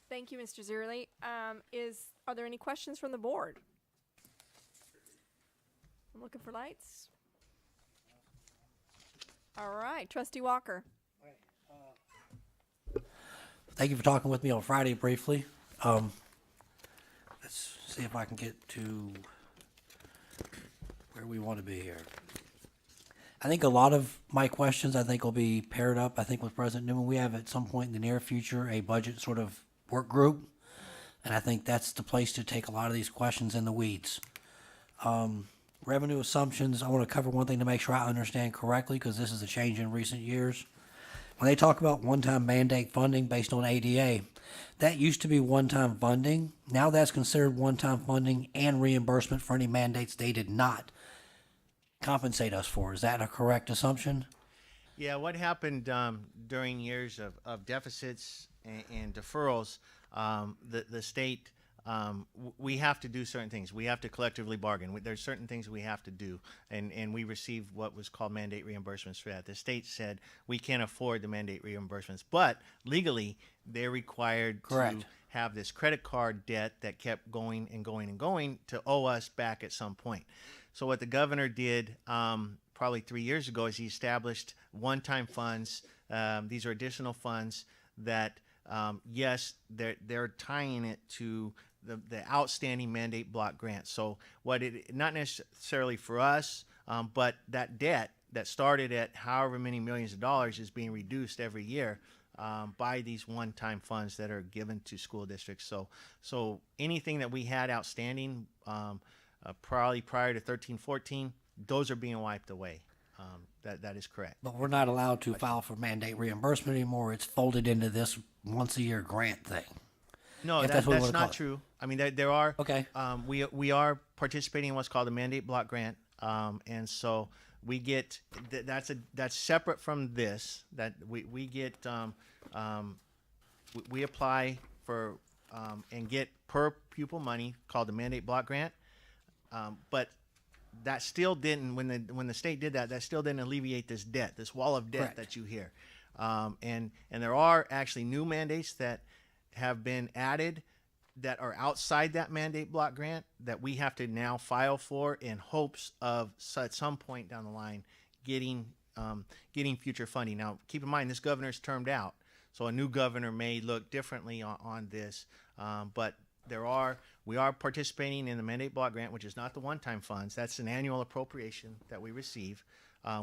Speaker 2: Thank you, Mr. Zierli. Are there any questions from the board? I'm looking for lights. All right, Trustee Walker.
Speaker 9: Thank you for talking with me on Friday briefly. Let's see if I can get to where we want to be here. I think a lot of my questions will be paired up, with President Newman. We have at some point in the near future a budget sort of work group, and I think that's the place to take a lot of these questions in the weeds. Revenue assumptions, I want to cover one thing to make sure I understand correctly, because this is a change in recent years. When they talk about one-time mandate funding based on ADA, that used to be one-time funding. Now that's considered one-time funding and reimbursement for any mandates they did not compensate us for. Is that a correct assumption?
Speaker 4: Yeah, what happened during years of deficits and deferrals, the state, we have to do certain things. We have to collectively bargain. There's certain things we have to do, and we received what was called mandate reimbursements for that. The state said we can't afford the mandate reimbursements, but legally they're required
Speaker 9: Correct.
Speaker 4: to have this credit card debt that kept going and going and going to owe us back at some point. So what the governor did probably 3 years ago is he established one-time funds. These are additional funds that, yes, they're tying it to the outstanding mandate block grant. So not necessarily for us, but that debt that started at however many millions of dollars is being reduced every year by these one-time funds that are given to school districts. So anything that we had outstanding probably prior to 13-14, those are being wiped away. That is correct.
Speaker 9: But we're not allowed to file for mandate reimbursement anymore. It's folded into this once-a-year grant thing.
Speaker 4: No,
Speaker 9: If
Speaker 4: that's
Speaker 9: what we wanna call
Speaker 4: not
Speaker 9: it.
Speaker 4: true. I mean, there are.
Speaker 9: Okay.
Speaker 4: We are participating in what's called a mandate block grant, and so we get that's separate from this. That we get we apply for and get per pupil money called the mandate block grant, but that still didn't when the state did that still didn't alleviate this debt, this wall of debt
Speaker 9: Correct.
Speaker 4: that you hear, and there are actually new mandates that have been added that are outside that mandate block grant that we have to now file for in hopes of at some point down the line getting future funding. Now, keep in mind this governor's termed out, so a new governor may look differently on this, but we are participating in the mandate block grant, which is not the one-time funds. That's an annual appropriation that we receive.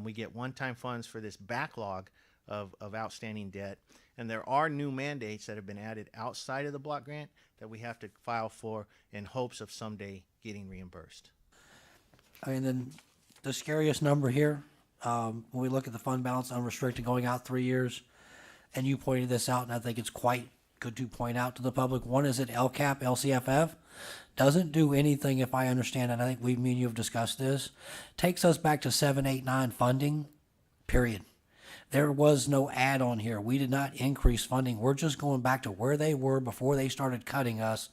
Speaker 4: We get one-time funds for this backlog of outstanding debt. And there are new mandates that have been added outside of the block grant that we have to file for in hopes of someday getting reimbursed.
Speaker 9: And then the scariest number here, When we look at the fund balance unrestricted going out 3 years, and you pointed this out, and I think it's quite good to point out to the public. One is that LCAP, LCFF, doesn't do anything, if I understand it. I think me and you have discussed this. Takes us back to 7, 8, 9 funding, period. There was no add on here. We did not increase funding. We're just going back to where they were before they started cutting us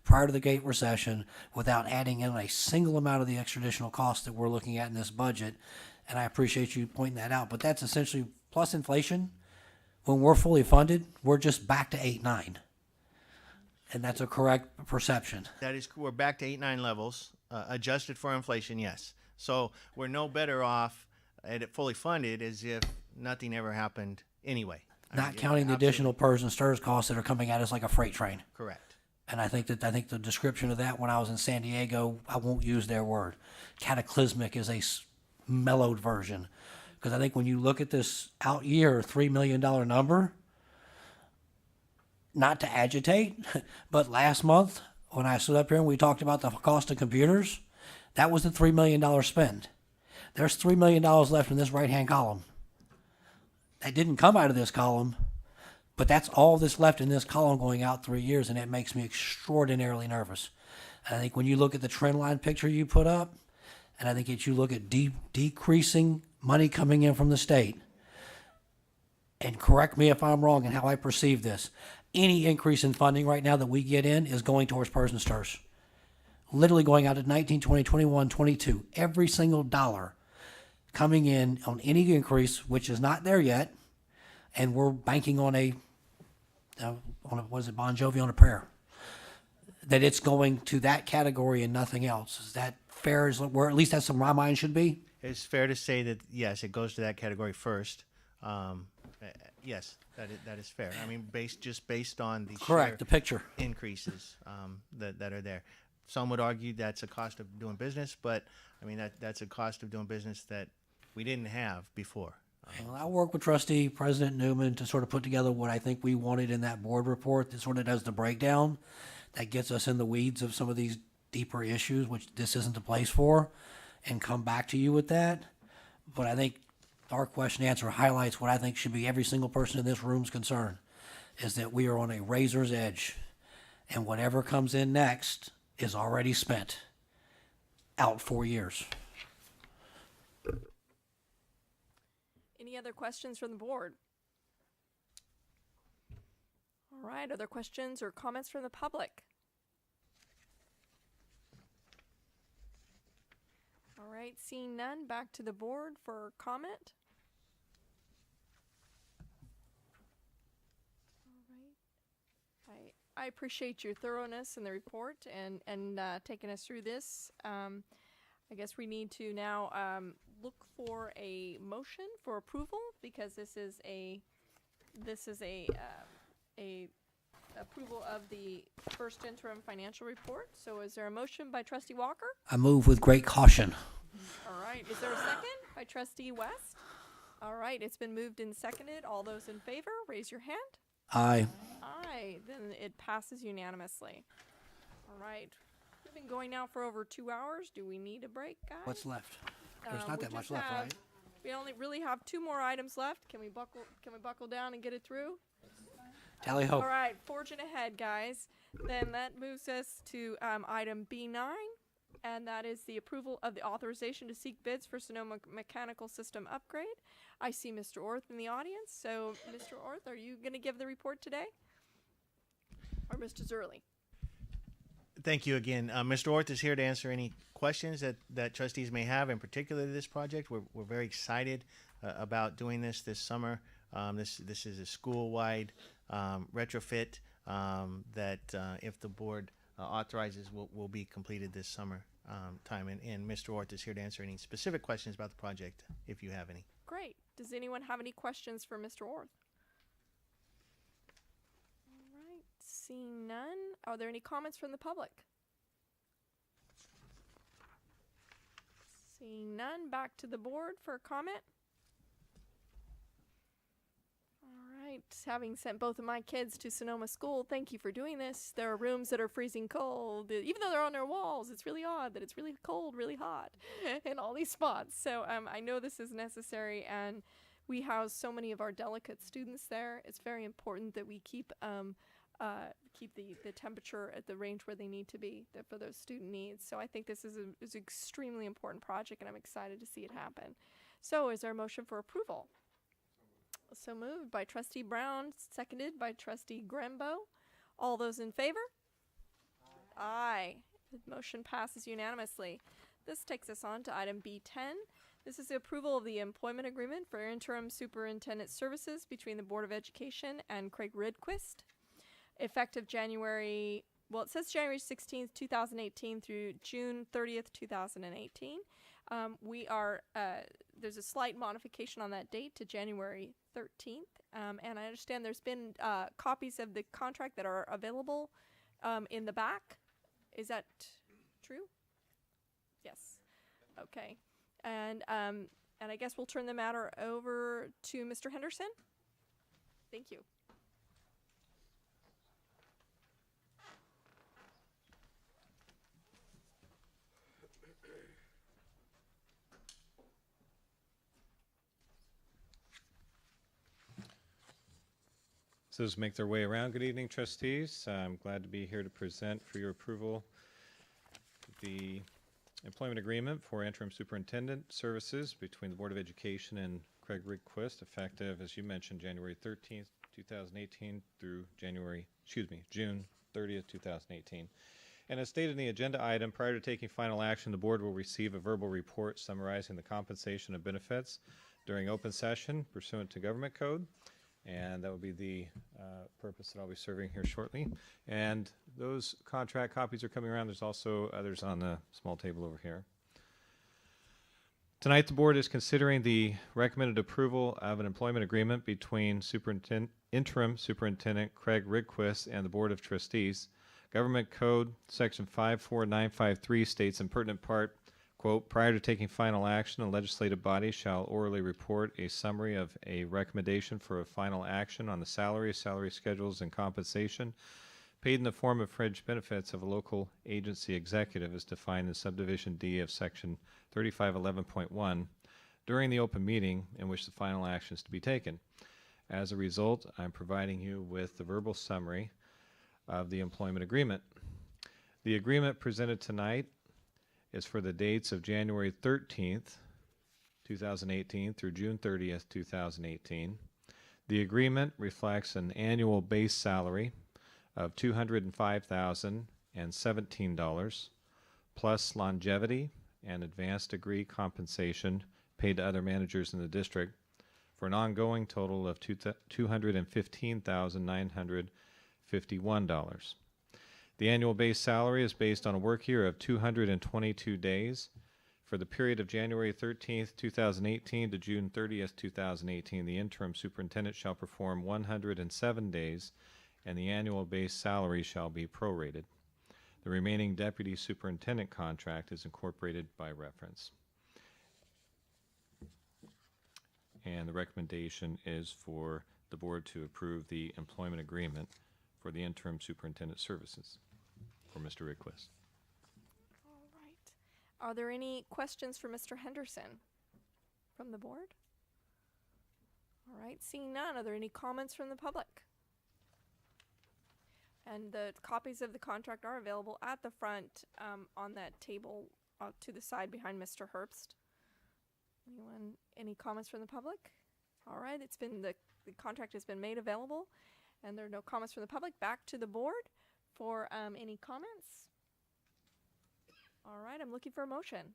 Speaker 9: prior to the Great Recession without adding in a single amount of the extra-additional costs that we're looking at in this budget. And I appreciate you pointing that out. But that's essentially, plus inflation, when we're fully funded, we're just back to 8, 9. And that's a correct perception.
Speaker 4: That is, we're back to 8-9 levels, adjusted for inflation, yes. So we're no better off at it fully funded as if nothing ever happened anyway.
Speaker 9: Not counting the additional PERS and STIRS costs that are coming at us like a freight train.
Speaker 4: Correct.
Speaker 9: And I think the description of that when I was in San Diego, I won't use their word. Cataclysmic is a mellowed version. Because I think when you look at this out year $3 million number, not to agitate, but last month when I stood up here and we talked about the cost of computers, that was the $3 million spend. There's $3 million left in this right-hand column. That didn't come out of this column, but that's all that's left in this column going out 3 years, and it makes me extraordinarily nervous. And I think when you look at the trend line picture you put up, and I think that you look at decreasing money coming in from the state, and correct me if I'm wrong in how I perceive this, any increase in funding right now that we get in is going towards PERS and STIRS. Literally going out at 19, 20, 21, 22. Every single dollar coming in on any increase, which is not there yet, and we're banking on what is it, Bon Jovi on a prayer, that it's going to that category and nothing else. Is that fair? Is where at least that's where my mind should be?
Speaker 4: It's fair to say that, yes, it goes to that category first. Yes, that is fair. I mean, based on the
Speaker 9: correct the picture
Speaker 4: increases that are there. Some would argue that's a cost of doing business, but I mean that's a cost of doing business that we didn't have before.
Speaker 9: Well, I work with Trustee President Newman to sort of put together what I think we wanted in that board report that sort of does the breakdown that gets us in the weeds of some of these deeper issues, which this isn't the place for, and come back to you with that. But I think our question answer highlights what I think should be every single person in this room's concern, is that we are on a razor's edge, and whatever comes in next is already spent out 4 years.
Speaker 2: Any other questions from the board? All right, other questions or comments from the public? All right, seeing none, back to the board for comment. All right. I appreciate your thoroughness in the report and taking us through this. I guess we need to now look for a motion for approval because this is a approval of the first interim financial report. So is there a motion by Trustee Walker?
Speaker 9: I move with great caution.
Speaker 2: All right. Is there a second by Trustee West? All right. It's been moved and seconded. All those in favor, raise your hand.
Speaker 9: Aye.
Speaker 2: Aye. Then it passes unanimously. All right. We've been going now for over 2 hours. Do we need a break, guys?
Speaker 9: What's left? There's not
Speaker 2: We
Speaker 9: that much
Speaker 2: just
Speaker 9: left,
Speaker 2: have-
Speaker 9: right?
Speaker 2: We only really have 2 more items left. Can we buckle down and get it through?
Speaker 9: Tally ho.
Speaker 2: All right, forging ahead, guys. Then that moves us to item B9, and that is the approval of the authorization to seek bids for Sonoma mechanical system upgrade. I see Mr. Orth in the audience. So, Mr. Orth, are you going to give the report today? Or Mr. Zerly?
Speaker 4: Thank you again. Mr. Orth is here to answer any questions that trustees may have, in particular to this project. We're very excited about doing this summer. This is a school-wide retrofit that if the board authorizes will be completed this summer time. And Mr. Orth is here to answer any specific questions about the project if you have any.
Speaker 2: Great. Does anyone have any questions for Mr. Orth? All right. Seeing none. Are there any comments from the public? Seeing none. Back to the board for a comment. All right. right. Having sent both of my kids to Sonoma School, thank you for doing this. There are rooms that are freezing cold. Even though they're on their walls, it's really odd that it's really cold, really hot in all these spots. So I know this is necessary, and we house so many of our delicate students there. It's very important that we keep the temperature at the range where they need to be for those student needs. So I think this is an extremely important project, and I'm excited to see it happen. So is there a motion for approval? So moved by Trustee Brown, seconded by Trustee Grembo. All those in favor? Aye. The motion passes unanimously. This takes us on to item B10. This is the approval of the employment agreement for interim superintendent services between the Board of Education and Craig Ridquist. Effective January 16th, 2018 through June 30th, 2018. There's a slight modification on that date to January 13th. And I understand there's been copies of the contract that are available in the back. Is that true? Yes. Okay. And I guess we'll turn the matter over to Mr. Henderson. Thank you.
Speaker 18: So those make their way around. Good evening, trustees. I'm glad to be here to present for your approval the employment agreement for interim superintendent services between the Board of Education and Craig Ridquist, effective, as you mentioned, January 13th, 2018 through June 30th, 2018. And as stated in the agenda item, prior to taking final action, the board will receive a verbal report summarizing the compensation of benefits during open session pursuant to government code. And that will be the purpose that I'll be serving here shortly. And those contract copies are coming around. There's also others on the small table over here. Tonight, the board is considering the recommended approval of an employment agreement between interim superintendent Craig Ridquist and the Board of Trustees. Government Code Section 54953 states in pertinent part, quote, prior to taking final action, a legislative body shall orally report a summary of a recommendation for a final action on the salary schedules, and compensation paid in the form of fringe benefits of a local agency executive as defined in subdivision D of section 3511.1 during the open meeting in which the final action is to be taken. As a result, I'm providing you with the verbal summary of the employment agreement. The agreement presented tonight is for the dates of January 13th, 2018 through June 30th, 2018. The agreement reflects an annual base salary of $205,017 plus longevity and advanced degree compensation paid to other managers in the district for an ongoing total of $215,951. The annual base salary is based on a work year of 222 days. For the period of January 13th, 2018 to June 30th, 2018, the interim superintendent shall perform 107 days, and the annual base salary shall be prorated. The remaining deputy superintendent contract is incorporated by reference. And the recommendation is for the board to approve the employment agreement for the interim superintendent services for Mr. Ridquist.
Speaker 2: All right. Are there any questions for Mr. Henderson from the board? All right. Seeing none, are there any comments from the public? And the copies of the contract are available at the front on that table to the side behind Mr. Herbst. Anyone? Any comments from the public? All right. The contract has been made available, and there are no comments from the public. Back to the board for any comments. All right. I'm looking for a motion.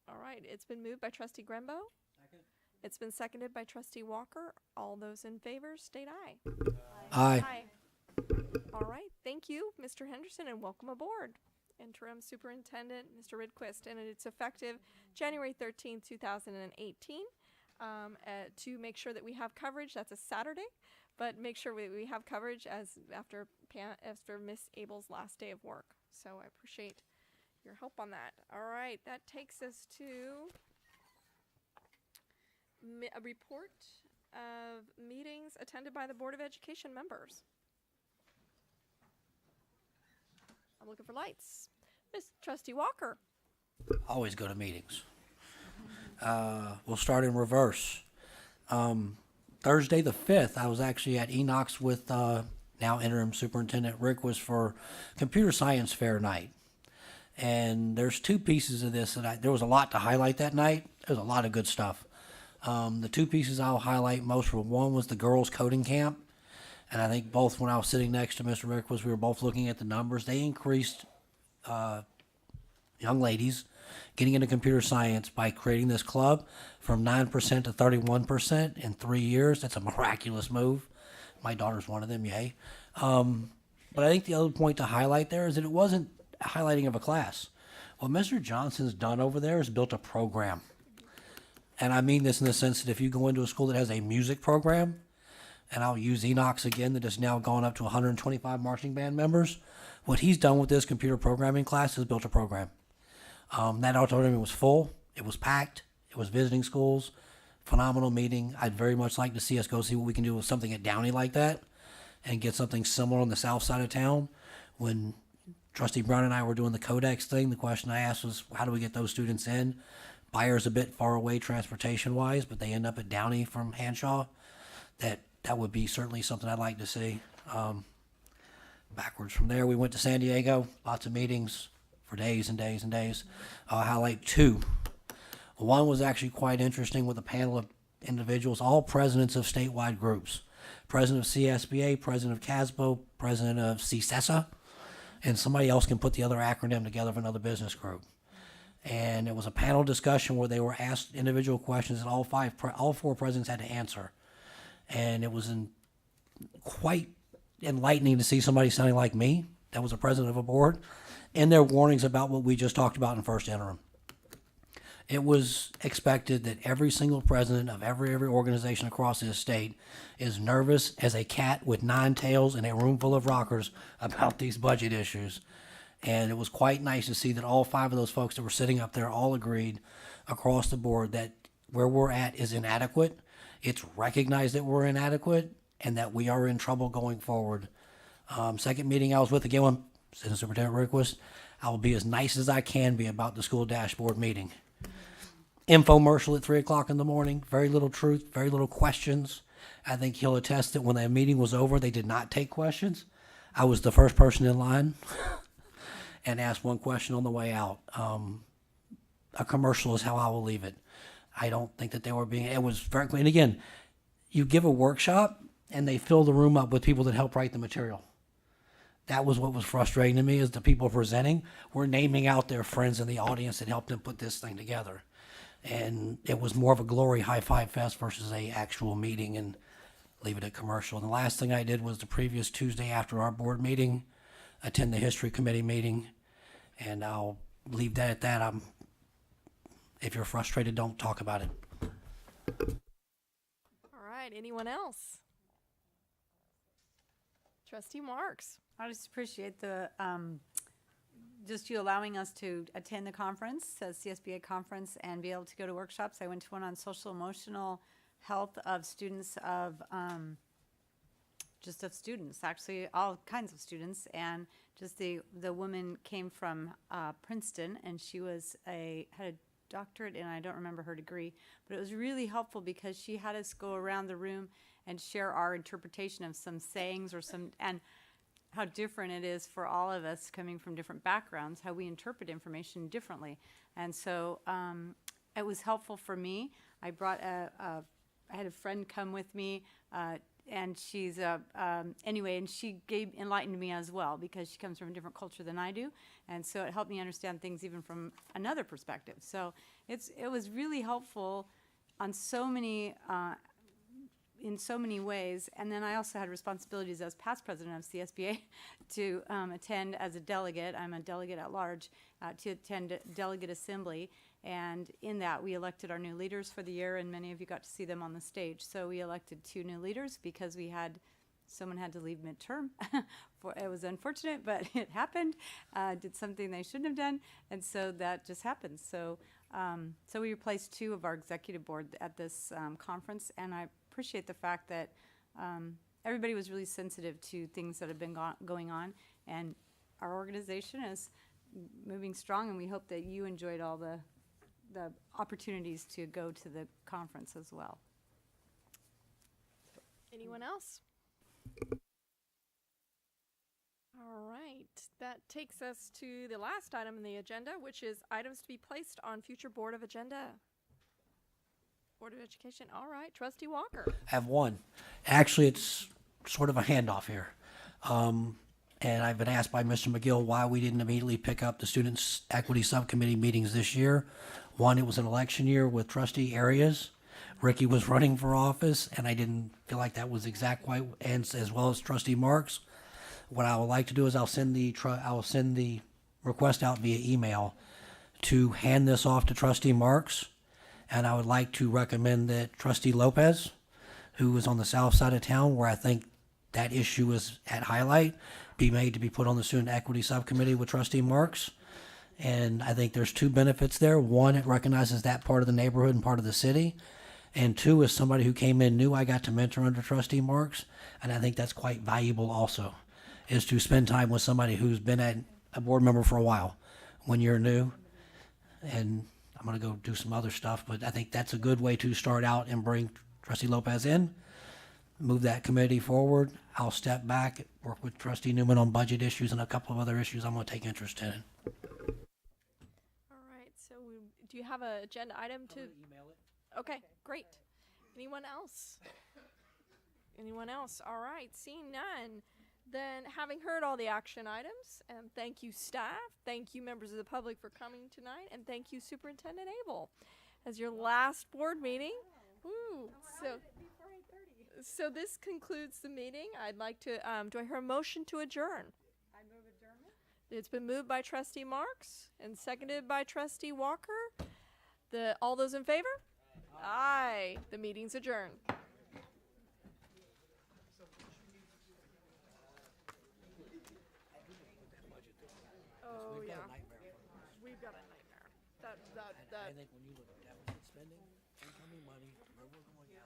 Speaker 2: All right. It's been moved by Trustee Grembo. Second. It's been seconded by Trustee Walker. All those in favor state aye.
Speaker 9: Aye.
Speaker 2: Aye. All right. Thank you, Mr. Henderson, and welcome aboard, Interim Superintendent Mr. Ridquist. And it's effective January 13th, 2018. To make sure that we have coverage. That's a Saturday, but make sure we have coverage as after Miss Abel's last day of work. So I appreciate your help on that. All right. That takes us to a report of meetings attended by the Board of Education members. I'm looking for lights. Miss Trustee Walker.
Speaker 9: Always go to meetings. We'll start in reverse. Thursday the 5th, I was actually at Enoch's with now interim superintendent Rick was for computer science fair night. And there's two pieces of this that there was a lot to highlight that night. There's a lot of good stuff. The two pieces I'll highlight most were, one was the girls coding camp. And I think both when I was sitting next to Mr. Rick was we were both looking at the numbers. They increased young ladies getting into computer science by creating this club from 9% to 31% in 3 years. That's a miraculous move. My daughter's one of them, yay. But I think the other point to highlight there is that it wasn't a highlighting of a class. What Mr. Johnson's done over there is built a program. And I mean this in the sense that if you go into a school that has a music program, and I'll use Enoch's again, that has now gone up to 125 marching band members, what he's done with this computer programming class is built a program. That auditorium was full. It was packed. It was visiting schools. Phenomenal meeting. I'd very much like to see us go see what we can do with something at Downey like that and get something similar on the south side of town. When Trustee Brown and I were doing the Codex thing, the question I asked was, how do we get those students in? Byer's a bit far away transportation-wise, but they end up at Downey from Hanshaw. That would be certainly something I'd like to see. Backwards from there, we went to San Diego. Lots of meetings for days and days and days. I'll highlight two. One was actually quite interesting with a panel of individuals, all presidents of statewide groups. President of CSBA, president of CASBO, president of CSESA, and somebody else can put the other acronym together for another business group. And it was a panel discussion where they were asked individual questions that all four presidents had to answer. And it was quite enlightening to see somebody sounding like me, that was a president of a board, and their warnings about what we just talked about in first interim. It was expected that every single president of every organization across this state is nervous as a cat with 9 tails in a room full of rockers about these budget issues. And it was quite nice to see that all 5 of those folks that were sitting up there all agreed across the board that where we're at is inadequate. It's recognized that we're inadequate and that we are in trouble going forward. Second meeting I was with, again, with Assistant Superintendent Rehnquist, I will be as nice as I can be about the school dashboard meeting. Infomercial at 3 o'clock in the morning, very little truth, very little questions. I think he'll attest that when that meeting was over, they did not take questions. I was the first person in line and asked one question on the way out. A commercial is how I will leave it. I don't think that they were being, it was very, and again, you give a workshop and they fill the room up with people that help write the material. That was what was frustrating to me, is the people presenting were naming out their friends in the audience that helped them put this thing together. And it was more of a glory high five fest versus a actual meeting, and leave it at commercial. And the last thing I did was the previous Tuesday after our board meeting, attend the history committee meeting, and I'll leave that at that. If you're frustrated, don't talk about it.
Speaker 2: All right, anyone else? Trustee Marks.
Speaker 11: I just appreciate the just you allowing us to attend the conference, CSBA conference, and be able to go to workshops. I went to one on social emotional health of students of just of students, actually all kinds of students, and just the woman came from Princeton, and she was had a doctorate, and I don't remember her degree, but it was really helpful because she had us go around the room and share our interpretation of some sayings or and how different it is for all of us coming from different backgrounds, how we interpret information differently. And so it was helpful for me. I brought I had a friend come with me, and she's anyway, and she enlightened me as well because she comes from a different culture than I do, and so it helped me understand things even from another perspective. So it was really helpful on so many in so many ways. And then I also had responsibilities as past president of CSBA to attend as a delegate. I'm a delegate at large to attend delegate assembly. And in that, we elected our new leaders for the year, and many of you got to see them on the stage. So we elected 2 new leaders because someone had to leave midterm. It was unfortunate, but it happened. Did something they shouldn't have done, and so that just happened. So So we replaced 2 of our executive board at this conference, and I appreciate the fact that everybody was really sensitive to things that have been going on, and our organization is moving strong, and we hope that you enjoyed all the opportunities to go to the conference as well.
Speaker 2: Anyone else? All right, that takes us to the last item on the agenda, which is items to be placed on future Board of Agenda. Board of Education, all right, Trustee Walker.
Speaker 9: I have one. Actually, it's sort of a handoff here. And I've been asked by Mr. McGill why we didn't immediately pick up the Students Equity Subcommittee meetings this year. One, it was an election year with trustee areas. Ricky was running for office, and I didn't feel like that was exactly, and as well as Trustee Marks. What I would like to do is I'll send the request out via email to hand this off to Trustee Marks, and I would like to recommend that Trustee Lopez, who is on the south side of town where I think that issue is at highlight, be made to be put on the Student Equity Subcommittee with Trustee Marks. And I think there's 2 benefits there. One, it recognizes that part of the neighborhood and part of the city. And 2, as somebody who came in new, I got to mentor under Trustee Marks, and I think that's quite valuable also, is to spend time with somebody who's been a board member for a while when you're new. And I'm going to go do some other stuff, but I think that's a good way to start out and bring Trustee Lopez in, move that committee forward. I'll step back, work with Trustee Newman on budget issues and a couple of other issues I'm going to take interest in.
Speaker 2: All right, so do you have an agenda item to? Email it. Okay, great. Anyone else? Anyone else? All right, seeing none. Then, having heard all the action items, and thank you staff, thank you members of the public for coming tonight, and thank you Superintendent Abel. As your last board meeting, so this concludes the meeting. I'd like to, do I hear a motion to adjourn? I move adjournment. It's been moved by Trustee Marks and seconded by Trustee Walker. All those in favor? Aye. The meeting's adjourned. Oh, yeah. We've got a nightmare.
Speaker 9: I think when you look at deficit spending, incoming money, where we're going